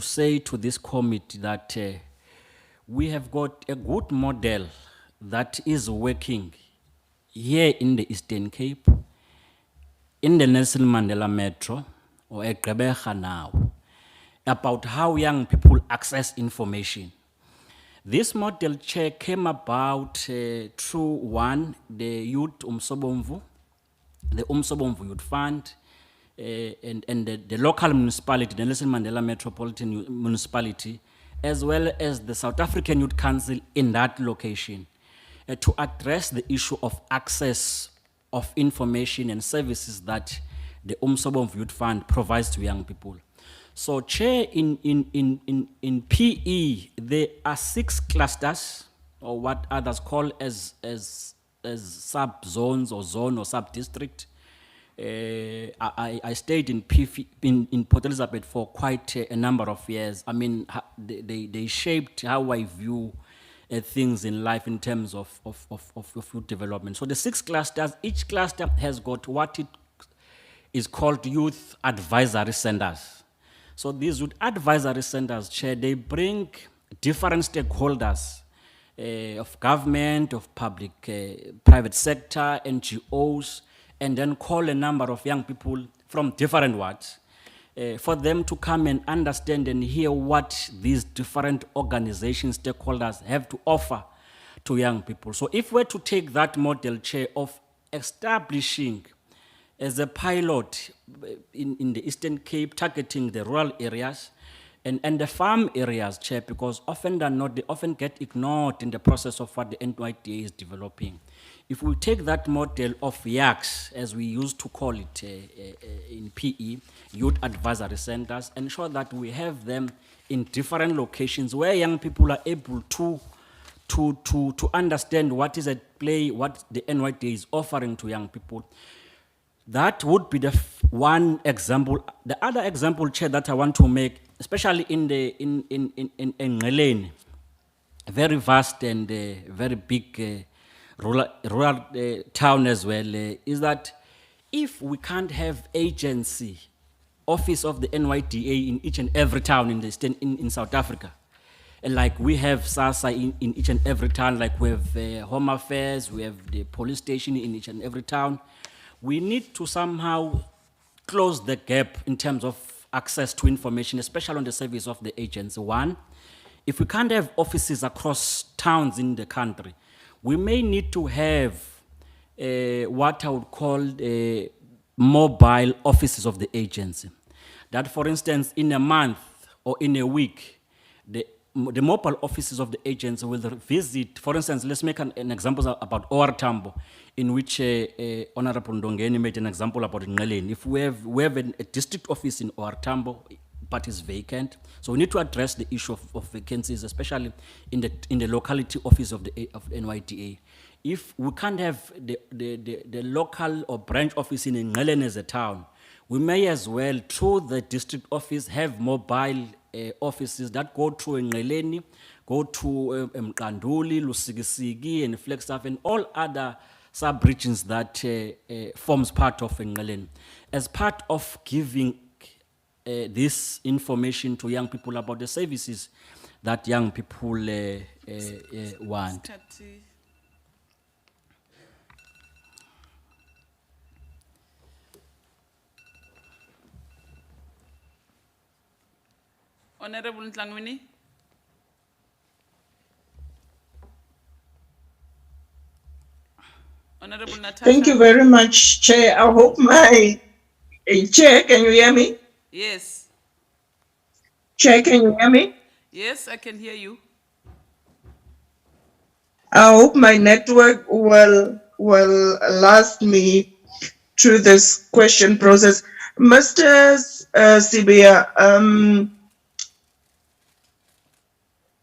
S13: say to this committee that we have got a good model that is working here in the Eastern Cape, in the Nelson Mandela Metro, or Gqeberha now, about how young people access information. This model, Chair, came about through one, the Youth Umsobomvu, the Umsobomvu Youth Fund, and the local municipality, the Nelson Mandela Metropolitan Municipality, as well as the South African Youth Council in that location, to address the issue of access of information and services that the Umsobomvu Youth Fund provides to young people. So, Chair, in PE, there are 6 clusters, or what others call as sub-zones or zone or sub-district. I stayed in Port Elizabeth for quite a number of years. I mean, they shaped how I view things in life in terms of youth development. So the 6 clusters, each cluster has got what it is called youth advisory centers. So these youth advisory centers, Chair, they bring different stakeholders of government, of public, private sector, NGOs, and then call a number of young people from different wards for them to come and understand and hear what these different organizations, stakeholders have to offer to young people. So if we're to take that model, Chair, of establishing as a pilot in the Eastern Cape, targeting the rural areas and the farm areas, Chair, because often than not, they often get ignored in the process of what the NYDA is developing. If we take that model of YACS, as we used to call it in PE, Youth Advisory Centers, ensure that we have them in different locations where young people are able to understand what is at play, what the NYDA is offering to young people. That would be the one example. The other example, Chair, that I want to make especially in Ngeleni, a very vast and very big rural town as well, is that if we can't have agency, office of the NYDA in each and every town in in South Africa, like we have SASA in each and every town, like we have Home Affairs, we have the police station in each and every town, we need to somehow close the gap in terms of access to information, especially on the service of the agency. One, if we can't have offices across towns in the country, we may need to have what I would call mobile offices of the agency. That, for instance, in a month or in a week, the mobile offices of the agency will visit, for instance, let's make an example about OR Tambo, in which Honorable Ndongeni made an example about Ngeleni. If we have a district office in OR Tambo, but is vacant, so we need to address the issue of vacancies, especially in the locality office of the NYDA. If we can't have the local or branch office in Ngeleni as a town, we may as well, through the district office, have mobile offices that go to Ngeleni, go to Mkanduli, Lusikisiki, and Flagship, and all other sub-regions that forms part of Ngeleni. As part of giving this information to young people about the services that young people want.
S2: Honorable Ntlangwini. Honorable Natasha.
S9: Thank you very much, Chair. I hope my Chair, can you hear me?
S2: Yes.
S9: Chair, can you hear me?
S2: Yes, I can hear you.
S9: I hope my network will last me through this question process. Mr. Sebia,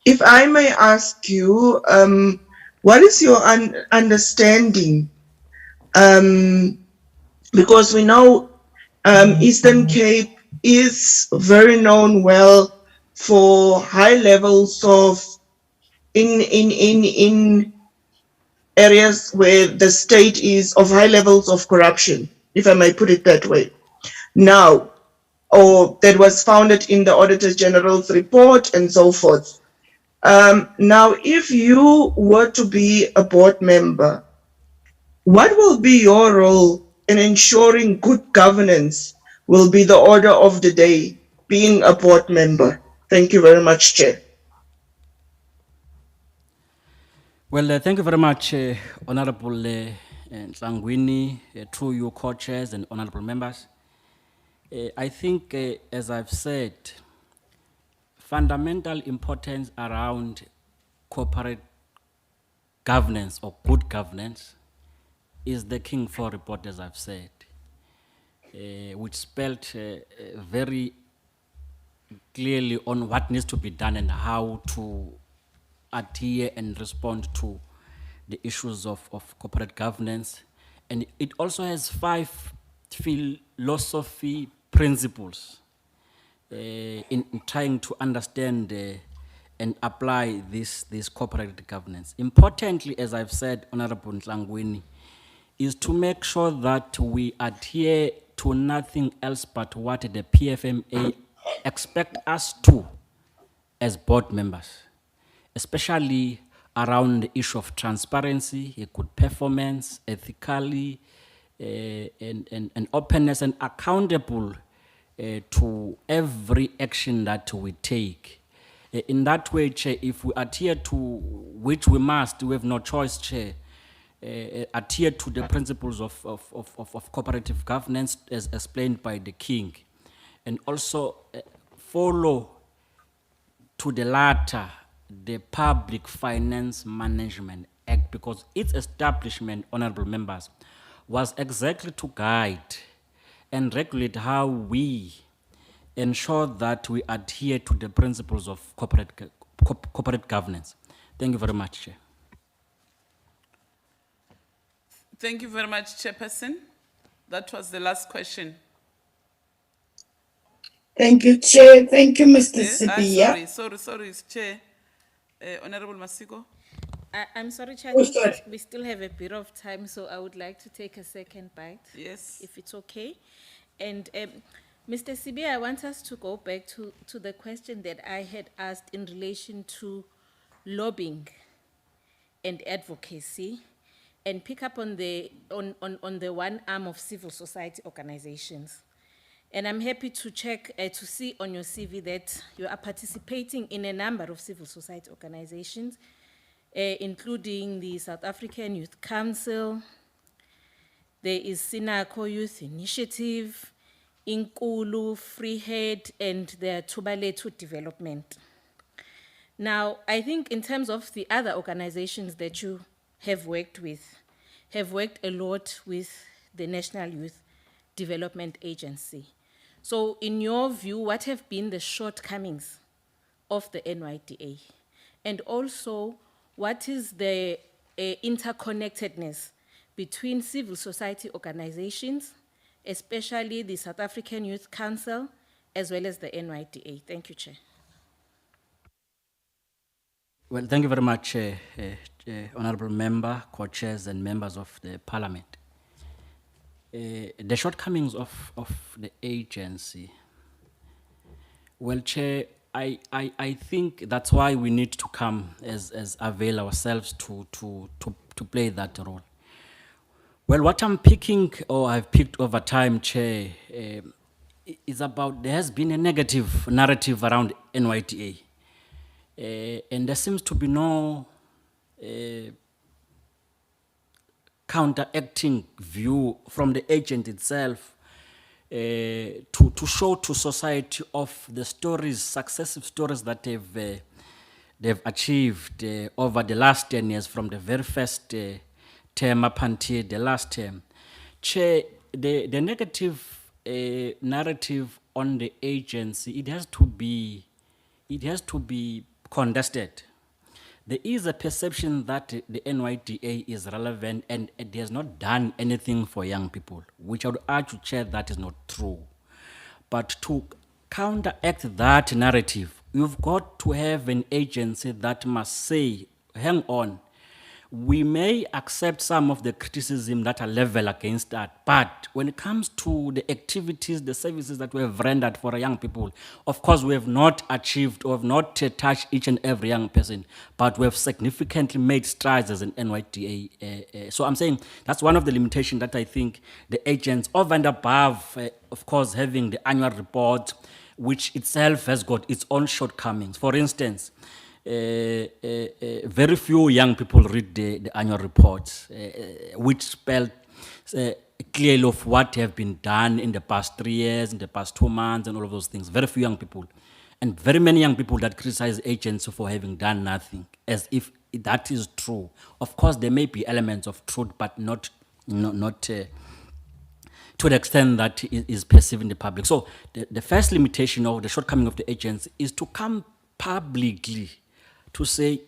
S9: if I may ask you, what is your understanding? Because we know Eastern Cape is very known well for high levels of in areas where the state is of high levels of corruption, if I may put it that way. Now, or that was founded in the Auditor General's report and so forth. Now, if you were to be a board member, what will be your role in ensuring good governance will be the order of the day, being a board member? Thank you very much, Chair.
S13: Well, thank you very much, Honorable Ntlangwini, through your co-chairs and honorable members. I think, as I've said, fundamental importance around corporate governance or good governance is the King 4 report, as I've said, which spelled very clearly on what needs to be done and how to adhere and respond to the issues of corporate governance. And it also has 5 philosophy principles in trying to understand and apply this corporate governance. Importantly, as I've said, Honorable Ntlangwini, is to make sure that we adhere to nothing else but what the PFMA expect us to as board members, especially around the issue of transparency, a good performance, ethically, and openness and accountable to every action that we take. In that way, Chair, if we adhere to, which we must, we have no choice, Chair, adhere to the principles of cooperative governance as explained by the King, and also follow to the latter the Public Finance Management Act, because its establishment, honorable members, was exactly to guide and regulate how we ensure that we adhere to the principles of corporate governance. Thank you very much, Chair.
S2: Thank you very much, Chairperson. That was the last question.
S1: Thank you, Chair. Thank you, Mr.
S2: Sorry,
S1: Sebia.
S2: sorry, Chair. Honorable Masiko.
S3: I'm sorry, Chair,
S1: Oh,
S3: I think
S1: sorry.
S3: we still have a bit of time, so I would like to take a second bite.
S2: Yes.
S3: If it's okay. And Mr. Sebia, I want us to go back to the question that I had asked in relation to lobbying and advocacy, and pick up on the one arm of civil society organizations. And I'm happy to check, to see on your CV that you are participating in a number of civil society organizations, including the South African Youth Council, there is Sinako Youth Initiative, Inkulu, Freehead, and the Tubaletu Development. Now, I think in terms of the other organizations that you have worked a lot with the National Youth Development Agency. So in your view, what have been the shortcomings of the NYDA? And also, what is the interconnectedness between civil society organizations, especially the South African Youth Council, as well as the NYDA? Thank you, Chair.
S13: Well, thank you very much, Honorable Member, co-chairs and members of the Parliament. The shortcomings of the agency. Well, Chair, I think that's why we need to come as avail ourselves to play that role. Well, what I'm picking, or I've picked over time, Chair, is about there has been a negative narrative around NYDA. And there seems to be no counteracting view from the agent itself to show to society of the stories, successive stories that they've achieved over the last 10 years, from the very first term up until the last term. Chair, the negative narrative on the agency, it has to be contested. There is a perception that the NYDA is relevant and it has not done anything for young people, which I would urge to Chair that is not true. But to counteract that narrative, you've got to have an agency that must say, hang on, we may accept some of the criticism that are leveled against that, but when it comes to the activities, the services that we have rendered for young people, of course, we have not achieved or have not touched each and every young person, but we have significantly made strides as an NYDA. So I'm saying that's one of the limitations that I think the agents, over and above, of course, having the annual report, which itself has got its own shortcomings. For instance, very few young people read the annual reports, which spell clearly of what have been done in the past 3 years, in the past 2 months, and all of those things. Very few young people. And very many young people that criticize agents for having done nothing, as if that is true. Of course, there may be elements of truth, but not to the extent that is perceived in the public. So the first limitation or the shortcoming of the agency is to come publicly to say,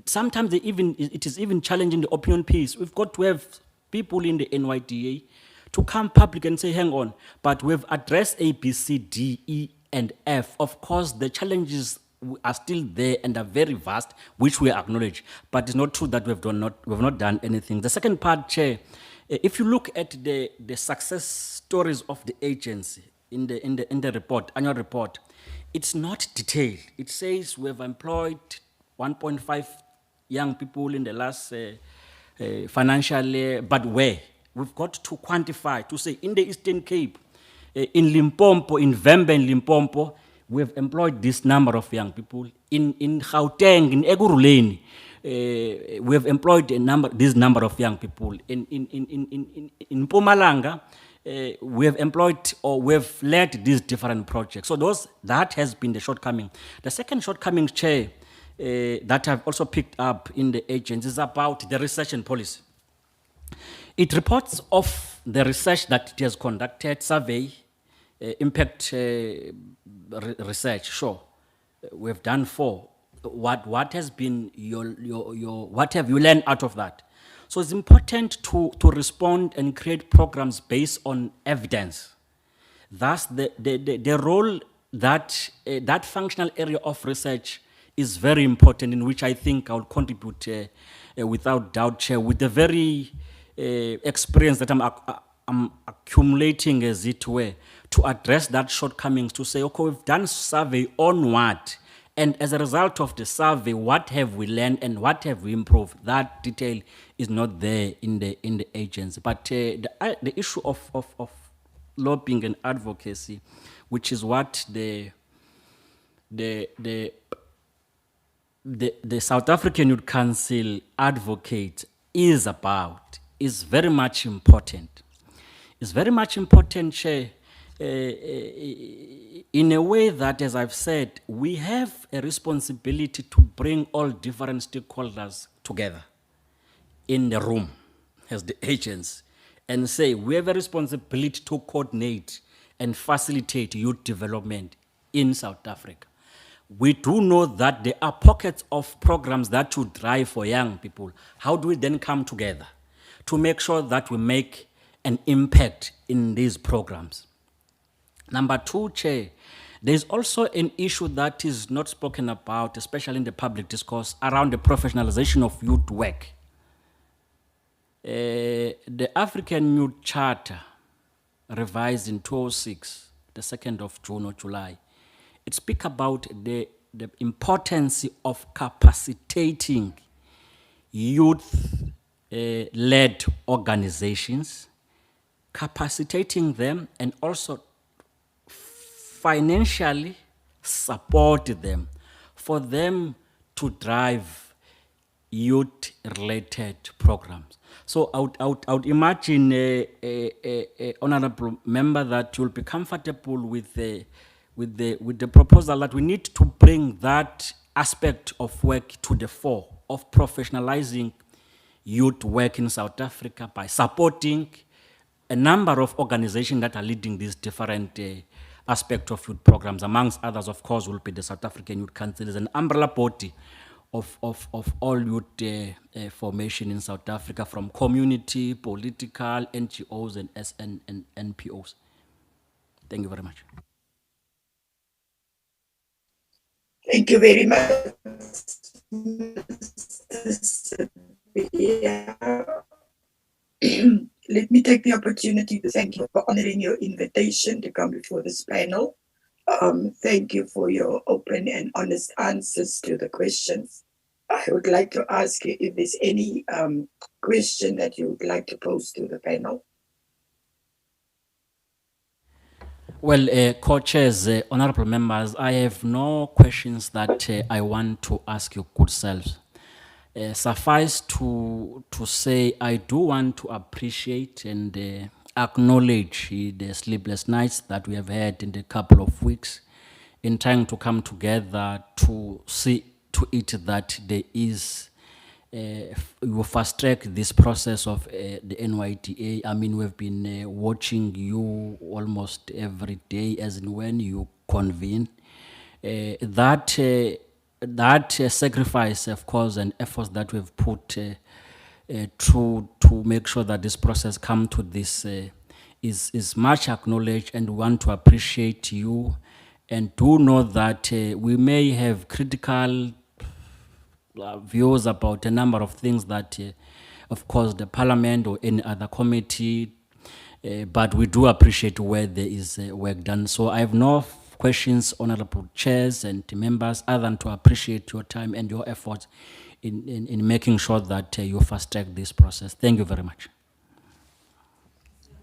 S13: sometimes it is even challenging the opinion piece. We've got to have people in the NYDA to come public and say, hang on, but we've addressed A, B, C, D, E, and F. Of course, the challenges are still there and are very vast, which we acknowledge. But it's not true that we've not done anything. The second part, Chair, if you look at the success stories of the agency in the report, annual report, it's not detailed. It says we've employed 1.5 young people in the last financial year, but where? We've got to quantify, to say in the Eastern Cape, in Limpopo, in Vemba and Limpopo, we've employed this number of young people. In Gauteng, in Eguruleni, we have employed this number of young people. In Mpumalanga, we have employed or we have led these different projects. So that has been the shortcoming. The second shortcoming, Chair, that I've also picked up in the agency is about the research and policy. It reports of the research that it has conducted, survey, impact research. Sure, we've done 4. What has been what have you learned out of that? So it's important to respond and create programs based on evidence. Thus, the role that functional area of research is very important, in which I think I will contribute without doubt, Chair, with the very experience that I'm accumulating, as it were, to address that shortcomings, to say, okay, we've done survey on what, and as a result of the survey, what have we learned and what have we improved? That detail is not there in the agency. But the issue of lobbying and advocacy, which is what the South African Youth Council advocate is about, is very much important. It's very much important, Chair, in a way that, as I've said, we have a responsibility to bring all different stakeholders together in the room as the agents and say we have a responsibility to coordinate and facilitate youth development in South Africa. We do know that there are pockets of programs that would drive for young people. How do we then come together to make sure that we make an impact in these programs? Number two, Chair, there's also an issue that is not spoken about, especially in the public discourse, around the professionalization of youth work. The African Youth Charter, revised in 2006, the 2nd of June or July, it speaks about the importance of capacitating youth-led organizations, capacitating them, and also financially support them for them to drive youth-related programs. So I would imagine, honorable member, that you'll be comfortable with the proposal that we need to bring that aspect of work to the fore, of professionalizing youth work in South Africa by supporting a number of organizations that are leading these different aspects of youth programs. Amongst others, of course, will be the South African Youth Council, is an umbrella body of all youth formation in South Africa, from community, political, NGOs, and NPOs. Thank you very much.
S1: Thank you very much, Mr. Sebia. Let me take the opportunity to thank you for honoring your invitation to come before this panel. Thank you for your open and honest answers to the questions. I would like to ask you if there's any question that you would like to pose to the panel.
S13: Well, co-chairs, honorable members, I have no questions that I want to ask your good selves. Suffice to say, I do want to appreciate and acknowledge the sleepless nights that we have had in the couple of weeks in trying to come together to see to it that there is, you fast track this process of the NYDA. I mean, we've been watching you almost every day as and when you convene. That sacrifice, of course, and efforts that we've put through to make sure that this process come to this is much acknowledged, and we want to appreciate you, and do know that we may have critical views about a number of things that, of course, the Parliament or any other committee, but we do appreciate where there is work done. So I have no questions, honorable chairs and members, other than to appreciate your time and your efforts in making sure that you fast track this process. Thank you very much.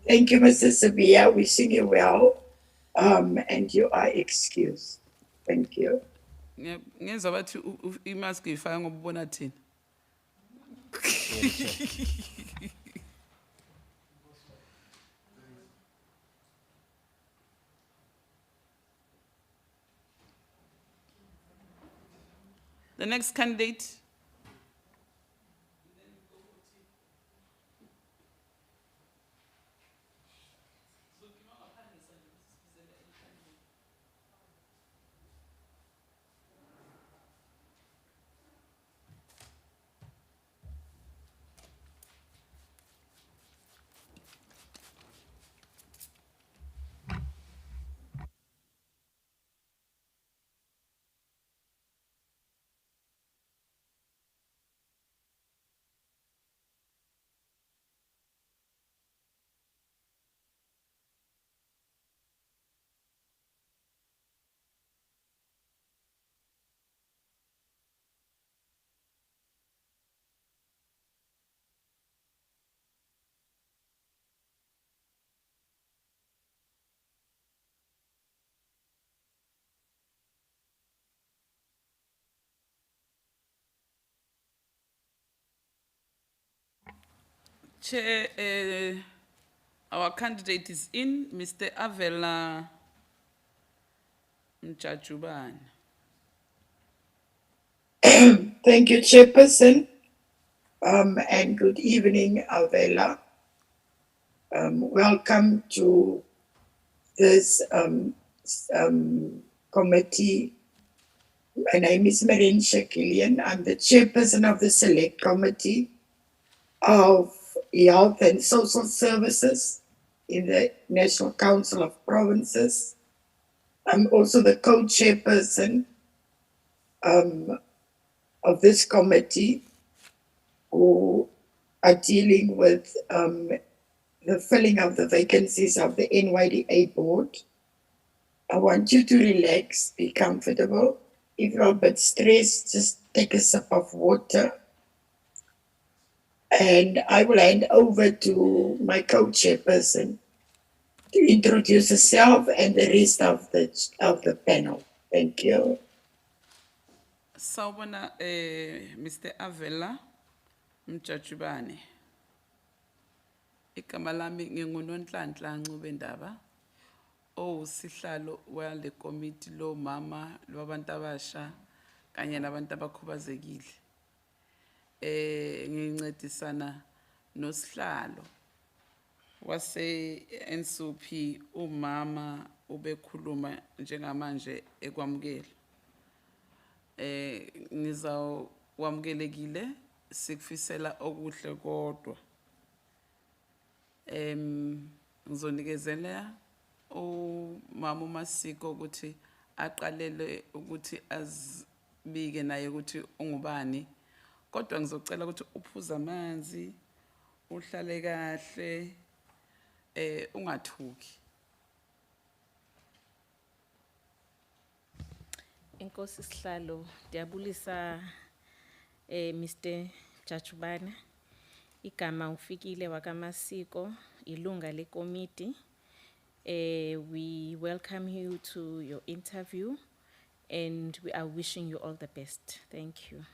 S1: Thank you, Mr. Sebia. Wishing you well, and you are excused. Thank you.
S2: Ngezwa bathi imask ifaka ngobubona thina. The next candidate. Chair, our candidate is in, Mr. Avella Mchachubane.
S1: Thank you, Chairperson. And good evening, Avella. Welcome to this committee. My name is Marin Shakilian. I'm the chairperson of the Select Committee of Health and Social Services in the National Council of Provinces. I'm also the co-chairperson of this committee who are dealing with the filling of the vacancies of the NYDA board. I want you to relax, be comfortable. If you're a bit stressed, just take a sip of water. And I will hand over to my co-chairperson to introduce herself and the rest of the panel. Thank you.
S2: Sawubona, Mr. Avella Mchachubane. Igama lami nginguNonhlanhla Ncubendaba. Sihlalo wale committee lo mama lwabantu abasha kanye nabantu abakhubazekile. Ngincedisana nosihlalo wase NSUP umama ubekhuluma njengamanje ekwamukela. Ngizawamukelekile sikufisela okuhle kodwa. Ngizonikezela umama uMasiko ukuthi aqalele ukuthi azibike naye ukuthi ungubani. Kodwa ngizocela ukuthi uphuze amanzi, uhlale kahle, ungathuki.
S3: Inkosi Sihlalo, ndiyabulisa Mr. Mchachubane. Igama ufikile wakamasiko, ilunga lekomiti. We welcome you to your interview and we are wishing you all the best. Thank you.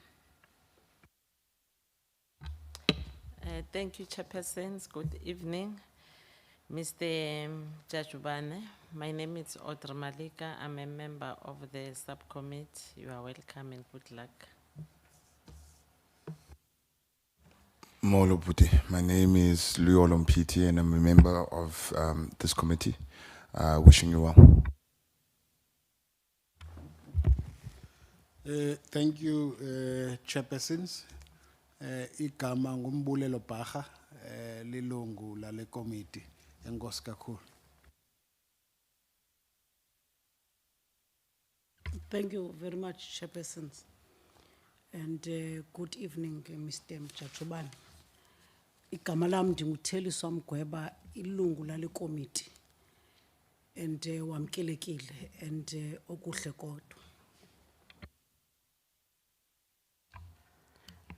S4: Thank you, Chairpersons. Good evening. Mr. Mchachubane, my name is Audrey Malika. I'm a member of the subcommittee. You are welcome and good luck.
S5: Molo Buti. My name is Luolo Mpiti and I'm a member of this committee. Wishing you well.
S6: Thank you, Chairpersons. Igama ngumbulelo Bhaga, lilungu lale committee. Enkosi kakhulu.
S7: Thank you very much, Chairpersons. And good evening, Mr. Mchachubane. Igama lami ndingutheliswa Mgweba, ilungu lale committee. And wamkelekile and okuhle kodwa.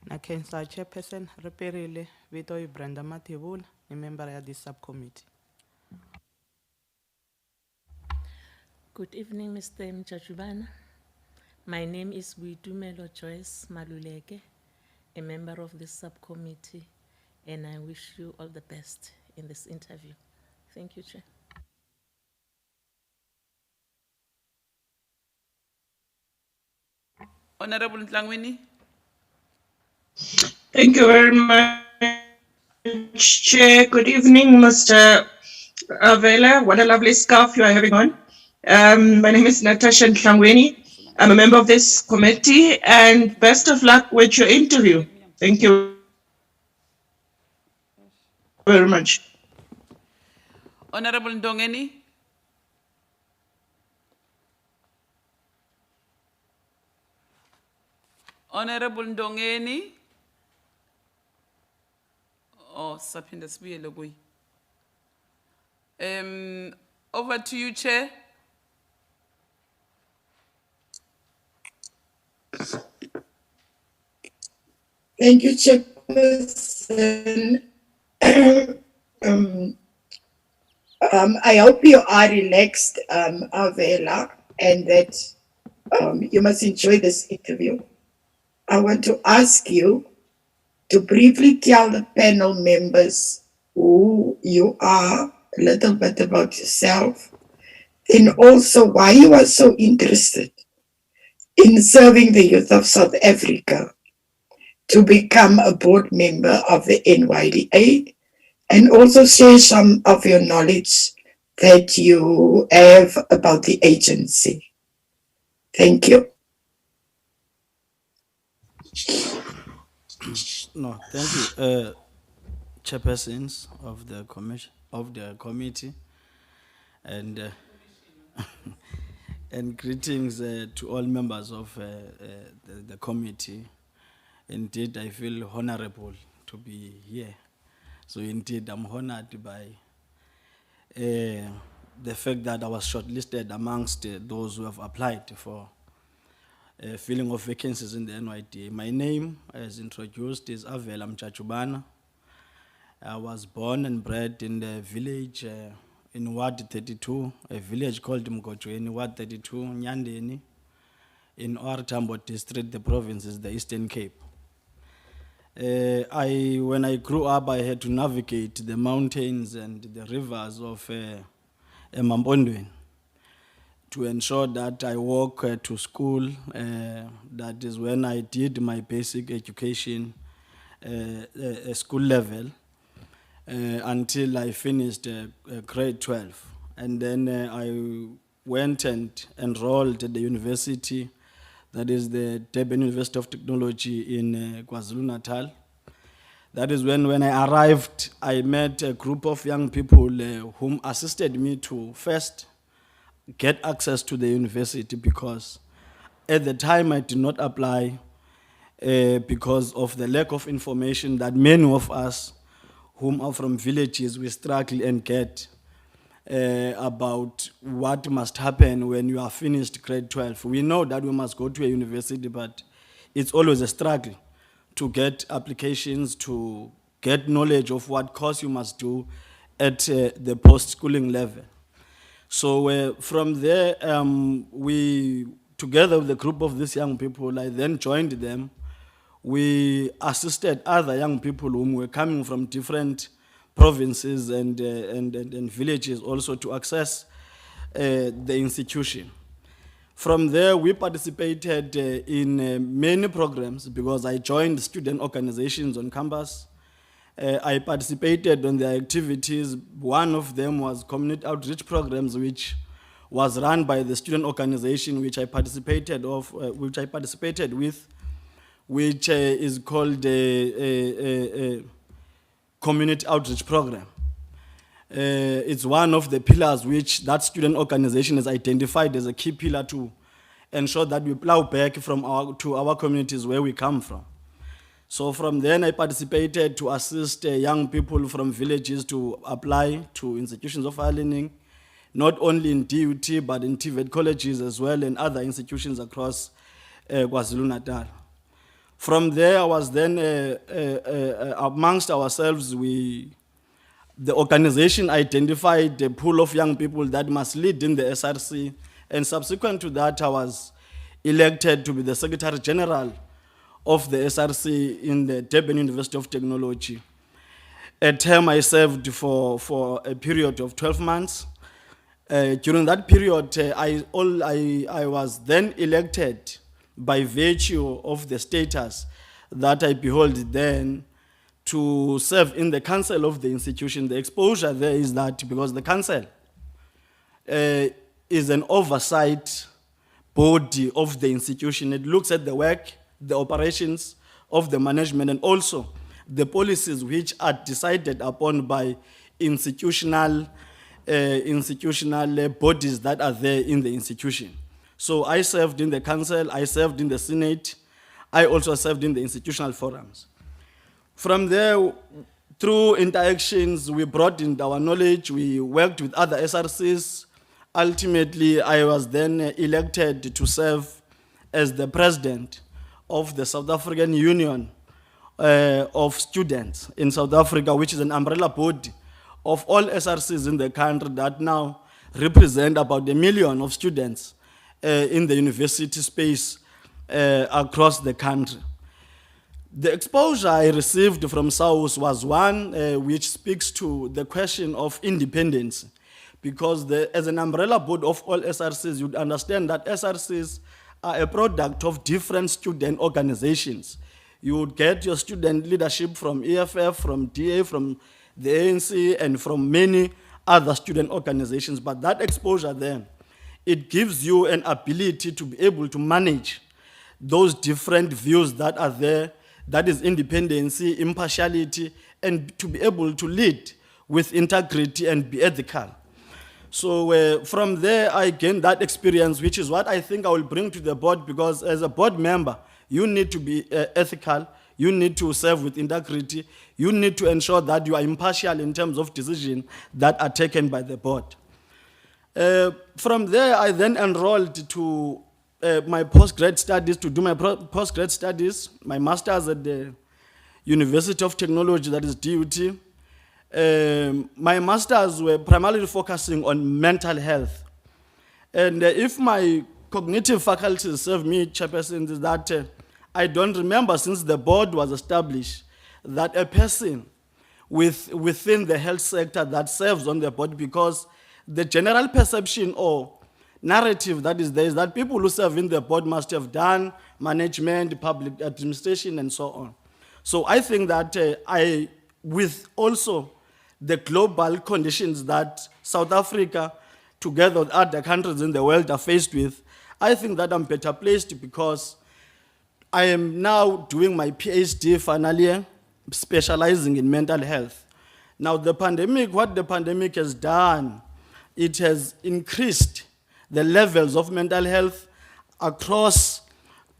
S11: Nakensa Chairperson Reperile Vito Brenda Matibula, a member of this subcommittee.
S14: Good evening, Mr. Mchachubane. My name is Buitumelo Joyce Maluleke, a member of this subcommittee, and I wish you all the best in this interview. Thank you, Chair.
S2: Honorable Ntlangwini.
S9: Thank you very much, Chair. Good evening, Mr. Avella. What a lovely scarf you are having on. My name is Natasha Ntlangwini. I'm a member of this committee, and best of luck with your interview. Thank you very much.
S2: Honorable Ndongeni. Honorable Ndongeni. Oh, sapinda sibuyele kuyi. Over to you, Chair.
S1: Thank you, Chairperson. I hope you are relaxed, Avella, and that you must enjoy this interview. I want to ask you to briefly tell the panel members who you are, a little bit about yourself, and also why you are so interested in serving the youth of South Africa, to become a board member of the NYDA, and also share some of your knowledge that you have about the agency. Thank you.
S15: No, thank you, chairpersons of the committee, and and greetings to all members of the committee. Indeed, I feel honorable to be here. So indeed, I'm honored by the fact that I was shortlisted amongst those who have applied for filling of vacancies in the NYDA. My name, as introduced, is Avella Mchachubana. I was born and bred in the village in Ward 32, a village called Mgochweni, Ward 32, Nyandeni, in Ortambo district. The province is the Eastern Cape. When I grew up, I had to navigate the mountains and the rivers of Emambondweni to ensure that I walk to school. That is when I did my basic education, school level, until I finished grade 12. And then I went and enrolled at the university, that is the Durban University of Technology in KwaZulu-Natal. That is when I arrived, I met a group of young people whom assisted me to first get access to the university, because at the time I did not apply because of the lack of information that many of us whom are from villages, we struggle and get about what must happen when you are finished grade 12. We know that we must go to a university, but it's always a struggle to get applications, to get knowledge of what course you must do at the post-schooling level. So from there, we, together with a group of these young people, I then joined them. We assisted other young people whom were coming from different provinces and villages also to access the institution. From there, we participated in many programs, because I joined student organizations on campus. I participated in their activities. One of them was community outreach programs, which was run by the student organization which I participated with, which is called a community outreach program. It's one of the pillars which that student organization has identified as a key pillar to ensure that we plow back to our communities where we come from. So from then I participated to assist young people from villages to apply to institutions of higher learning, not only in DUT, but in TVET colleges as well, and other institutions across KwaZulu-Natal. From there, I was then, amongst ourselves, the organization identified a pool of young people that must lead in the SRC, and subsequent to that, I was elected to be the Secretary General of the SRC in the Durban University of Technology. A term I served for a period of 12 months. During that period, I was then elected by virtue of the status that I behold then to serve in the council of the institution. The exposure there is that because the council is an oversight body of the institution. It looks at the work, the operations of the management, and also the policies which are decided upon by institutional bodies that are there in the institution. So I served in the council, I served in the Senate, I also served in the institutional forums. From there, through interactions, we brought in our knowledge, we worked with other SRCs. Ultimately, I was then elected to serve as the president of the South African Union of Students in South Africa, which is an umbrella body of all SRCs in the country that now represent about 1 million of students in the university space across the country. The exposure I received from SAUS was one which speaks to the question of independence. Because as an umbrella board of all SRCs, you'd understand that SRCs are a product of different student organizations. You would get your student leadership from EFF, from DA, from the ANC, and from many other student organizations. But that exposure then, it gives you an ability to be able to manage those different views that are there, that is independency, impartiality, and to be able to lead with integrity and be ethical. So from there, I gained that experience, which is what I think I will bring to the board, because as a board member, you need to be ethical, you need to serve with integrity, you need to ensure that you are impartial in terms of decisions that are taken by the board. From there, I then enrolled to my postgrad studies, to do my postgrad studies, my master's at the University of Technology, that is DUT. My masters were primarily focusing on mental health. And if my cognitive faculties serve me, Chairperson, is that I don't remember since the board was established that a person within the health sector that serves on the board, because the general perception or narrative that is there is that people who serve in the board must have done management, public administration, and so on. So I think that with also the global conditions that South Africa, together with other countries in the world, are faced with, I think that I'm better placed because I am now doing my PhD final year, specializing in mental health. Now the pandemic, what the pandemic has done, it has increased the levels of mental health across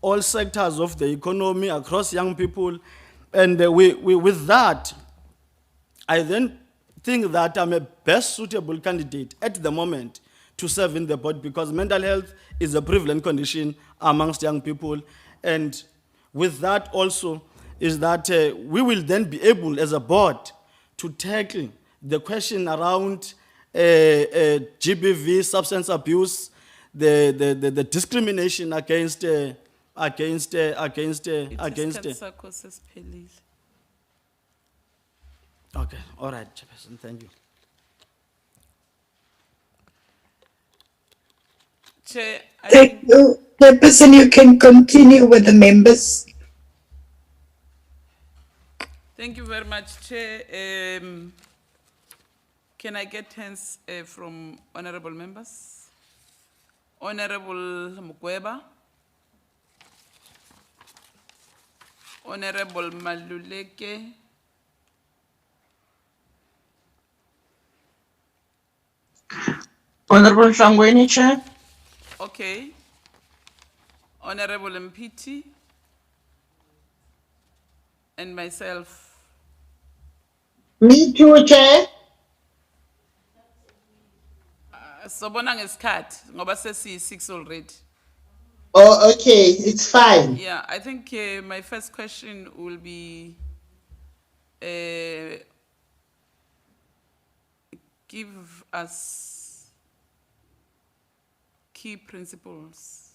S15: all sectors of the economy, across young people. And with that, I then think that I'm a best suitable candidate at the moment to serve in the board, because mental health is a prevalent condition amongst young people. And with that also is that we will then be able as a board to tackle the question around GBV, substance abuse, the discrimination against.
S2: Sakho sesiphelile.
S15: Okay, all right, Chairperson, thank you.
S2: Chair, I
S1: Thank
S2: think,
S1: you. Chairperson, you can continue with the members.
S2: thank you very much, Chair. Can I get hands from honorable members? Honorable Mugweba. Honorable Maluleke.
S9: Honorable Shangweni, Chair.
S2: Okay. Honorable Mpiti. And myself.
S8: Me too, Chair.
S2: Sobona ngesikhathi ngoba sesi-6 already.
S8: Oh, okay, it's fine.
S2: Yeah, I think my first question will be give us key principles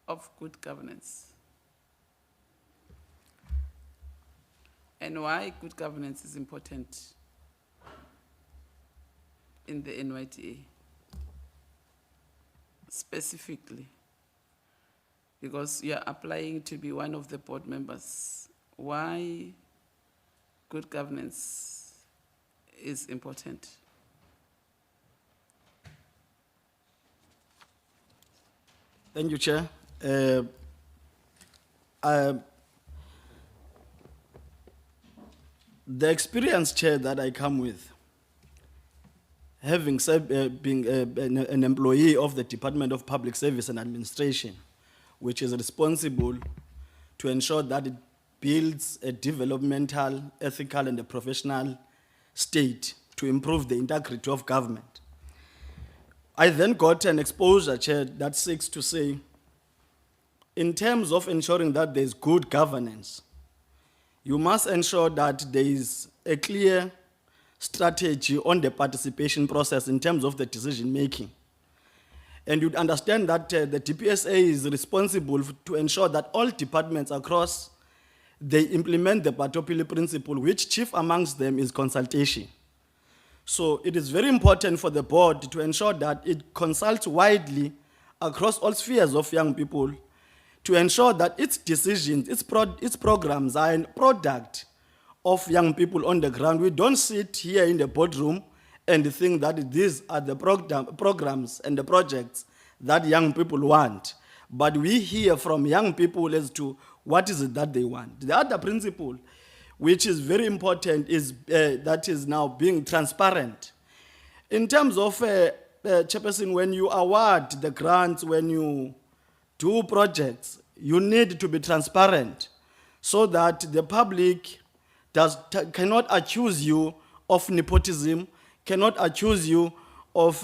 S2: of good governance and why good governance is important in the NYDA. Specifically, because you are applying to be one of the board members. Why good governance is important?
S15: Thank you, Chair. The experience, Chair, that I come with, having being an employee of the Department of Public Service and Administration, which is responsible to ensure that it builds a developmental, ethical, and a professional state to improve the integrity of government. I then got an exposure, Chair, that seeks to say, in terms of ensuring that there's good governance, you must ensure that there is a clear strategy on the participation process in terms of the decision making. And you'd understand that the DPSA is responsible to ensure that all departments across, they implement the Batopili principle, which chief amongst them is consultation. So it is very important for the board to ensure that it consults widely across all spheres of young people to ensure that its decisions, its programs are a product of young people on the ground. We don't sit here in the boardroom and think that these are the programs and the projects that young people want. But we hear from young people as to what is it that they want. The other principle, which is very important, is that is now being transparent. In terms of, Chairperson, when you award the grants, when you do projects, you need to be transparent so that the public cannot accuse you of nepotism, cannot accuse you of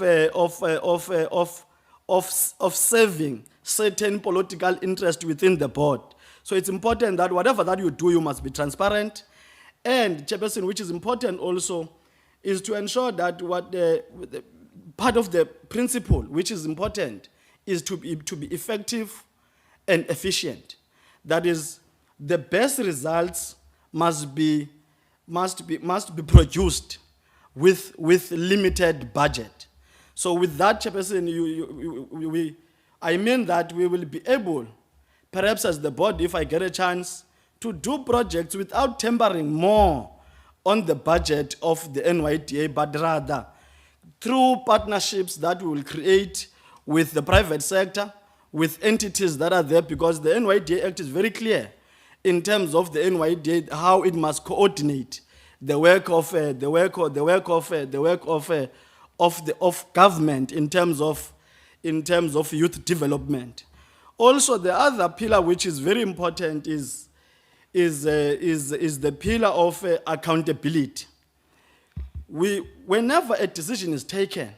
S15: serving certain political interest within the board. So it's important that whatever that you do, you must be transparent. And, Chairperson, which is important also, is to ensure that part of the principle, which is important, is to be effective and efficient. That is, the best results must be produced with limited budget. So with that, Chairperson, I mean that we will be able, perhaps as the board, if I get a chance, to do projects without tempering more on the budget of the NYDA, but rather through partnerships that we will create with the private sector, with entities that are there, because the NYDA Act is very clear in terms of the NYDA, how it must coordinate the work of government in terms of youth development. Also, the other pillar which is very important is the pillar of accountability. Whenever a decision is taken,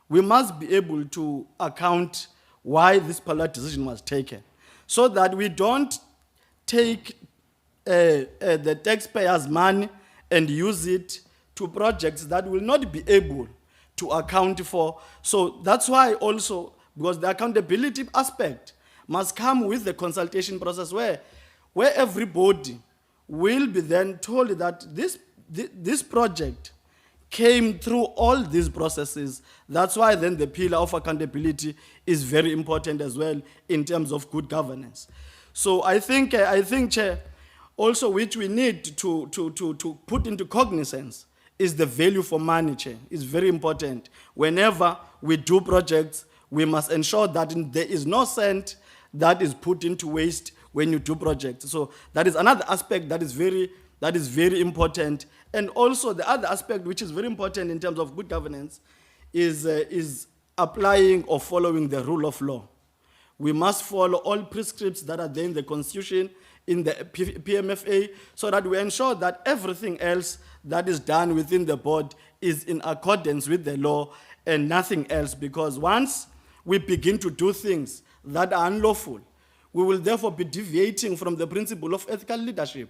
S15: we must be able to account why this particular decision was taken, so that we don't take the taxpayers' money and use it to projects that will not be able to account for. So that's why also, because the accountability aspect must come with the consultation process where everybody will be then told that this project came through all these processes. That's why then the pillar of accountability is very important as well in terms of good governance. So I think, Chair, also which we need to put into cognizance is the value for money, Chair. It's very important. Whenever we do projects, we must ensure that there is no cent that is put into waste when you do projects. So that is another aspect that is very important. And also the other aspect which is very important in terms of good governance is applying or following the rule of law. We must follow all prescripts that are there in the Constitution, in the PMFA, so that we ensure that everything else that is done within the board is in accordance with the law and nothing else. Because once we begin to do things that are unlawful, we will therefore be deviating from the principle of ethical leadership.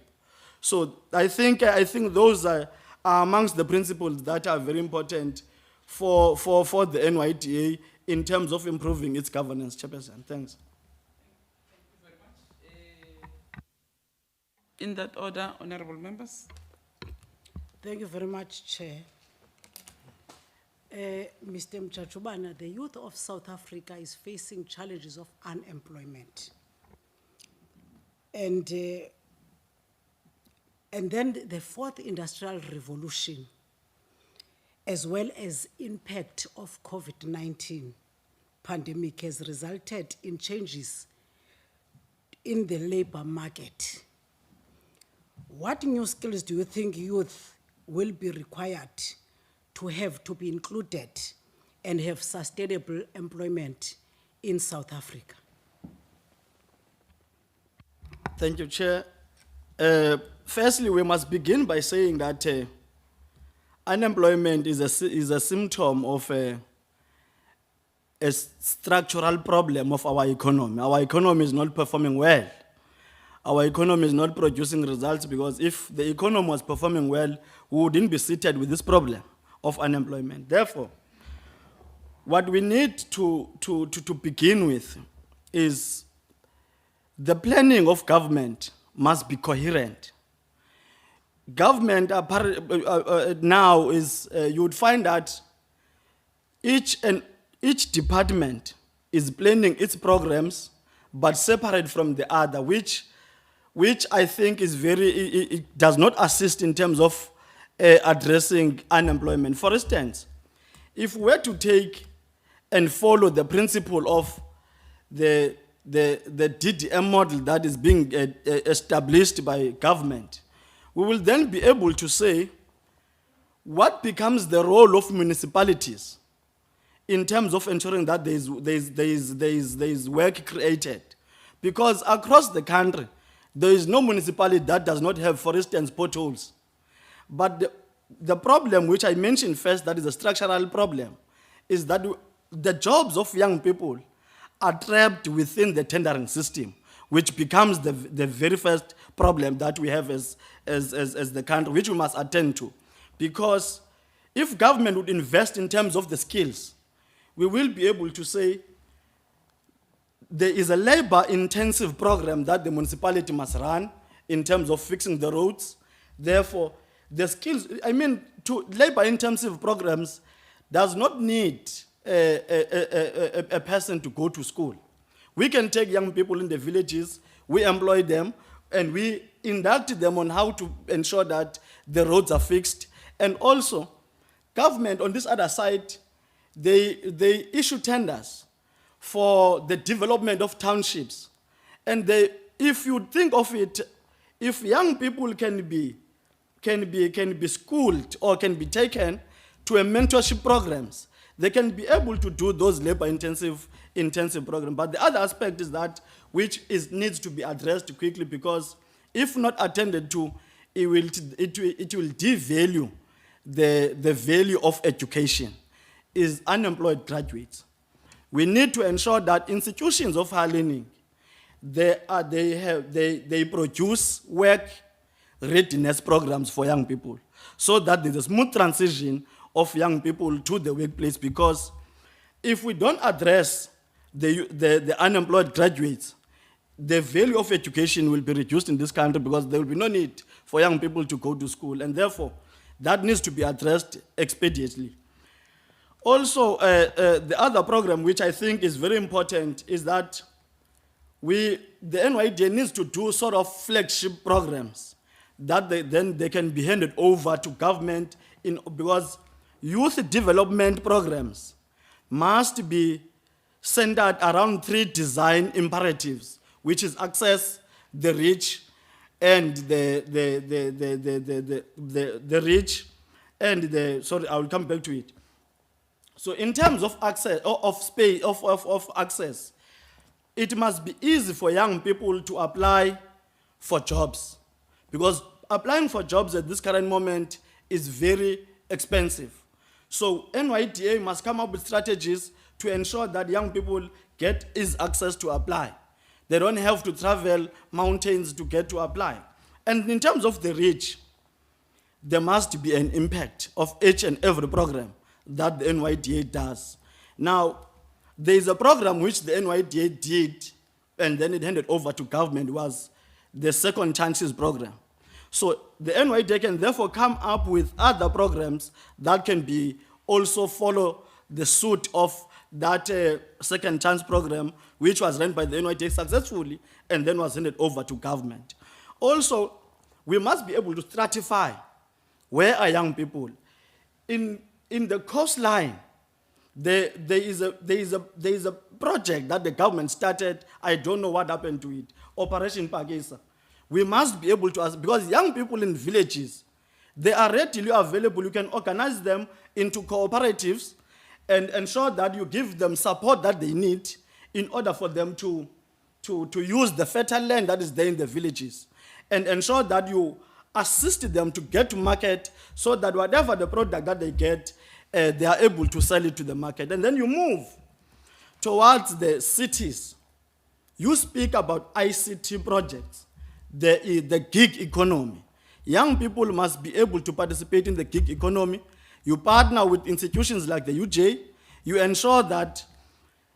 S15: So I think those are amongst the principles that are very important for the NYDA in terms of improving its governance, Chairperson. Thanks.
S2: In that order, honorable members.
S7: Thank you very much, Chair. Mr. Mchachubana, the youth of South Africa is facing challenges of unemployment. And then the fourth industrial revolution, as well as impact of COVID-19 pandemic, has resulted in changes in the labor market. What new skills do you think youth will be required to have to be included and have sustainable employment in South Africa?
S15: Thank you, Chair. Firstly, we must begin by saying that unemployment is a symptom of a structural problem of our economy. Our economy is not performing well. Our economy is not producing results, because if the economy was performing well, we wouldn't be seated with this problem of unemployment. Therefore, what we need to begin with is the planning of government must be coherent. Government now is, you would find that each department is planning its programs, but separate from the other, which I think is it does not assist in terms of addressing unemployment. For instance, if we were to take and follow the principle of the DDM model that is being established by government, we will then be able to say what becomes the role of municipalities in terms of ensuring that there is work created. Because across the country, there is no municipality that does not have, for instance, potholes. But the problem which I mentioned first, that is a structural problem, is that the jobs of young people are trapped within the tendering system, which becomes the very first problem that we have as the country, which we must attend to. Because if government would invest in terms of the skills, we will be able to say there is a labor-intensive program that the municipality must run in terms of fixing the roads. Therefore, the skills, labor-intensive programs does not need a person to go to school. We can take young people in the villages, we employ them, and we induct them on how to ensure that the roads are fixed. And also, government on this other side, they issue tenders for the development of townships. And if you think of it, if young people can be schooled or can be taken to a mentorship programs, they can be able to do those labor-intensive programs. But the other aspect is that which needs to be addressed quickly, because if not attended to, it will devalue the value of education, is unemployed graduates. We need to ensure that institutions of higher learning, they produce work readiness programs for young people, so that there's a smooth transition of young people to the workplace. Because if we don't address the unemployed graduates, the value of education will be reduced in this country, because there will be no need for young people to go to school, and therefore that needs to be addressed expediently. Also, the other program which I think is very important is that the NYDA needs to do sort of flagship programs that they can be handed over to government, because youth development programs must be centered around 3 design imperatives, which is access, the reach, and the reach, and sorry, I will come back to it. So in terms of access, of access, it must be easy for young people to apply for jobs, because applying for jobs at this current moment is very expensive. So NYDA must come up with strategies to ensure that young people get easy access to apply. They don't have to travel mountains to get to apply. And in terms of the reach, there must be an impact of each and every program that the NYDA does. Now, there is a program which the NYDA did, and then it handed over to government, was the Second Chances program. So the NYDA can therefore come up with other programs that can be also follow the suit of that Second Chance program, which was run by the NYDA successfully and then was handed over to government. Also, we must be able to stratify where are young people. In the coastline, there is a project that the government started. I don't know what happened to it. Operation Pagesa. We must be able to ask, because young people in villages, they are readily available. You can organize them into cooperatives and ensure that you give them support that they need in order for them to use the fertile land that is there in the villages, and ensure that you assist them to get to market, so that whatever the product that they get, they are able to sell it to the market. And then you move towards the cities. You speak about ICT projects, the gig economy. Young people must be able to participate in the gig economy. You partner with institutions like the UJ, You ensure that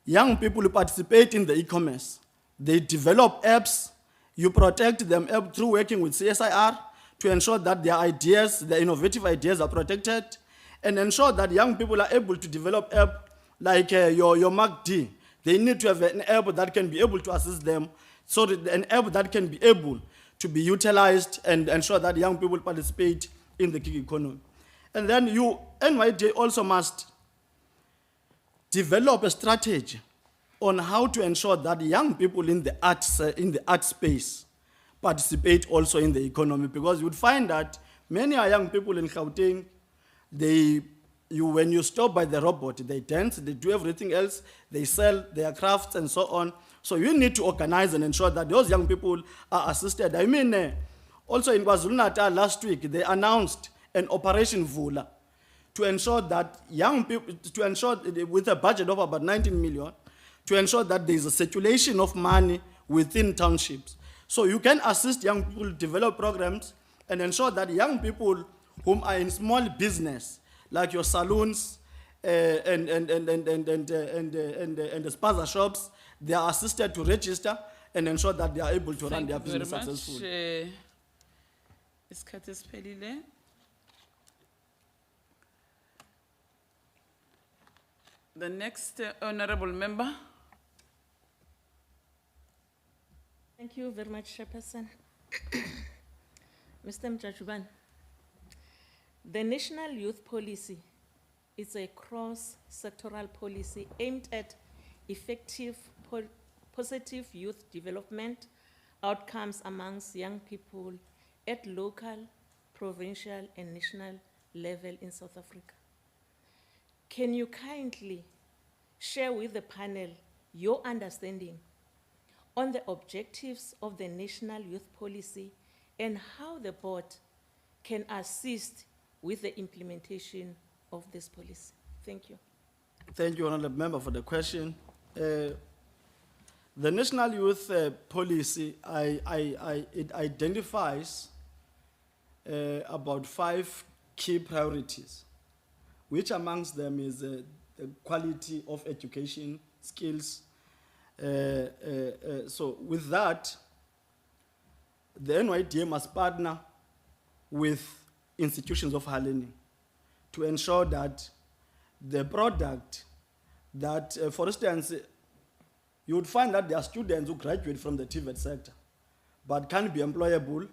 S15: young people who participate in the e-commerce, they develop apps, you protect them through working with CSIR to ensure that their ideas, their innovative ideas are protected, and ensure that young people are able to develop app like your MacD. They need to have an app that can be able to assist them, so that an app that can be able to be utilized and ensure that young people participate in the gig economy. And then NYDA also must develop a strategy on how to ensure that young people in the art space participate also in the economy, because you would find that many young people in Gauteng, when you stop by the robot, they dance, they do everything else, they sell their crafts and so on. So you need to organize and ensure that those young people are assisted. I mean, also in KwaZulu-Natal last week, they announced an Operation Vula to ensure that young people, with a budget of about 19 million, to ensure that there is a circulation of money within townships. So you can assist young people to develop programs and ensure that young people whom are in small business, like your salons and the spaza shops, they are assisted to register and ensure that they are able to run their business successfully.
S2: Isikhathi siphelile. The next honorable member.
S14: Thank you very much, Chairperson. Mr. Mjajuban, the National Youth Policy is a cross-sectoral policy aimed at effective, positive youth development outcomes amongst young people at local, provincial, and national level in South Africa. Can you kindly share with the panel your understanding on the objectives of the National Youth Policy and how the board can assist with the implementation of this policy? Thank you.
S15: Thank you, Honourable Member, for the question. The National Youth Policy, it identifies about 5 key priorities, which amongst them is the quality of education, skills. So with that, the NYDA must partner with institutions of higher learning to ensure that the product that, for instance, you would find that there are students who graduate from the TVET sector, but can't be employable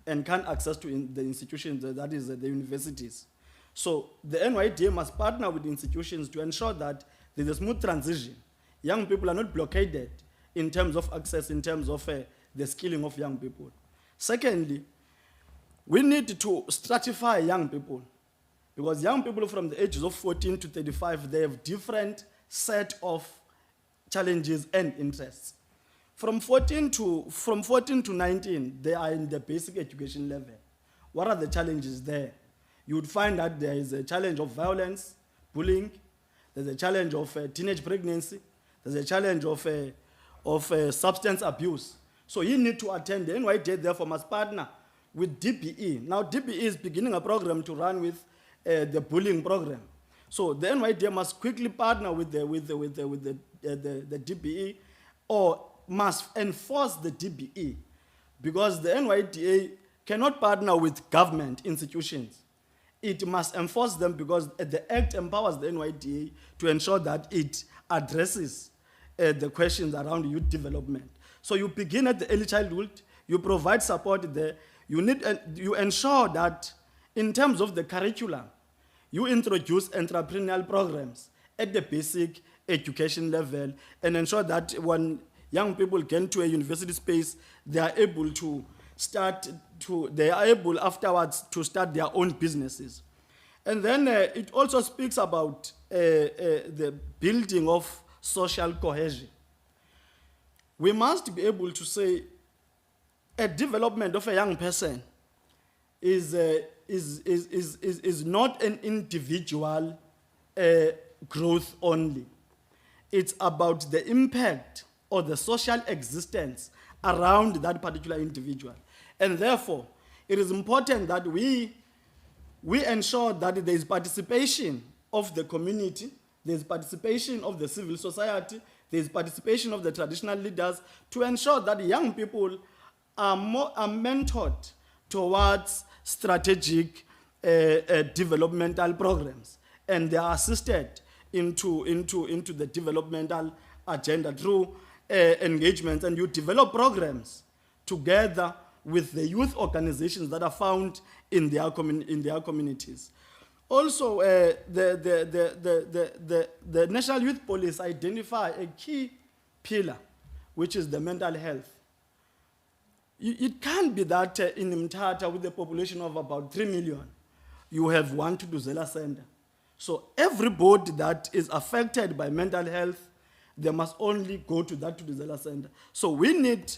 S15: and can't access to the institutions, that is the universities. So the NYDA must partner with the institutions to ensure that there's a smooth transition. Young people are not blockaded in terms of access, in terms of the skilling of young people. Secondly, we need to stratify young people, because young people from the ages of 14 to 35, they have different set of challenges and interests. From 14 to 19, they are in the basic education level. What are the challenges there? You would find that there is a challenge of violence, bullying, there's a challenge of teenage pregnancy, there's a challenge of substance abuse. So you need to attend. The NYDA therefore must partner with DBE. Now DBE is beginning a program to run with the bullying program. So the NYDA must quickly partner with the DBE, or must enforce the DBE, because the NYDA cannot partner with government institutions. It must enforce them, because the Act empowers the NYDA to ensure that it addresses the questions around youth development. So you begin at the early childhood, you provide support there, you ensure that in terms of the curriculum, you introduce entrepreneurial programs at the basic education level and ensure that when young people get to a university space, they are able afterwards to start their own businesses. And then it also speaks about the building of social cohesion. We must be able to say a development of a young person is not an individual growth only. It's about the impact or the social existence around that particular individual. And therefore, it is important that we ensure that there is participation of the community, there's participation of the civil society, there's participation of the traditional leaders to ensure that young people are mentored towards strategic developmental programs, and they are assisted into the developmental agenda through engagements, and you develop programs together with the youth organizations that are found in their communities. Also, the National Youth Police identify a key pillar, which is the mental health. It can't be that in Mthatha, with a population of about 3 million, you have one Tuduzela center. So everybody that is affected by mental health, they must only go to that Tuduzela center. So we need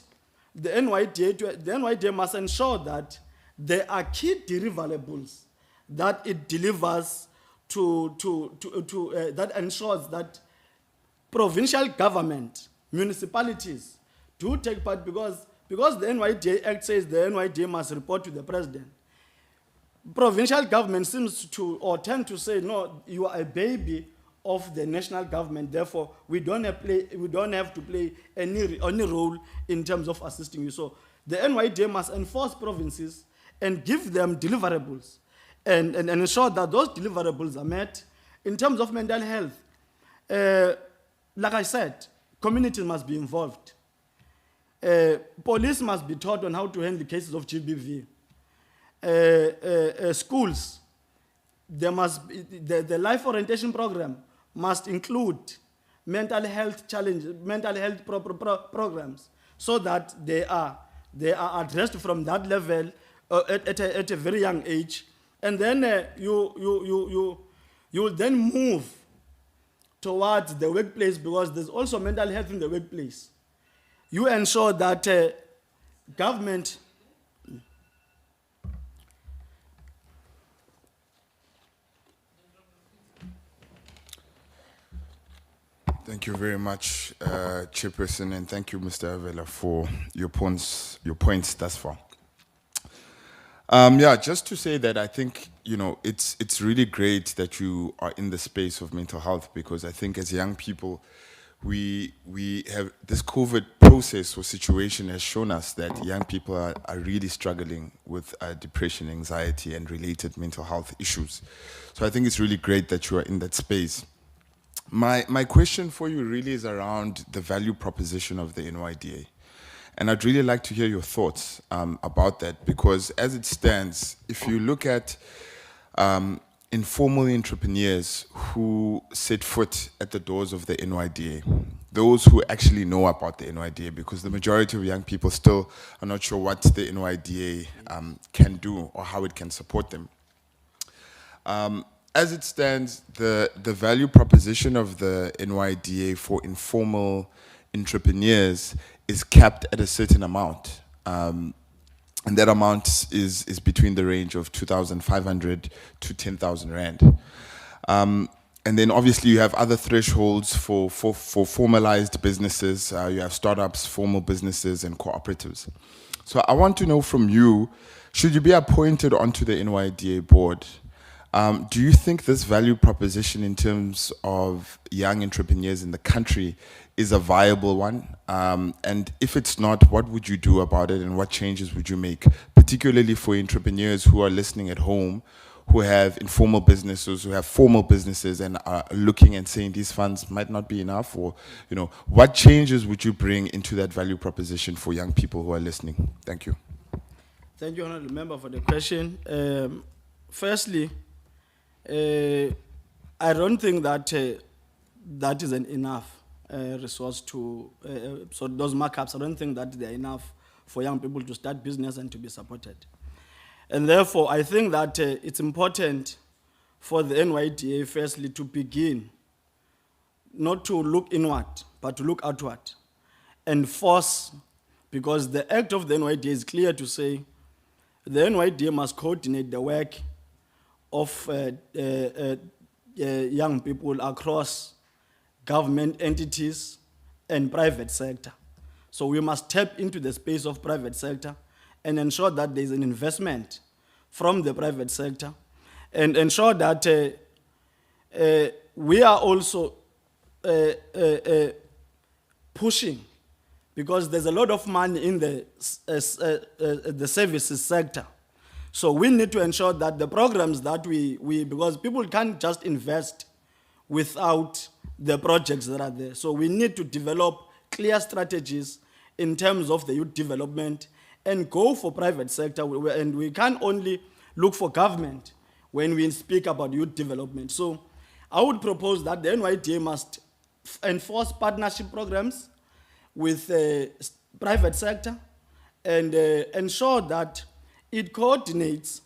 S15: the NYDA must ensure that there are key deliverables that it delivers that ensures that provincial government, municipalities do take part, because the NYDA Act says the NYDA must report to the president. Provincial government seems to, or tend to say, no, you are a baby of the national government, therefore we don't have to play any role in terms of assisting you. So the NYDA must enforce provinces and give them deliverables and ensure that those deliverables are met. In terms of mental health, like I said, communities must be involved. Police must be taught on how to handle cases of GBV. Schools, there must be, the life orientation program must include mental health programs, so that they are addressed from that level at a very young age, and then you will then move towards the workplace, because there's also mental health in the workplace. You ensure that government.
S5: Thank you very much, Chairperson, and thank you, Mr. Avella, for your points thus far. Yeah, just to say that I think, it's really great that you are in the space of mental health, because I think as young people, we have this COVID process or situation has shown us that young people are really struggling with depression, anxiety, and related mental health issues. So I think it's really great that you are in that space. My question for you really is around the value proposition of the NYDA. And I'd really like to hear your thoughts about that, because as it stands, if you look at informal entrepreneurs who set foot at the doors of the NYDA, those who actually know about the NYDA, because the majority of young people still are not sure what the NYDA can do or how it can support them. As it stands, the value proposition of the NYDA for informal entrepreneurs is capped at a certain amount. And that amount is between the range of 2,500 to 10,000 Rand. And then obviously you have other thresholds for formalized businesses. You have startups, formal businesses, and cooperatives. So I want to know from you, should you be appointed onto the NYDA board, do you think this value proposition in terms of young entrepreneurs in the country is a viable one? And if it's not, what would you do about it, and what changes would you make, particularly for entrepreneurs who are listening at home, who have informal businesses, who have formal businesses, and are looking and saying these funds might not be enough, or, what changes would you bring into that value proposition for young people who are listening? Thank you.
S15: Thank you, Honourable Member, for the question. Firstly, I don't think that that is an enough resource to, so those markups, I don't think that they're enough for young people to start business and to be supported. And therefore, I think that it's important for the NYDA, firstly, to begin, not to look inward, but to look outward, and force, because the act of the NYDA is clear to say the NYDA must coordinate the work of young people across government entities and private sector. So we must tap into the space of private sector and ensure that there is an investment from the private sector, and ensure that we are also pushing, because there's a lot of money in the services sector. So we need to ensure that the programs that because people can't just invest without the projects that are there. So we need to develop clear strategies in terms of the youth development and go for private sector. And we can't only look for government when we speak about youth development. So I would propose that the NYDA must enforce partnership programs with private sector and ensure that it coordinates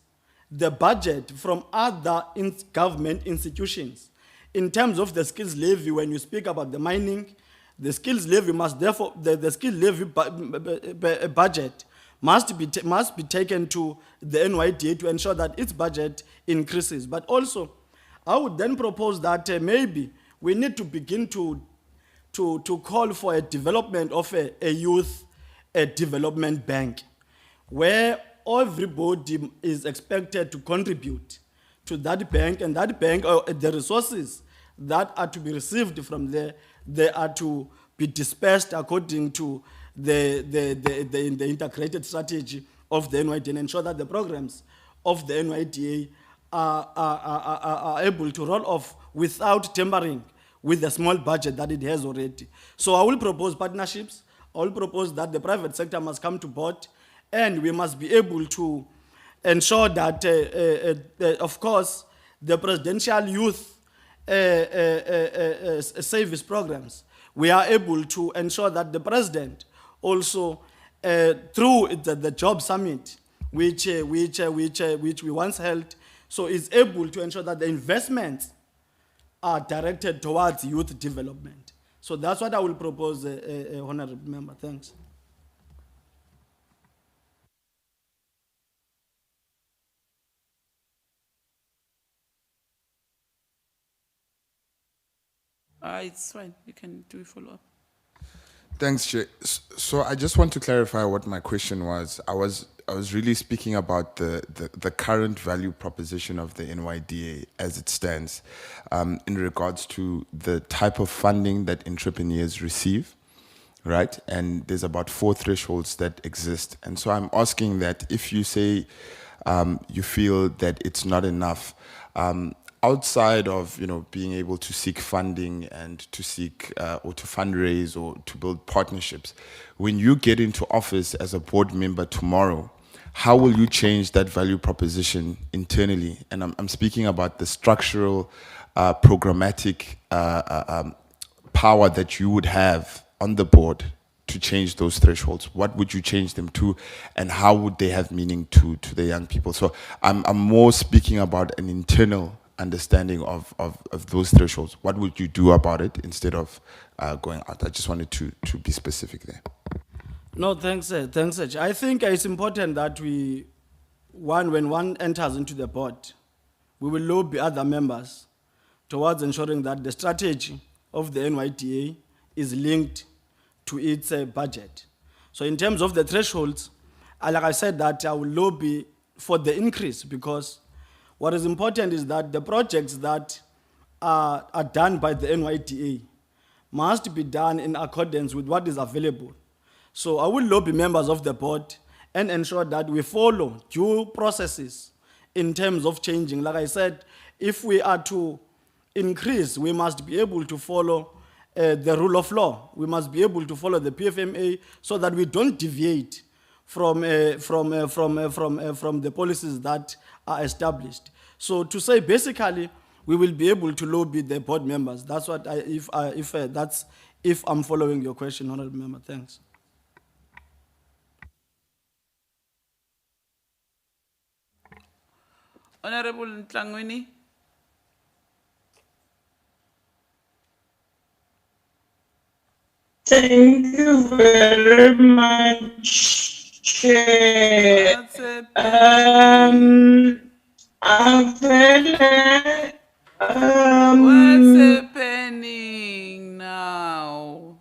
S15: the budget from other government institutions. In terms of the skills levy, when you speak about the mining, the skills levy must therefore, the skill levy budget must be taken to the NYDA to ensure that its budget increases. But also, I would then propose that maybe we need to begin to call for a development of a youth development bank, where everybody is expected to contribute to that bank, and that bank, the resources that are to be received from there, they are to be dispersed according to the integrated strategy of the NYDA, and ensure that the programs of the NYDA are able to roll off without tampering with the small budget that it has already. So I will propose partnerships. I will propose that the private sector must come to board, and we must be able to ensure that, of course, the presidential youth service programs, we are able to ensure that the president also, through the job summit, which we once held, so is able to ensure that the investments are directed towards youth development. So that's what I will propose, Honorable Member. Thanks.
S2: It's fine. You can do a follow-up.
S5: Thanks, Chair. So I just want to clarify what my question was. I was really speaking about the current value proposition of the NYDA as it stands, in regards to the type of funding that entrepreneurs receive, right? And there's about 4 thresholds that exist. And so I'm asking that if you say you feel that it's not enough, outside of being able to seek funding and to seek or to fundraise or to build partnerships, when you get into office as a board member tomorrow, how will you change that value proposition internally? And I'm speaking about the structural, programmatic power that you would have on the board to change those thresholds. What would you change them to, and how would they have meaning to the young people? So I'm more speaking about an internal understanding of those thresholds. What would you do about it instead of going out? I just wanted to be specific there.
S15: No, thanks, thanks. I think it's important that when one enters into the board, we will lobby other members towards ensuring that the strategy of the NYDA is linked to its budget. So in terms of the thresholds, like I said, that I will lobby for the increase, because what is important is that the projects that are done by the NYDA must be done in accordance with what is available. So I will lobby members of the board and ensure that we follow due processes in terms of changing. Like I said, if we are to increase, we must be able to follow the rule of law. We must be able to follow the PFMA so that we don't deviate from the policies that are established. So to say, basically, we will be able to lobby the board members. That's what if I'm following your question, Honorable Member. Thanks.
S2: Honorable Ntlangwini.
S16: Thank you very much, Chair. Avella,
S2: What's happening now?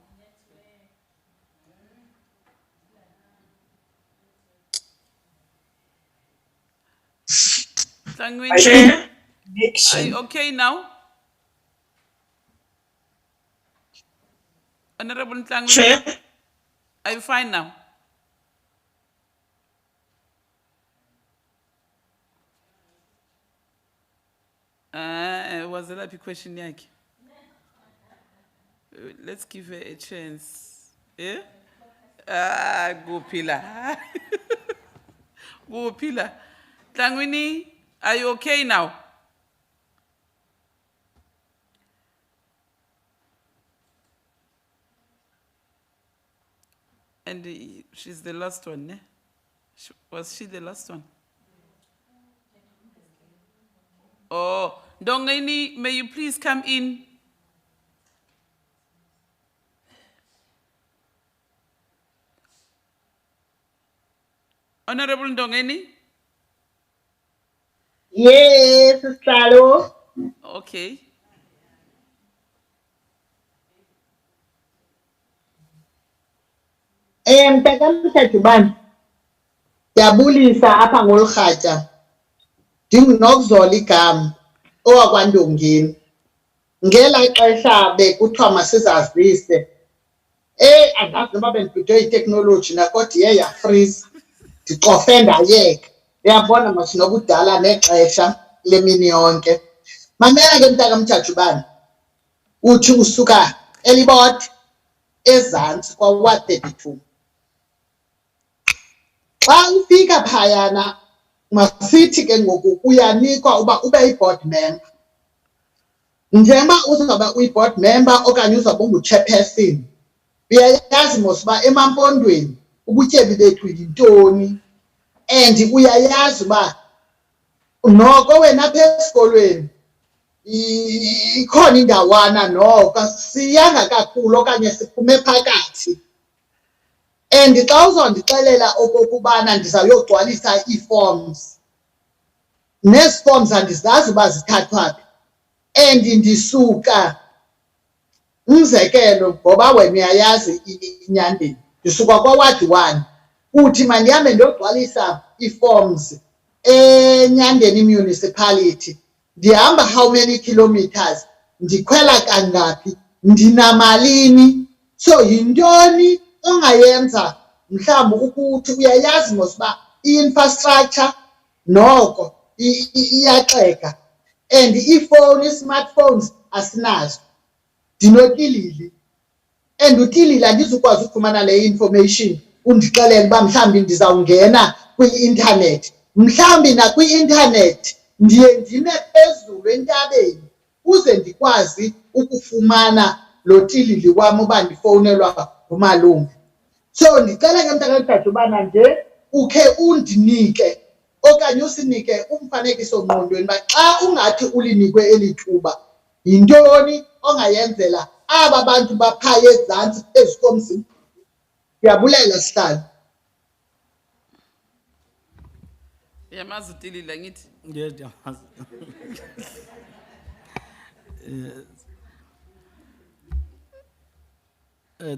S2: Ntlangwini, are you okay now? Honorable Ntlangu,
S16: Chair.
S2: are you fine now? Was that a question yakhe? Let's give her a chance. Yeah? Go Pila. Go Pila. Tlangwini, are you okay now? And she's the last one, ne? Was she the last one? Oh, Ndongeni, may you please come in? Honorable Ndongeni?
S8: Yes, Salo.
S2: Okay.
S8: Mntakamthathubani, ndiyabulisa apha ngolurhatya. NdinguNokuzolo igama owakwaNdongeni. Ngelaa xesha bekuthiwa masizazise. Andazi noba bendibhidwe yiteknoloji nakodwa iye yafriza. Ndicofe ndayeka. Uyabona masinobudala nexesha lemini yonke. Mamela ke mntakamthathubani. Uthi usuka eLibode ezantsi kwa-Ward 32. Xa ufika phayana masithi ke ngoku uyanikwa uba ube yi-board member. Njengoba uzawuba uyi-board member okanye uzawuba ungu-chairperson, uyayazi mos uba emampondweni ubutyebi bethu yintoni, and uyayazi uba noko wena apha esikolweni ikhona indawana noko siyanga kakhulu okanye siphume phakathi. And xa uzondixelela okokubana ndizawuyogcwalisa ii-forms, nezi forms andizazi uba zithathwa phi, and ndisuka, umzekelo ngoba wena uyayazi inyandeni, ndisuka kwa-Ward 1, uthi mandihambe ndiyogcwalisa ii-forms eNyandeni municipality. Ndihamba how many kilometers, ndikhwela kangaphi, ndinamalini? So yintoni ongayenza mhlawumbi ukuthi uyayazi mos uba i-infrastructure noko iyaxeka, and iifowuni, ii-smartphones asinazo. Ndinotilili, and utilili andizukwazi ukufumana le information undixelele uba mhlawumbi ndizawungena kwi-intanethi. Mhlawumbi nakwi-intanethi ndiye ndime phezulu entabeni uze ndikwazi ukufumana lo tilili wam uba ndifowunelwa ngumalume. So ndicela ke mntakamthathubana nje ukhe undinike okanye usinike umfanekiso-ngqondweni uba xa ungathi ulinikwe eli thuba yintoni ongayenzela aba bantu baphaya ezantsi phezu komzimba. Ndiyabulela sihlalo.
S2: Yamazi utilila ngithi.
S15: Yes, ndiyamazi.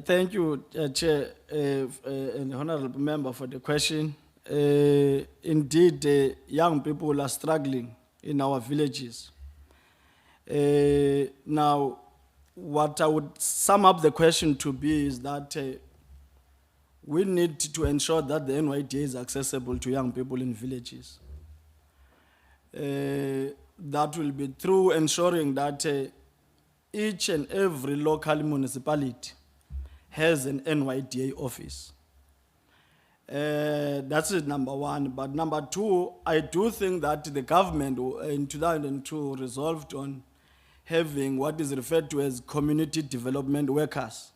S15: Thank you, Chair, and Honorable Member for the question. Indeed, young people are struggling in our villages. Now, what I would sum up the question to be is that we need to ensure that the NYDA is accessible to young people in villages. That will be through ensuring that each and every local municipality has an NYDA office. That's number one. But number two, I do think that the government in 2002 resolved on having what is referred to as community development workers.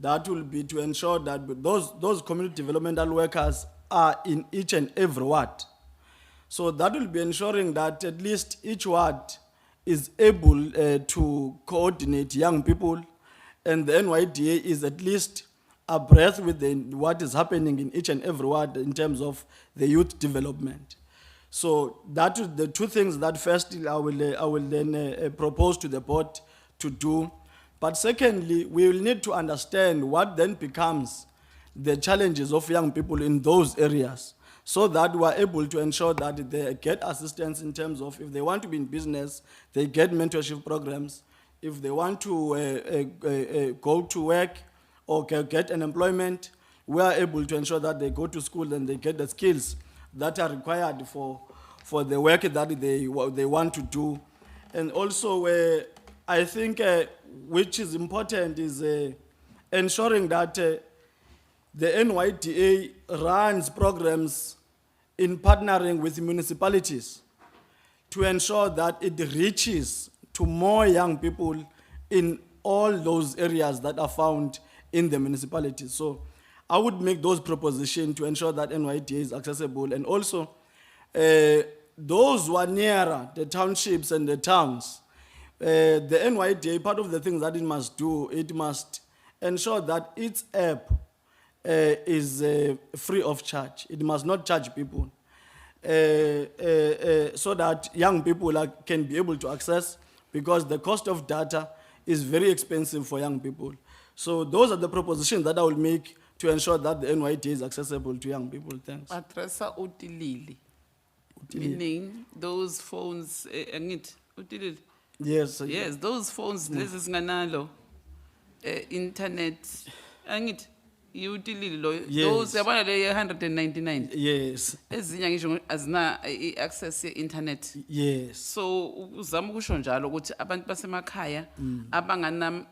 S15: That will be to ensure that those community developmental workers are in each and every ward. So that will be ensuring that at least each ward is able to coordinate young people, and the NYDA is at least abreast with what is happening in each and every ward in terms of the youth development. So that is the two things that firstly I will then propose to the board to do. But secondly, we will need to understand what then becomes the challenges of young people in those areas, so that we are able to ensure that they get assistance in terms of if they want to be in business, they get mentorship programs. if they want to go to work or get an employment, we are able to ensure that they go to school and they get the skills that are required for the work that they want to do. And also, I think which is important is ensuring that the NYDA runs programs in partnering with municipalities to ensure that it reaches to more young people in all those areas that are found in the municipalities. So I would make those propositions to ensure that NYDA is accessible, and also those who are nearer the townships and the towns, the NYDA, part of the things that it must do, it must ensure that its app is free of charge. It must not charge people, so that young people can be able to access, because the cost of data is very expensive for young people. So those are the propositions that I will make to ensure that the NYDA is accessible to young people. Thanks.
S2: Addressa utilili. Meaning those phones, angit, utilili.
S15: Yes.
S2: Yes, those phones, lezi singanalo, internet, angit, utilili lo.
S15: Yes.
S2: Those, yabona le 199.
S15: Yes.
S2: Ezinye ngisho azina access internet.
S15: Yes.
S2: So uzama ukusho njalo ukuthi abantu basemakhaya abangana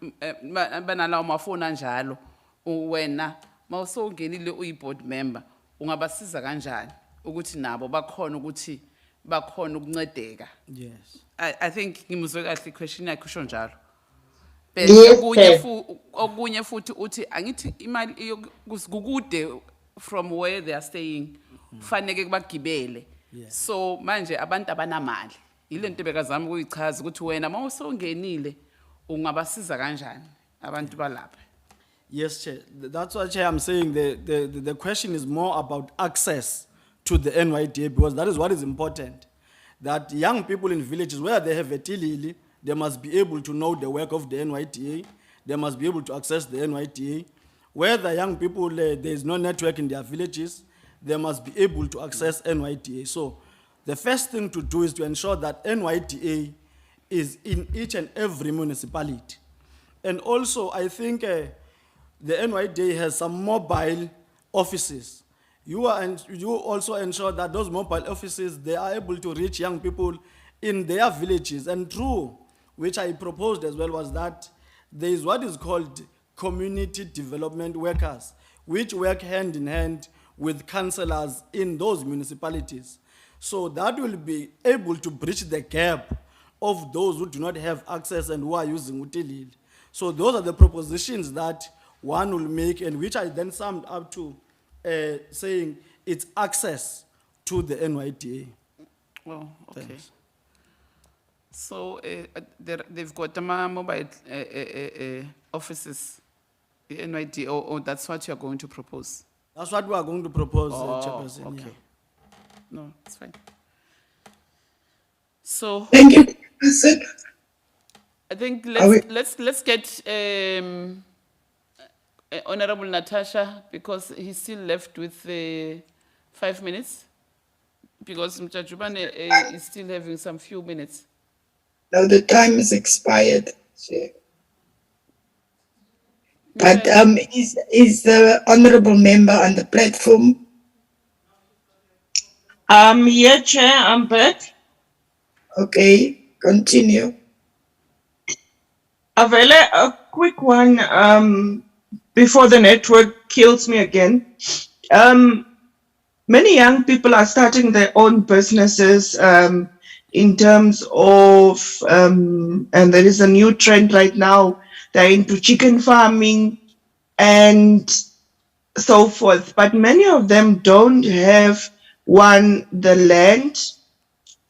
S2: banalawo mafoni anjalo, wena mawusongenile uyi-board member ungabasiza kanjani ukuthi nabo bakhona ukuthi bakhona ukuncedeka.
S15: Yes.
S2: I think ngimuzwe kahle question yakhe usho njalo.
S8: Yes,
S2: Okunye futhi uthi angithi imali kukude from where they are staying kufanele kubagibele. So manje abantu abanamali ile nto bekazama ukuyichaza ukuthi wena mawusongenile ungabasiza kanjani abantu balapha.
S15: Yes, Chair. That's what, Chair, I'm saying. The question is more about access to the NYDA, because that is what is important. That young people in villages where they have a tilili, they must be able to know the work of the NYDA. They must be able to access the NYDA. Where the young people, there is no network in their villages, they must be able to access NYDA. So the first thing to do is to ensure that NYDA is in each and every municipality. And also, I think the NYDA has some mobile offices. You also ensure that those mobile offices, they are able to reach young people in their villages. And true, which I proposed as well, was that there is what is called community development workers, which work hand in hand with councillors in those municipalities. So that will be able to bridge the gap of those who do not have access and who are using utilil. So those are the propositions that one will make, and which I then summed up to saying it's access to the NYDA.
S2: Oh, okay.
S15: Thanks.
S2: So they've got mobile offices, the NYDA, or that's what you're going to propose?
S15: That's what we are going to propose, Chairperson.
S2: Okay.
S15: Yeah.
S2: No, it's fine. So
S1: Thank you, Chairperson.
S2: I think
S1: Are we-
S2: let's get Honorable Natasha, because he's still left with 5 minutes, because Mr. Jubane is still having some few minutes.
S1: Now the time is expired, Chair. But is the honourable member on the platform?
S16: Yeah, Chair, I'm back.
S1: Okay, continue.
S16: Avella, a quick one before the network kills me again. Many young people are starting their own businesses in terms of, and there is a new trend right now, they're into chicken farming and so forth. But many of them don't have, one, the land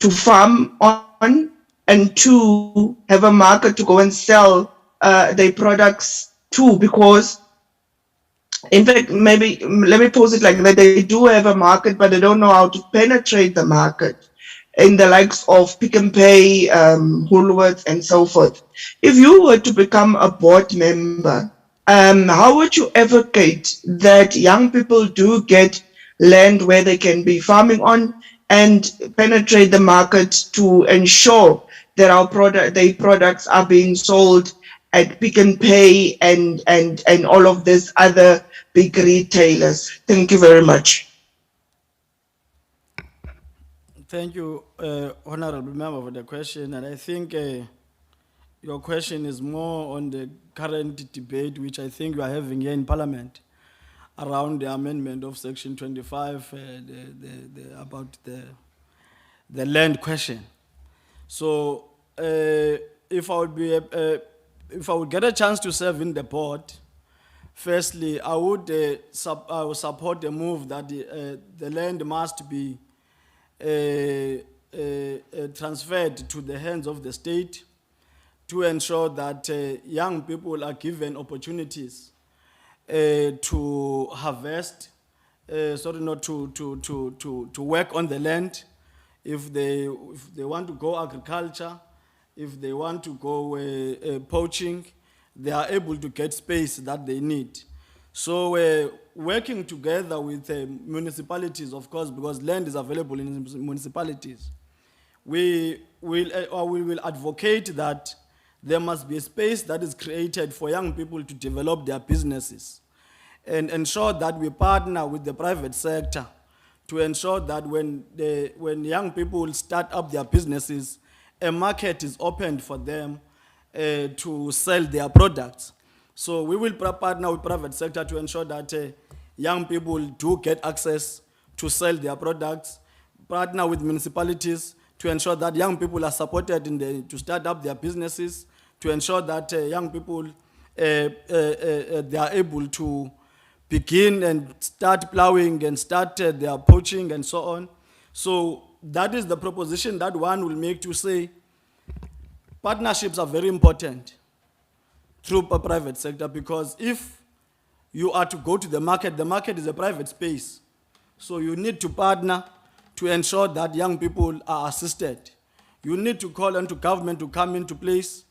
S16: to farm on, and two, have a market to go and sell their products to, because in fact, maybe, let me pose it like that, they do have a market, but they don't know how to penetrate the market in the likes of Pick and Pay, Woolworths, and so forth. If you were to become a board member, how would you advocate that young people do get land where they can be farming on and penetrate the market to ensure that their products are being sold at Pick and Pay and all of these other big retailers. Thank you very much.
S15: Thank you, Honorable Member, for the question. And I think your question is more on the current debate, which I think we are having here in Parliament, around the amendment of Section 25 about the land question. So, if I would get a chance to serve in the board, firstly, I would support the move that the land must be transferred to the hands of the state to ensure that young people are given opportunities to harvest, to work on the land. If they want to go agriculture, if they want to go poaching, they are able to get space that they need. So working together with municipalities, of course, because land is available in municipalities, we will advocate that there must be a space that is created for young people to develop their businesses and ensure that we partner with the private sector to ensure that when young people start up their businesses, a market is opened for them to sell their products. So we will partner with private sector to ensure that young people do get access to sell their products, partner with municipalities to ensure that young people are supported to start up their businesses, to ensure that young people they are able to begin and start plowing and start their poaching and so on. So that is the proposition that one will make, to say partnerships are very important through the private sector, because if you are to go to the market is a private space. So you need to partner to ensure that young people are assisted. You need to call on to government to come into place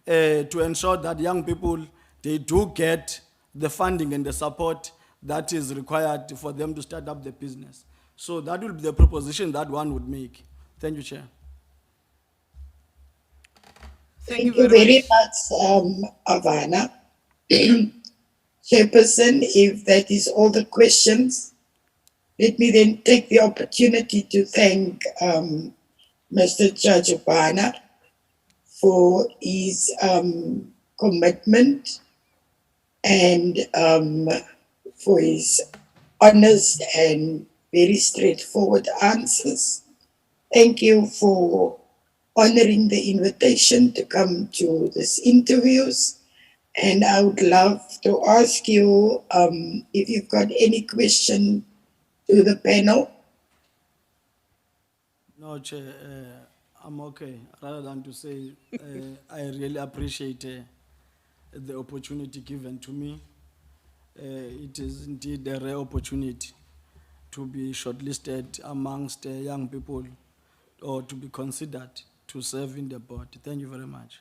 S15: to ensure that young people, they do get the funding and the support that is required for them to start up the business. So that will be the proposition that one would make. Thank you, Chair.
S1: Thank you very much, Avana. Chairperson, if that is all the questions, let me then take the opportunity to thank Mr. Chachupana for his commitment and for his honest and very straightforward answers. Thank you for honoring the invitation to come to these interviews. And I would love to ask you if you've got any question to the panel.
S15: No, Chair, I'm okay. Rather than to say, I really appreciate the opportunity given to me. It is indeed a rare opportunity to be shortlisted amongst young people or to be considered to serve in the board. Thank you very much.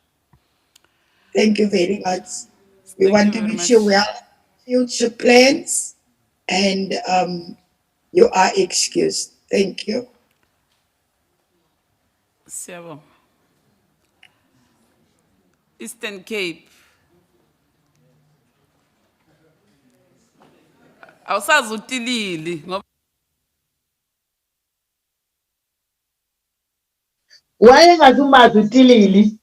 S1: Thank you very much. We want to wish you well, future plans, and you are excused. Thank you.
S2: Siyabonga. Eastern Cape. Awusazi utilili ngoba
S8: wayengazumazi utilili